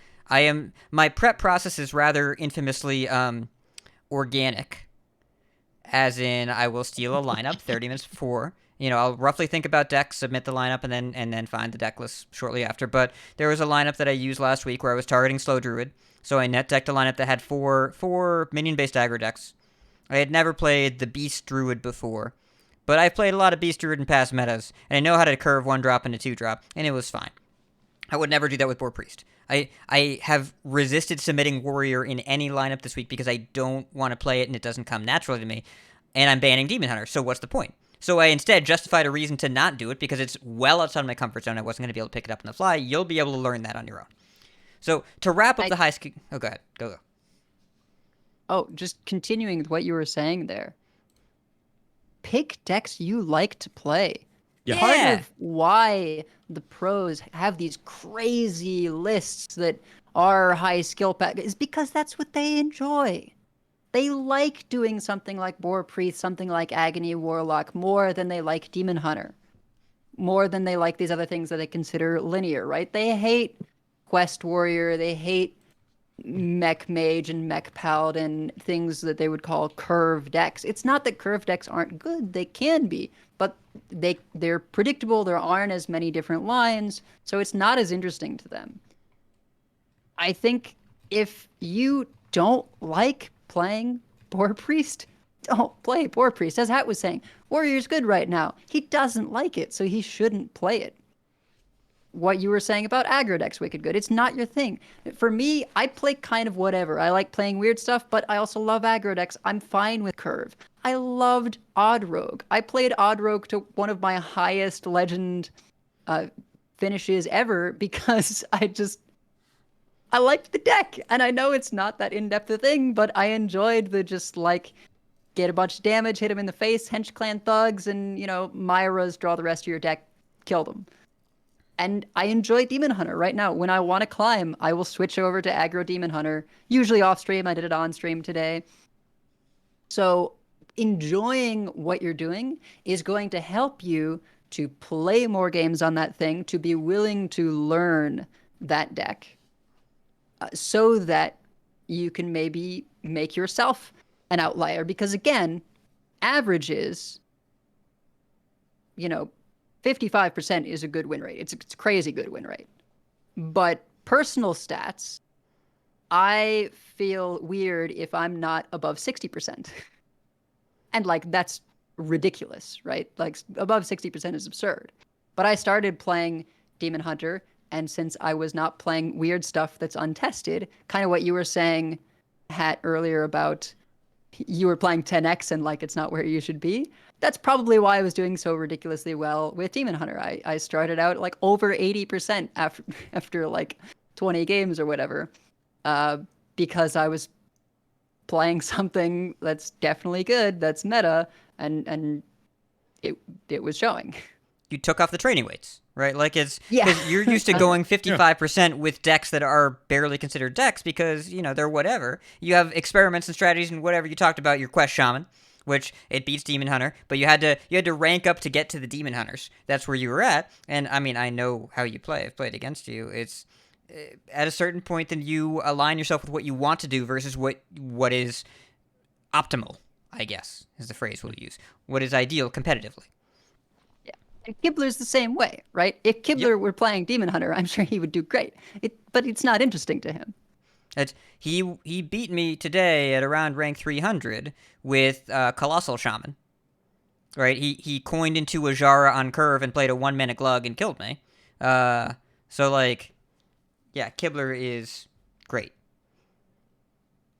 [SPEAKER 1] My prep process is rather infamously organic. As in, I will steal a lineup 30 minutes before. I'll roughly think about decks, submit the lineup, and then find the deck list shortly after. But there was a lineup that I used last week where I was targeting Slow Druid. So I net decked a lineup that had four minion-based aggro decks. I had never played the Beast Druid before, but I've played a lot of Beast Druid in past metas, and I know how to curve 1-drop into 2-drop, and it was fine. I would never do that with Boar Priest. I have resisted submitting Warrior in any lineup this week because I don't want to play it and it doesn't come naturally to me, and I'm banning Demon Hunter, so what's the point? So I instead justified a reason to not do it because it's well outside my comfort zone. I wasn't going to be able to pick it up on the fly. You'll be able to learn that on your own. So to wrap up the high skill... Oh, go ahead. Go.
[SPEAKER 3] Oh, just continuing with what you were saying there. Pick decks you like to play.
[SPEAKER 2] Yeah.
[SPEAKER 3] Part of why the pros have these crazy lists that are high skill pack is because that's what they enjoy. They like doing something like Boar Priest, something like Agony Warlock, more than they like Demon Hunter. More than they like these other things that they consider linear, right? They hate Quest Warrior, they hate Mech Mage and Mech Paladin, things that they would call curve decks. It's not that curve decks aren't good, they can be, but they're predictable, there aren't as many different lines, so it's not as interesting to them. I think if you don't like playing Boar Priest, don't play Boar Priest. As Hat was saying, Warrior's good right now. He doesn't like it, so he shouldn't play it. What you were saying about aggro decks, Wicked Good, it's not your thing. For me, I play kind of whatever. I like playing weird stuff, but I also love aggro decks. I'm fine with Curve. I loved Odd Rogue. I played Odd Rogue to one of my highest legend finishes ever because I liked the deck. And I know it's not that in-depth a thing, but I enjoyed the just like get a bunch of damage, hit him in the face, Hench Clan thugs, and Myras, draw the rest of your deck, kill them. And I enjoy Demon Hunter right now. When I want to climb, I will switch over to aggro Demon Hunter, usually off stream. I did it on stream today. So enjoying what you're doing is going to help you to play more games on that thing, to be willing to learn that deck, so that you can maybe make yourself an outlier. Because again, averages, 55% is a good win rate. It's a crazy good win rate. But personal stats, I feel weird if I'm not above 60%. And that's ridiculous, right? Above 60% is absurd. But I started playing Demon Hunter, and since I was not playing weird stuff that's untested, kind of what you were saying, Hat, earlier about you were playing 10x and it's not where you should be. That's probably why I was doing so ridiculously well with Demon Hunter. I started out over 80% after 20 games or whatever, because I was playing something that's definitely good, that's meta, and it was showing.
[SPEAKER 1] You took off the training weights, right? Cause you're used to going 55% with decks that are barely considered decks because, they're whatever. You have experiments and strategies and whatever. You talked about your Quest Shaman, which it beats Demon Hunter, but you had to rank up to get to the Demon Hunters. That's where you were at. And I mean, I know how you play. I've played against you. It's at a certain point, then you align yourself with what you want to do versus what is optimal, I guess, is the phrase we'll use. What is ideal competitively.
[SPEAKER 3] Yeah. And Kibler's the same way, right? If Kibler were playing Demon Hunter, I'm sure he would do great. But it's not interesting to him.
[SPEAKER 1] He beat me today at around rank 300 with Colossal Shaman. Right? He coined into a Jara on curve and played a 1-minute glug and killed me. So, like, yeah, Kibler is great.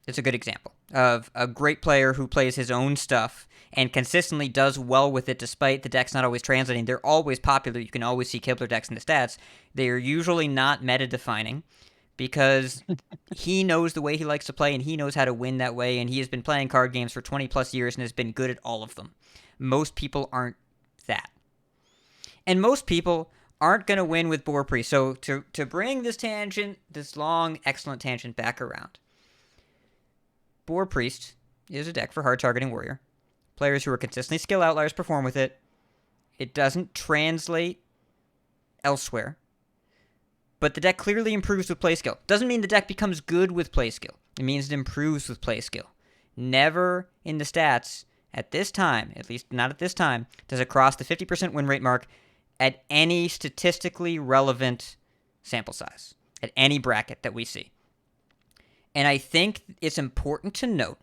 [SPEAKER 1] It's a good example of a great player who plays his own stuff and consistently does well with it despite the decks not always translating. They're always popular. You can always see Kibler decks in the stats. They are usually not meta-defining because he knows the way he likes to play and he knows how to win that way, and he has been playing card games for 20-plus years and has been good at all of them. Most people aren't that. And most people aren't going to win with Boar Priest. So to bring this tangent, this long, excellent tangent back around, Boar Priest is a deck for hard-targeting warrior. Players who are consistently skill outliers perform with it. It doesn't translate elsewhere. But the deck clearly improves with play skill. Doesn't mean the deck becomes good with play skill. It means it improves with play skill. Never in the stats, at this time, at least not at this time, does it cross the 50% win rate mark at any statistically relevant sample size, at any bracket that we see. And I think it's important to note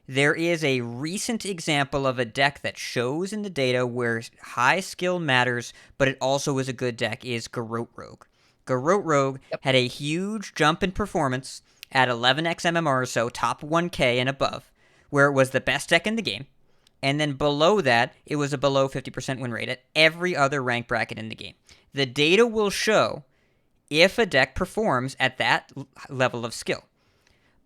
[SPEAKER 1] there is a recent example of a deck that shows in the data where high skill matters, but it also is a good deck, is Garrote Rogue. Garrote Rogue had a huge jump in performance at 11x MMR or so, top 1k and above, where it was the best deck in the game. And then below that, it was a below 50% win rate at every other rank bracket in the game. The data will show if a deck performs at that level of skill.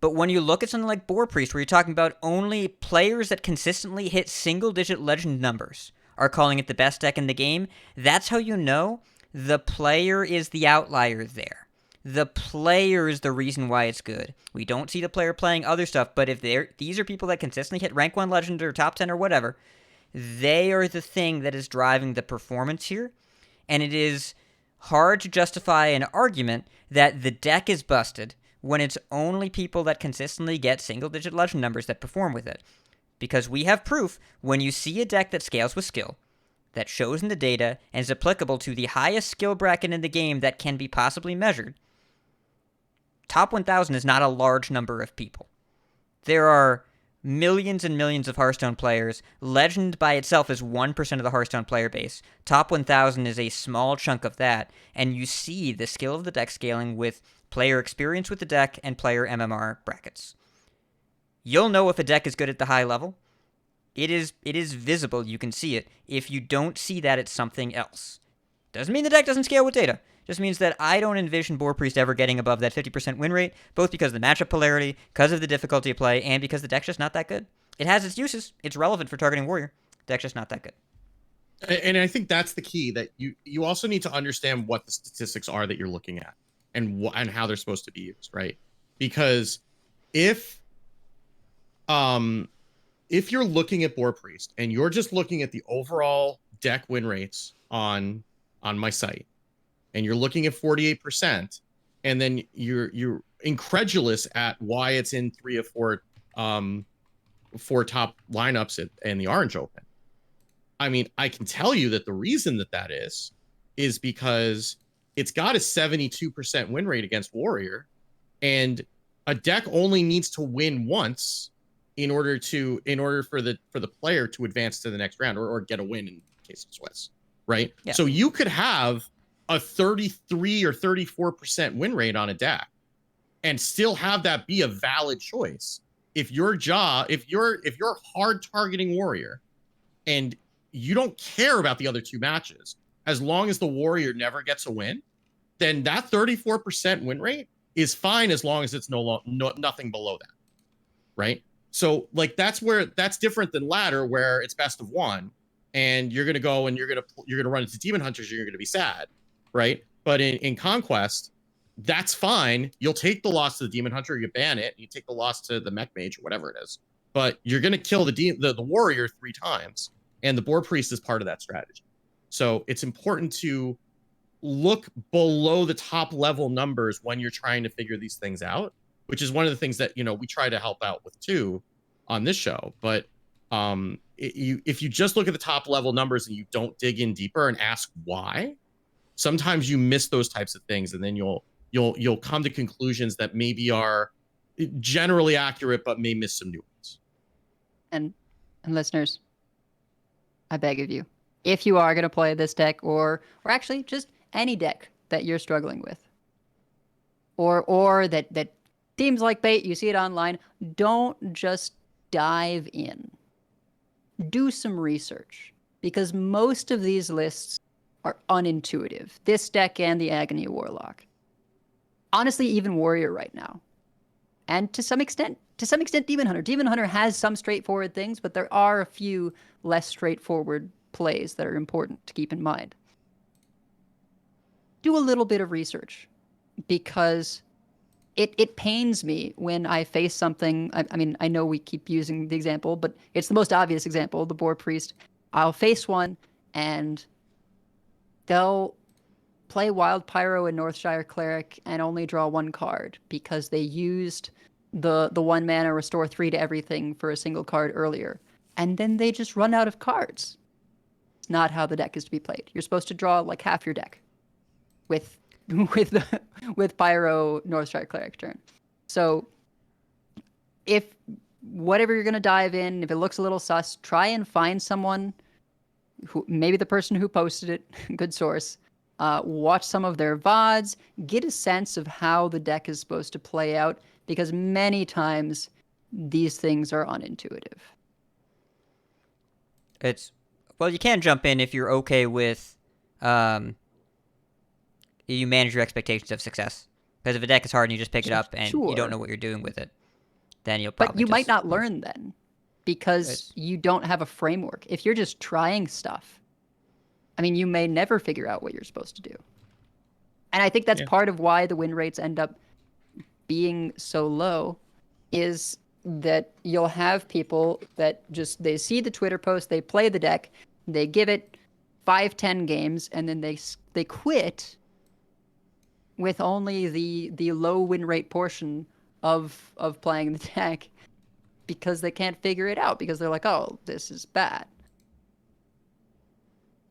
[SPEAKER 1] But when you look at something like Boar Priest, where you're talking about only players that consistently hit single-digit legend numbers are calling it the best deck in the game, that's how you know the player is the outlier there. The player is the reason why it's good. We don't see the player playing other stuff, but if these are people that consistently hit rank 1 legend or top 10 or whatever, they are the thing that is driving the performance here. And it is hard to justify an argument that the deck is busted when it's only people that consistently get single-digit legend numbers that perform with it. Because we have proof when you see a deck that scales with skill, that shows in the data, and is applicable to the highest skill bracket in the game that can be possibly measured, top 1,000 is not a large number of people. There are millions and millions of Hearthstone players. Legend by itself is 1% of the Hearthstone player base. Top 1,000 is a small chunk of that, and you see the skill of the deck scaling with player experience with the deck and player MMR brackets. You'll know if a deck is good at the high level. It is visible, you can see it. If you don't see that, it's something else. Doesn't mean the deck doesn't scale with data. Just means that I don't envision Boar Priest ever getting above that 50% win rate, both because of the matchup polarity, because of the difficulty of play, and because the deck's just not that good. It has its uses. It's relevant for targeting warrior. The deck's just not that good.
[SPEAKER 2] And I think that's the key, that you also need to understand what the statistics are that you're looking at and how they're supposed to be used, right? Because if you're looking at Boar Priest and you're just looking at the overall deck win rates on my site, and you're looking at 48%, and then you're incredulous at why it's in 3 of 4 top lineups in the Orange Open. I mean, I can tell you that the reason that is because it's got a 72% win rate against Warrior, and a deck only needs to win once in order for the player to advance to the next round or get a win in case of Swiss, right? Yeah. So you could have a 33 or 34% win rate on a deck and still have that be a valid choice. If you're hard targeting Warrior and you don't care about the other two matches, as long as the Warrior never gets a win, then that 34% win rate is fine as long as it's nothing below that, right? So like that's different than ladder, where it's best of one and you're gonna go and you're gonna run into Demon Hunters, you're gonna be sad, right? But in Conquest, that's fine. You'll take the loss to the Demon Hunter, you ban it, you take the loss to the Mech Mage or whatever it is. but you're going to kill the warrior 3 times, and the Boar Priest is part of that strategy. So it's important to look below the top level numbers when you're trying to figure these things out, which is one of the things that, we try to help out with too on this show. But if you just look at the top level numbers and you don't dig in deeper and ask why, sometimes you miss those types of things, and then you'll come to conclusions that maybe are generally accurate but may miss some nuance.
[SPEAKER 3] And listeners, I beg of you, if you are going to play this deck, or actually just any deck that you're struggling with, or that seems like bait, you see it online, don't just dive in. Do some research, because most of these lists are unintuitive. This deck and the Agony Warlock. Honestly, even Warrior right now. And to some extent, Demon Hunter. Demon Hunter has some straightforward things, but there are a few less straightforward plays that are important to keep in mind. Do a little bit of research, because it pains me when I face something. I mean, I know we keep using the example, but it's the most obvious example, the Boar Priest. I'll face one, and they'll play Wild Pyro and Northshire Cleric and only draw 1 card because they used the 1 mana restore 3 to everything for a single card earlier. And then they just run out of cards. It's not how the deck is to be played. You're supposed to draw like half your deck with Pyro Northshire Cleric turn. So if whatever you're going to dive in, if it looks a little sus, try and find someone who, maybe the person who posted it, good source, watch some of their VODs, get a sense of how the deck is supposed to play out, because many times these things are unintuitive.
[SPEAKER 1] Well, you can jump in if you're okay with you manage your expectations of success. Because if a deck is hard and you just pick it up and you don't know what you're doing with it, then you'll probably.
[SPEAKER 3] But you might not learn then, because you don't have a framework. If you're just trying stuff, I mean, you may never figure out what you're supposed to do. And I think that's part of why the win rates end up being so low, is that you'll have people that just, they see the Twitter post, they play the deck, they give it 5-10 games, and then they quit with only the low win rate portion of playing the deck, because they can't figure it out, because they're like, oh, this is bad.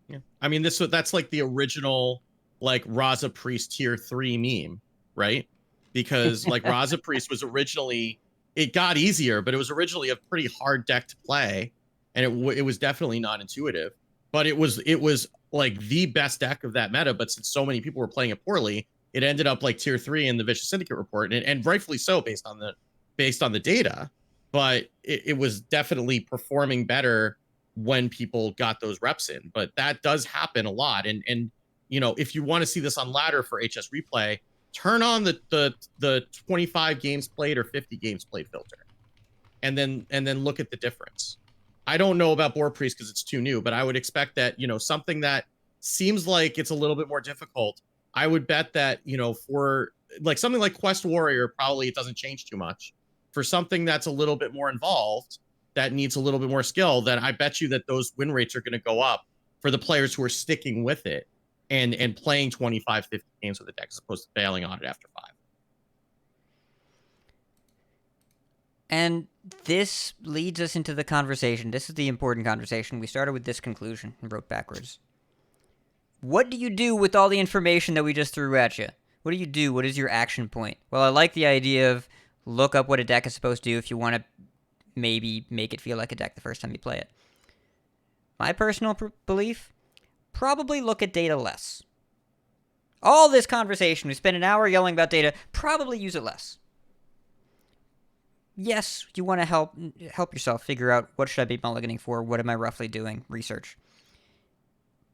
[SPEAKER 2] Yeah, I mean, that's like the original like Raza Priest tier 3 meme, right? Because like Raza Priest was originally, it got easier, but it was originally a pretty hard deck to play, and it was definitely not intuitive. But it was like the best deck of that meta. But since so many people were playing it poorly, it ended up like tier 3 in the Vicious Syndicate report, and rightfully so based on the data. But it was definitely performing better when people got those reps in. But that does happen a lot. And if you want to see this on ladder for HS Replay, turn on the 25 games played or 50 games played filter, and then look at the difference. I don't know about Boar Priest because it's too new, but I would expect that, something that seems like it's a little bit more difficult, I would bet that, for like something like Quest Warrior, probably it doesn't change too much. For something that's a little bit more involved, that needs a little bit more skill, then I bet you that those win rates are going to go up for the players who are sticking with it and playing 25, 50 games with the deck as opposed to bailing on it after 5.
[SPEAKER 1] And this leads us into the conversation. This is the important conversation. We started with this conclusion and wrote backwards. What do you do with all the information that we just threw at you? What do you do? What is your action point? Well, I like the idea of look up what a deck is supposed to do if you want to maybe make it feel like a deck the first time you play it. My personal belief, probably look at data less. All this conversation, we spent an hour yelling about data, probably use it less. Yes, you want to help yourself figure out what should I be mulliganing for, what am I roughly doing, research.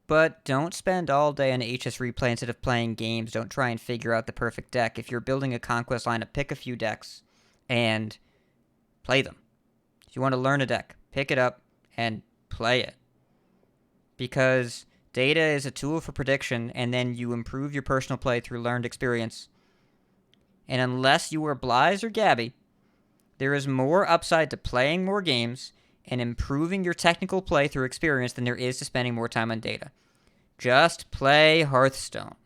[SPEAKER 1] But don't spend all day on HS Replay instead of playing games. Don't try and figure out the perfect deck. If you're building a Conquest lineup, pick a few decks and play them. If you want to learn a deck, pick it up and play it. Because data is a tool for prediction, and then you improve your personal play through learned experience. And unless you are Blaize or Gabby, There is more upside to playing more games and improving your technical playthrough experience than there is to spending more time on data. Just play Hearthstone.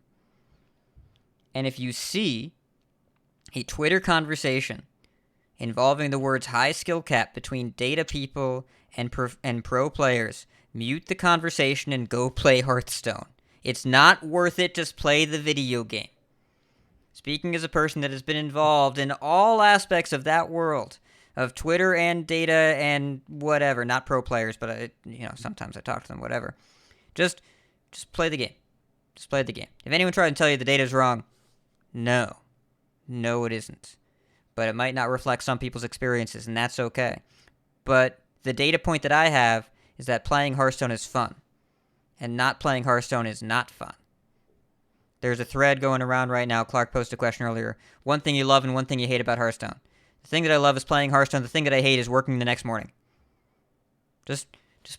[SPEAKER 1] And if you see a Twitter conversation involving the words high skill cap between data people and pro players, mute the conversation and go play Hearthstone. It's not worth it, just play the video game. Speaking as a person that has been involved in all aspects of that world, of Twitter and data and whatever, not pro players, but sometimes I talk to them, whatever. Just play the game. Just play the game. If anyone tries to tell you the data is wrong, no, it isn't. But it might not reflect some people's experiences, and that's okay. But the data point that I have is that playing Hearthstone is fun, and not playing Hearthstone is not fun. There's a thread going around right now. Clark posted a question earlier. One thing you love and one thing you hate about Hearthstone. The thing that I love is playing Hearthstone. The thing that I hate is working the next morning. Just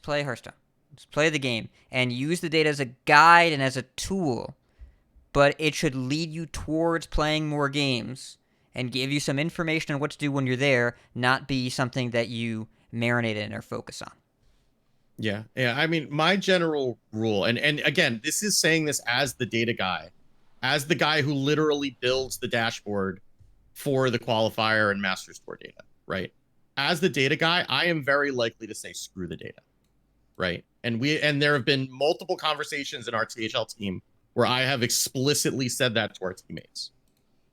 [SPEAKER 1] play Hearthstone. Just play the game and use the data as a guide and as a tool. But it should lead you towards playing more games and give you some information on what to do when you're there, not be something that you marinate in or focus on.
[SPEAKER 2] Yeah. I mean, my general rule, and again, this is saying this as the data guy, as the guy who literally builds the dashboard for the qualifier and Masters Tour data, right? As the data guy, I am very likely to say screw the data, right? And there have been multiple conversations in our THL team where I have explicitly said that to our teammates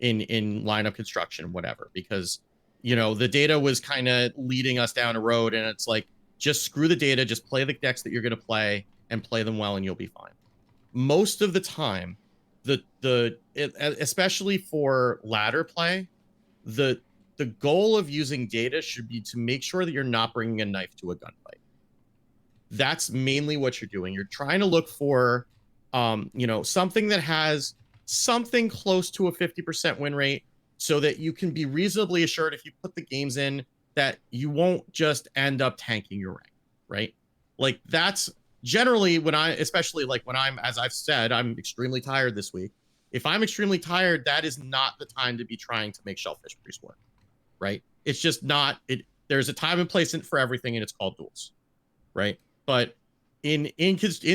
[SPEAKER 2] in lineup construction, whatever, because the data was kind of leading us down a road, and it's like, just screw the data, just play the decks that you're going to play and play them well, and you'll be fine. Most of the time, especially for ladder play, the goal of using data should be to make sure that you're not bringing a knife to a gunfight. That's mainly what you're doing. You're trying to look for, something that has something close to a 50% win rate, so that you can be reasonably assured if you put the games in that you won't just end up tanking your rank, right? Like, that's generally especially when I'm, as I've said, I'm extremely tired this week. If I'm extremely tired, that is not the time to be trying to make Shellfish Priest work, right? It's just not it. There's a time and place for everything, and it's called duels, right? But in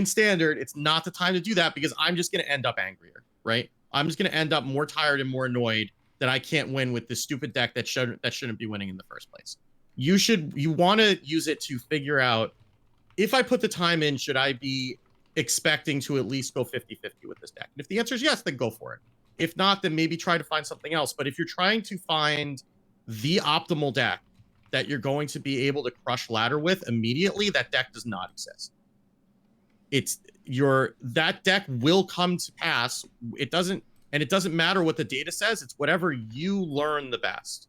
[SPEAKER 2] standard, it's not the time to do that, because I'm just going to end up angrier, right? I'm just going to end up more tired and more annoyed that I can't win with this stupid deck that shouldn't be winning in the first place. You want to use it to figure out, if I put the time in, should I be expecting to at least go 50-50 with this deck? And if the answer is yes, then go for it. If not, then maybe try to find something else. But if you're trying to find the optimal deck that you're going to be able to crush ladder with immediately, that deck does not exist. That deck will come to pass. It doesn't matter what the data says. It's whatever you learn the best,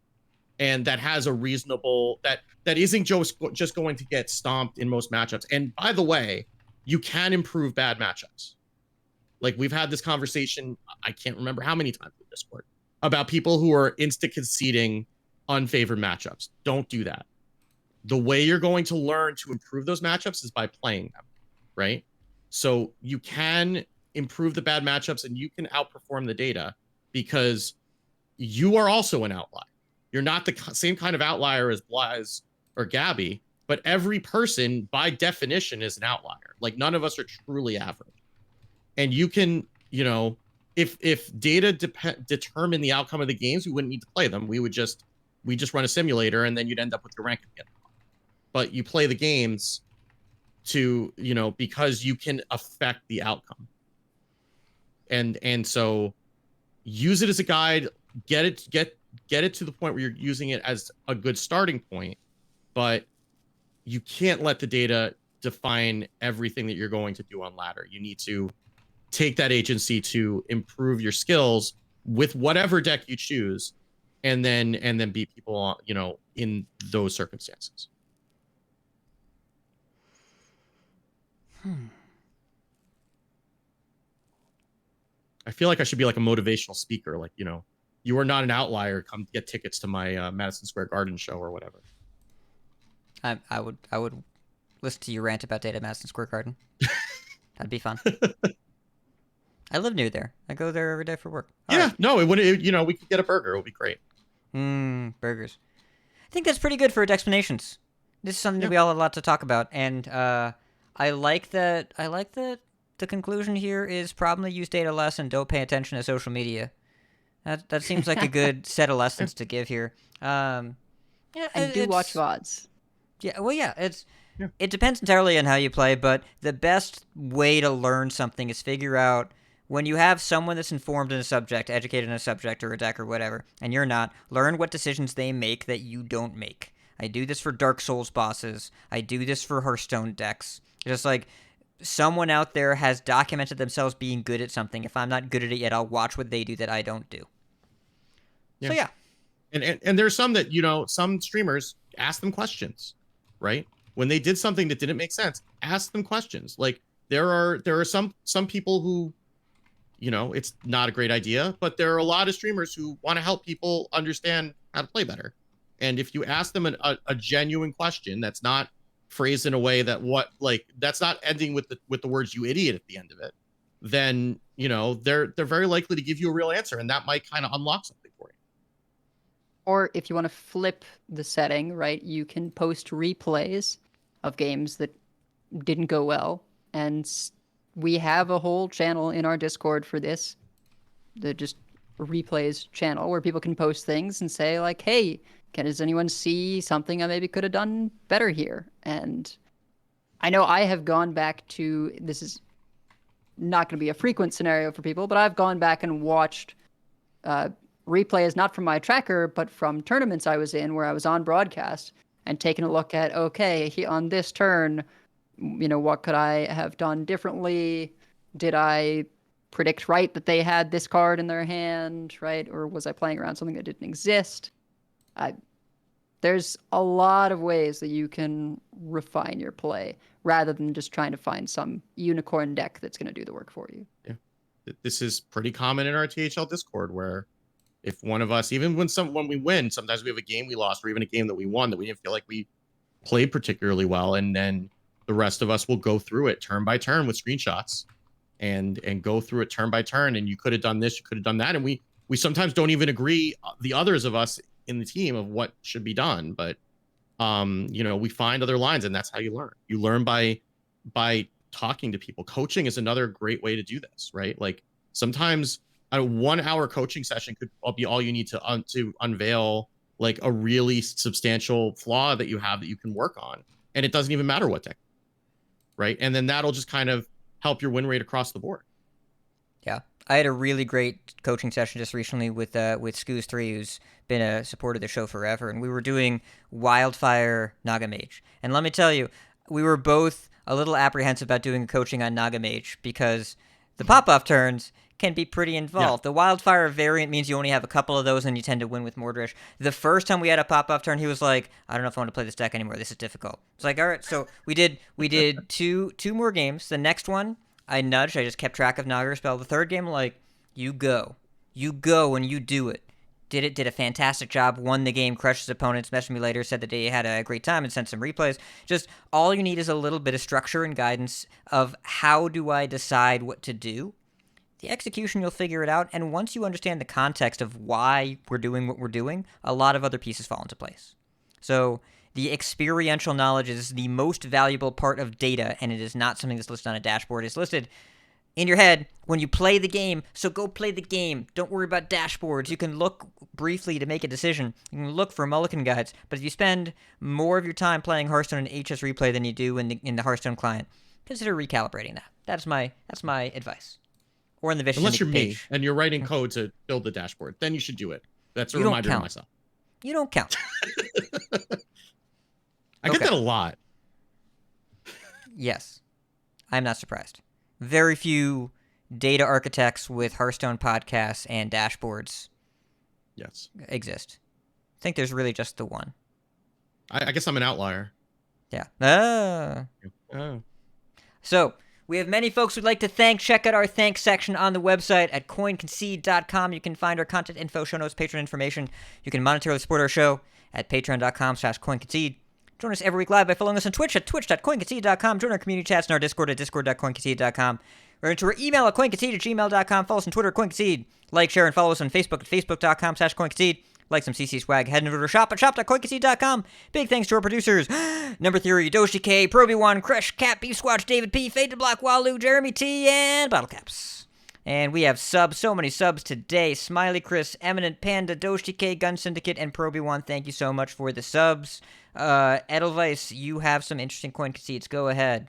[SPEAKER 2] and that has a reasonable that isn't just going to get stomped in most matchups. And by the way, you can improve bad matchups. Like, we've had this conversation, I can't remember how many times in Discord, about people who are insta conceding unfavored matchups. Don't do that. The way you're going to learn to improve those matchups is by playing them, right? So you can improve the bad matchups, and you can outperform the data, because you are also an outlier. You're not the same kind of outlier as Blaz or Gabby, but every person by definition is an outlier. Like, none of us are truly average. And you can, if data determine the outcome of the games, we wouldn't need to play them. We just run a simulator, and then you'd end up with your rank again. But you play the games to, because you can affect the outcome. And so use it as a guide, get it to the point where you're using it as a good starting point, but you can't let the data define everything that you're going to do on ladder. You need to take that agency to improve your skills with whatever deck you choose, and then beat people, in those circumstances. I feel like I should be like a motivational speaker, like, you are not an outlier. Come get tickets to my Madison Square Garden show or whatever.
[SPEAKER 1] I would listen to you rant about data at Madison Square Garden. That'd be fun. I live near there. I go there every day for work.
[SPEAKER 2] All right. No, it would. We could get a burger. It would be great.
[SPEAKER 1] Burgers. think that's pretty good for explanations. This is something that we all have a lot to talk about, and I like that. I like that the conclusion here is probably use data less and don't pay attention to social media. That seems like a good set of lessons to give here. Yeah,
[SPEAKER 3] And do watch VODs.
[SPEAKER 1] Yeah, well, yeah, it depends entirely on how you play, but the best way to learn something is figure out when you have someone that's informed in a subject, educated in a subject or a deck or whatever, and you're not, learn what decisions they make that you don't make. I do this for Dark Souls bosses. I do this for Hearthstone decks. Just like someone out there has documented themselves being good at something. If I'm not good at it yet, I'll watch what they do that I don't do. So yeah.
[SPEAKER 2] And there's some that, some streamers ask them questions, right? When they did something that didn't make sense, ask them questions. Like there are some people who, it's not a great idea, but there are a lot of streamers who want to help people understand how to play better. And if you ask them a genuine question that's not phrased in a way that that's not ending with the words "you idiot" at the end of it, then they're very likely to give you a real answer, and that might kind of unlock something for you.
[SPEAKER 3] Or if you want to flip the setting, right, you can post replays of games that didn't go well. And we have a whole channel in our Discord for this, the just replays channel, where people can post things and say like, hey, does anyone see something I maybe could have done better here? And I know I have gone back to, this is not going to be a frequent scenario for people, but I've gone back and watched replays, not from my tracker, but from tournaments I was in where I was on broadcast and taking a look at, okay, on this turn, what could I have done differently? Did I predict right that they had this card in their hand, right? Or was I playing around something that didn't exist? There's a lot of ways that you can refine your play rather than just trying to find some unicorn deck that's going to do the work for you.
[SPEAKER 2] Yeah. This is pretty common in our THL Discord, where if one of us, even when we win, sometimes we have a game we lost or even a game that we won that we didn't feel like we played particularly well, and then the rest of us will go through it turn by turn with screenshots and go through it turn by turn, and you could have done this, you could have done that, and we sometimes don't even agree, the others of us in the team, of what should be done, but we find other lines, and that's how you learn. You learn by talking to people. Coaching is another great way to do this, right? Like sometimes a 1 hour coaching session could be all you need to unveil like a really substantial flaw that you have that you can work on, and it doesn't even matter what deck, right? And then that'll just kind of help your win rate across the board.
[SPEAKER 1] Yeah, I had a really great coaching session just recently with Scoos3, who's been a supporter of the show forever, and we were doing Wildfire Naga Mage. And let me tell you, we were both a little apprehensive about doing coaching on Naga Mage because the pop-off turns can be pretty involved. Yeah. The Wildfire variant means you only have a couple of those and you tend to win with Mordresh. The first time we had a pop-off turn, he was like, I don't know if I want to play this deck anymore. This is difficult. It's like, all right, so we did two more games. The next one, I nudged. I just kept track of Naga spell. The third game, like, you go and you do it. Did a fantastic job, won the game, crushed his opponents, messaged me later, said that he had a great time and sent some replays. Just all you need is a little bit of structure and guidance of how do I decide what to do. The execution, you'll figure it out, and once you understand the context of why we're doing what we're doing, a lot of other pieces fall into place. So the experiential knowledge is the most valuable part of data, and it is not something that's listed on a dashboard. It's listed in your head when you play the game, so go play the game. Don't worry about dashboards. You can look briefly to make a decision. You can look for Mulligan guides, but if you spend more of your time playing Hearthstone and HS Replay than you do in the Hearthstone client, consider recalibrating that. That's my advice. Or in the Vicious
[SPEAKER 2] Unless you're
[SPEAKER 1] page.
[SPEAKER 2] me and you're writing code to build the dashboard, then you should do it. That's a reminder to myself.
[SPEAKER 1] You don't count.
[SPEAKER 2] I get that a lot.
[SPEAKER 1] Yes. I'm not surprised. Very few data architects with Hearthstone podcasts and dashboards exist. I think there's really just the one.
[SPEAKER 2] I guess I'm an outlier.
[SPEAKER 1] Yeah. So, we have many folks we'd like to thank. Check out our thanks section on the website at coinconcede.com. You can find our content info, show notes, Patreon information. You can monetarily support our show at patreon.com/coinconcede. Join us every week live by following us on Twitch at twitch.coinconcede.com. Join our community chats in our Discord at discord.coinconcede.com. Or into our email at coinconcede@gmail.com. Follow us on Twitter at coinconcede. Like, share, and follow us on Facebook at facebook.com/coinconcede. like some CC swag, head over to shop at shop.koikc.com. Big thanks to our producers, Number Theory, Doshi K, Proby1, Crush, Cat, Beef Squatch, David P, Fade to Black, Walu, Jeremy T, and Bottle Caps. And we have subs, so many subs today. Smiley Chris, Eminent Panda, Doshi K, Gun Syndicate, and Proby1. Thank you so much for the subs. Edelweiss, you have some interesting coin conceits. Go ahead.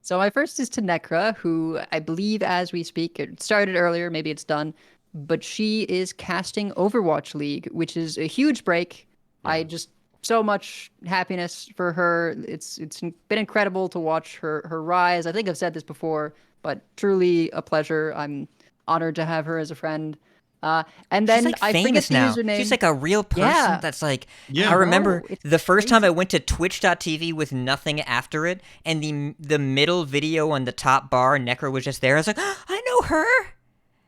[SPEAKER 3] So my first is to Necra, who I believe as we speak, it started earlier, maybe it's done, but she is casting Overwatch League, which is a huge break. I just so much happiness for her. It's been incredible to watch her rise. I think I've said this before, but truly a pleasure. I'm honored to have her as a friend. And then
[SPEAKER 1] She's like
[SPEAKER 3] I
[SPEAKER 1] famous
[SPEAKER 3] forget the
[SPEAKER 1] now.
[SPEAKER 3] username.
[SPEAKER 1] She's like a real person
[SPEAKER 3] Yeah.
[SPEAKER 1] that's like,
[SPEAKER 2] Yeah.
[SPEAKER 1] I remember
[SPEAKER 3] No, it's
[SPEAKER 1] the first time
[SPEAKER 3] crazy.
[SPEAKER 1] I went to twitch.tv with nothing after it, and the middle video on the top bar, Necro was just there. I was like, oh, I know her.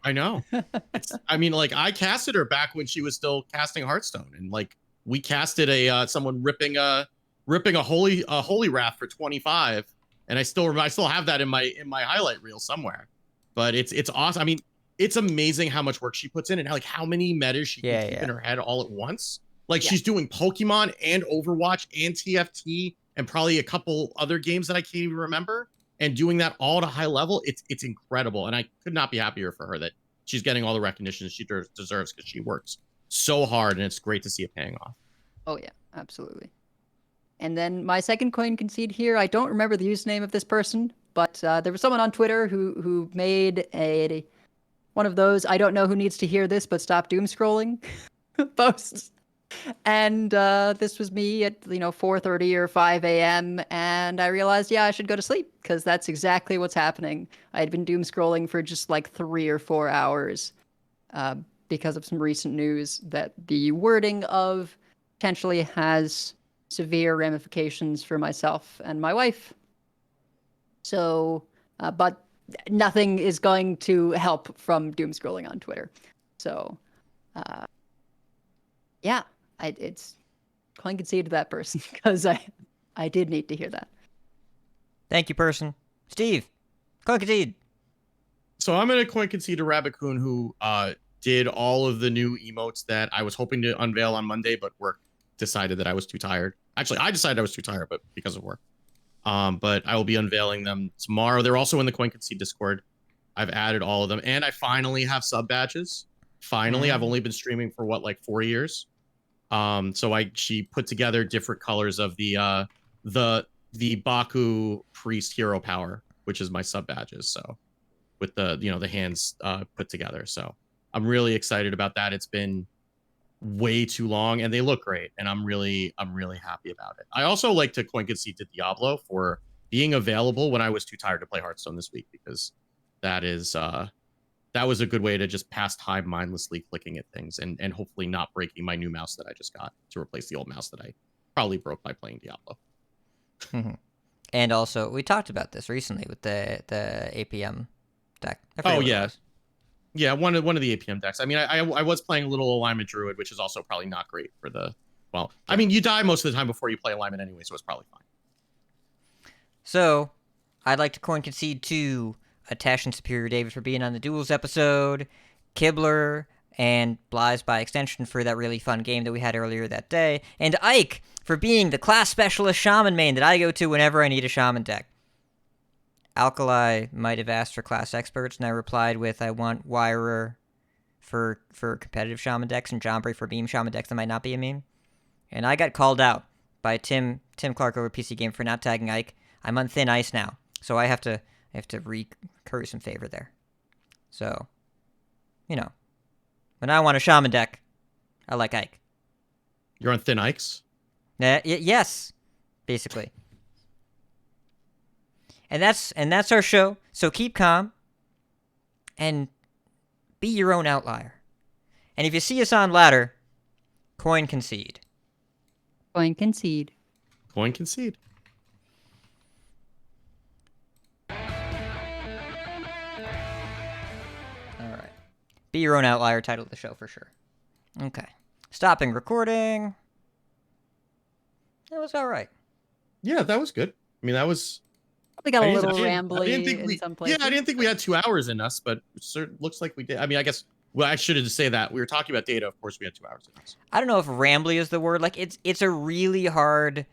[SPEAKER 2] I know. I mean, like, I casted her back when she was still casting Hearthstone, and like we casted someone ripping a holy wrath for 25, and I still have that in my highlight reel somewhere. But it's awesome. I mean, it's amazing how much work she puts in and how many metas she can keep in her head all at once. Like she's doing Pokemon and Overwatch and TFT and probably a couple other games that I can't even remember, and doing that all at a high level. It's incredible, and I could not be happier for her that she's getting all the recognition she deserves, because she works so hard, and it's great to see it paying off.
[SPEAKER 3] Oh yeah, absolutely. And then my second coin concede here, I don't remember the username of this person, but there was someone on Twitter who made one of those I don't know who needs to hear this, but stop doom scrolling posts. And this was me at 4:30 or 5 a.m. and I realized, I should go to sleep, because that's exactly what's happening. I had been doom scrolling for just like 3 or 4 hours because of some recent news that the wording of potentially has severe ramifications for myself and my wife. So, but nothing is going to help from doom scrolling on Twitter. So, it's coin concede to that person, because I did need to hear that.
[SPEAKER 1] Thank you, person. Steve, coin concede.
[SPEAKER 2] So I'm going to coin concede to Rabbit-kun, who did all of the new emotes that I was hoping to unveil on Monday, but work decided that I was too tired. Actually, I decided I was too tired, but because of work. But I will be unveiling them tomorrow. They're also in the Coin Concede Discord. I've added all of them, and I finally have sub badges. Finally, I've only been streaming for 4 years. So she put together different colors of the Baku Priest Hero Power, which is my sub badges. So with the hands put together. So I'm really excited about that. It's been way too long, and they look great, and I'm really happy about it. I also like to coin concede to Diablo for being available when I was too tired to play Hearthstone this week, because that was a good way to just pass time mindlessly clicking at things, and hopefully not breaking my new mouse that I just got to replace the old mouse that I probably broke by playing Diablo.
[SPEAKER 1] And also, we talked about this recently with the APM deck.
[SPEAKER 2] Oh yeah. Yeah, one of the APM decks. I mean, I was playing a little Alignment Druid, which is also probably not great for I mean, you die most of the time before you play Alignment anyway, so it's probably fine.
[SPEAKER 1] So, I'd like to coin concede to Atesh and Superior David for being on the Duels episode, Kibler, and Bly's by extension for that really fun game that we had earlier that day, and Ike for being the class specialist shaman main that I go to whenever I need a shaman deck. Alkali might have asked for class experts, and I replied with, I want Wirer for competitive shaman decks, and Jombre for beam shaman decks that might not be a meme. And I got called out by Tim Clark over PC Game for not tagging Ike. I'm on thin ice now, so I have to curry some favor there. So, when I want a shaman deck, I like Ike.
[SPEAKER 2] You're on thin ice?
[SPEAKER 1] Yes, basically. And that's our show. So keep calm and be your own outlier. And if you see us on ladder, coin concede.
[SPEAKER 3] Coin concede.
[SPEAKER 2] Coin concede.
[SPEAKER 1] All right. Be your own outlier, title of the show for sure. Okay. Stopping recording. That was all right.
[SPEAKER 2] Yeah, that was good. I mean, that was...
[SPEAKER 3] We got a
[SPEAKER 2] I
[SPEAKER 3] little
[SPEAKER 2] didn't think
[SPEAKER 3] rambly in some places.
[SPEAKER 2] Yeah, I didn't think we had 2 hours in us, but it looks like we did. I mean, I guess Well, I should have just say that we were talking about data. Of course, we had 2 hours of this.
[SPEAKER 1] I don't know if rambly is the word. Like it's a really hard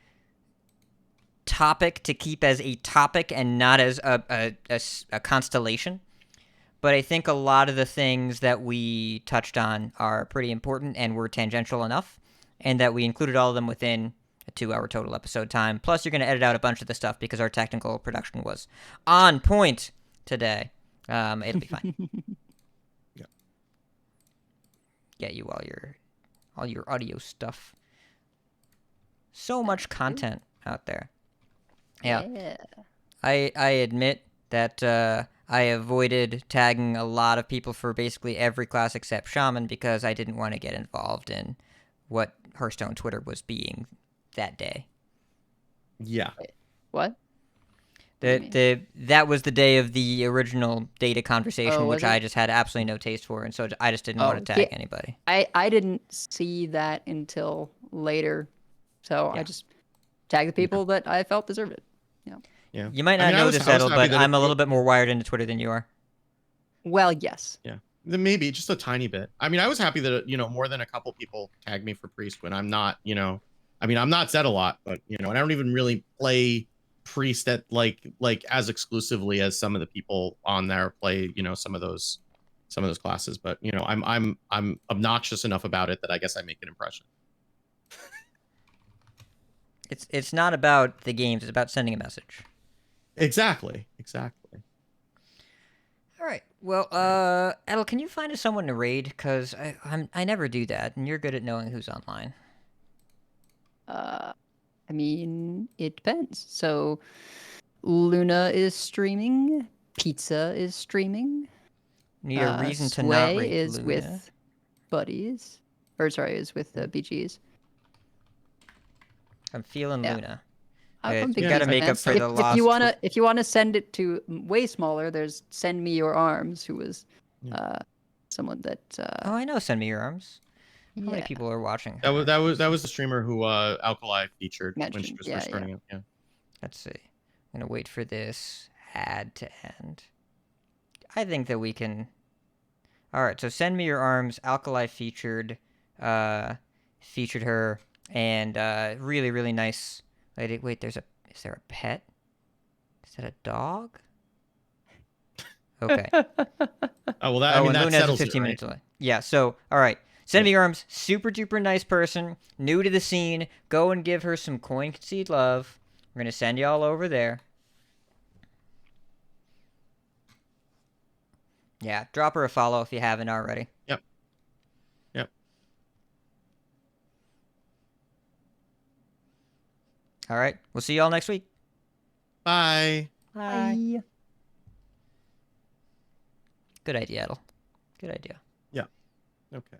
[SPEAKER 1] topic to keep as a topic and not as a constellation. But I think a lot of the things that we touched on are pretty important and were tangential enough, and that we included all of them within a 2-hour total episode time. Plus, you're going to edit out a bunch of the stuff because our technical production was on point today. It'll be fine.
[SPEAKER 2] Yeah.
[SPEAKER 1] Get you all your audio stuff. So much content out there. Yeah. I admit that I avoided tagging a lot of people for basically every class except Shaman because I didn't want to get involved in what Hearthstone Twitter was being that day.
[SPEAKER 2] Yeah.
[SPEAKER 3] What?
[SPEAKER 1] That was the day of the original data conversation,
[SPEAKER 3] Oh, was
[SPEAKER 1] which I
[SPEAKER 3] it?
[SPEAKER 1] just had absolutely no taste for, and so I just didn't want to tag anybody.
[SPEAKER 3] I didn't see that until later, so
[SPEAKER 1] Yeah.
[SPEAKER 3] I just tagged the people that I felt deserved it.
[SPEAKER 2] Yeah.
[SPEAKER 1] You might
[SPEAKER 2] I
[SPEAKER 1] not
[SPEAKER 2] mean, I
[SPEAKER 1] know
[SPEAKER 2] was-
[SPEAKER 1] this,
[SPEAKER 2] I was
[SPEAKER 1] Edel,
[SPEAKER 2] happy
[SPEAKER 1] but
[SPEAKER 2] that
[SPEAKER 1] I'm
[SPEAKER 2] it-
[SPEAKER 1] a little bit more wired into Twitter than you are.
[SPEAKER 3] Well, yes.
[SPEAKER 2] Yeah. Then maybe just a tiny bit. I mean, I was happy that more than a couple people tagged me for Priest when I'm not. I mean, I'm not Zed a lot, but and I don't even really play Priest at like as exclusively as some of the people on there play. Some of those classes, but I'm obnoxious enough about it that I guess I make an impression.
[SPEAKER 1] It's not about the games; it's about sending a message.
[SPEAKER 2] Exactly.
[SPEAKER 1] All right. Well, Edel, can you find us someone to raid? Because I never do that, and you're good at knowing who's online.
[SPEAKER 3] I mean, it depends. So, Luna is streaming. Pizza is streaming.
[SPEAKER 1] Need a reason to not
[SPEAKER 3] Sway
[SPEAKER 1] raid
[SPEAKER 3] is
[SPEAKER 1] Luna.
[SPEAKER 3] with buddies, or sorry, is with BGs.
[SPEAKER 1] I'm feeling
[SPEAKER 3] Yeah.
[SPEAKER 1] Luna.
[SPEAKER 3] I'm
[SPEAKER 1] You
[SPEAKER 3] big
[SPEAKER 1] gotta
[SPEAKER 3] Luna
[SPEAKER 1] make
[SPEAKER 3] fan.
[SPEAKER 1] up for
[SPEAKER 3] if,
[SPEAKER 1] the lost.
[SPEAKER 3] if you wanna send it to way smaller, there's Send Me Your Arms, who was someone that
[SPEAKER 1] Oh, I know. Send me your arms. How many
[SPEAKER 3] yeah.
[SPEAKER 1] people are watching?
[SPEAKER 2] That
[SPEAKER 1] her?
[SPEAKER 2] was the streamer who Alkali featured when she
[SPEAKER 3] Mentioned,
[SPEAKER 2] was
[SPEAKER 3] yeah,
[SPEAKER 2] first starting out. Yeah.
[SPEAKER 1] Let's see. I'm gonna wait for this ad to end. I think that we can. All right. So send me your arms. Alkali featured her, and really really nice lady. Wait, is there a pet? Is that a dog? Okay.
[SPEAKER 2] Oh well, that I mean
[SPEAKER 1] and
[SPEAKER 2] that
[SPEAKER 1] Luna has a
[SPEAKER 2] settles
[SPEAKER 1] 15
[SPEAKER 2] it,
[SPEAKER 1] minute
[SPEAKER 2] right?
[SPEAKER 1] delay. Yeah, so, all right. Send me your arms. Super duper nice person. New to the scene. Go and give her some coin seed love. We're going to send y'all over there. Yeah, drop her a follow if you haven't already.
[SPEAKER 2] Yep.
[SPEAKER 1] All right. We'll see y'all next week.
[SPEAKER 2] Bye.
[SPEAKER 3] Bye.
[SPEAKER 1] Good idea, Edel. Good idea.
[SPEAKER 2] Okay.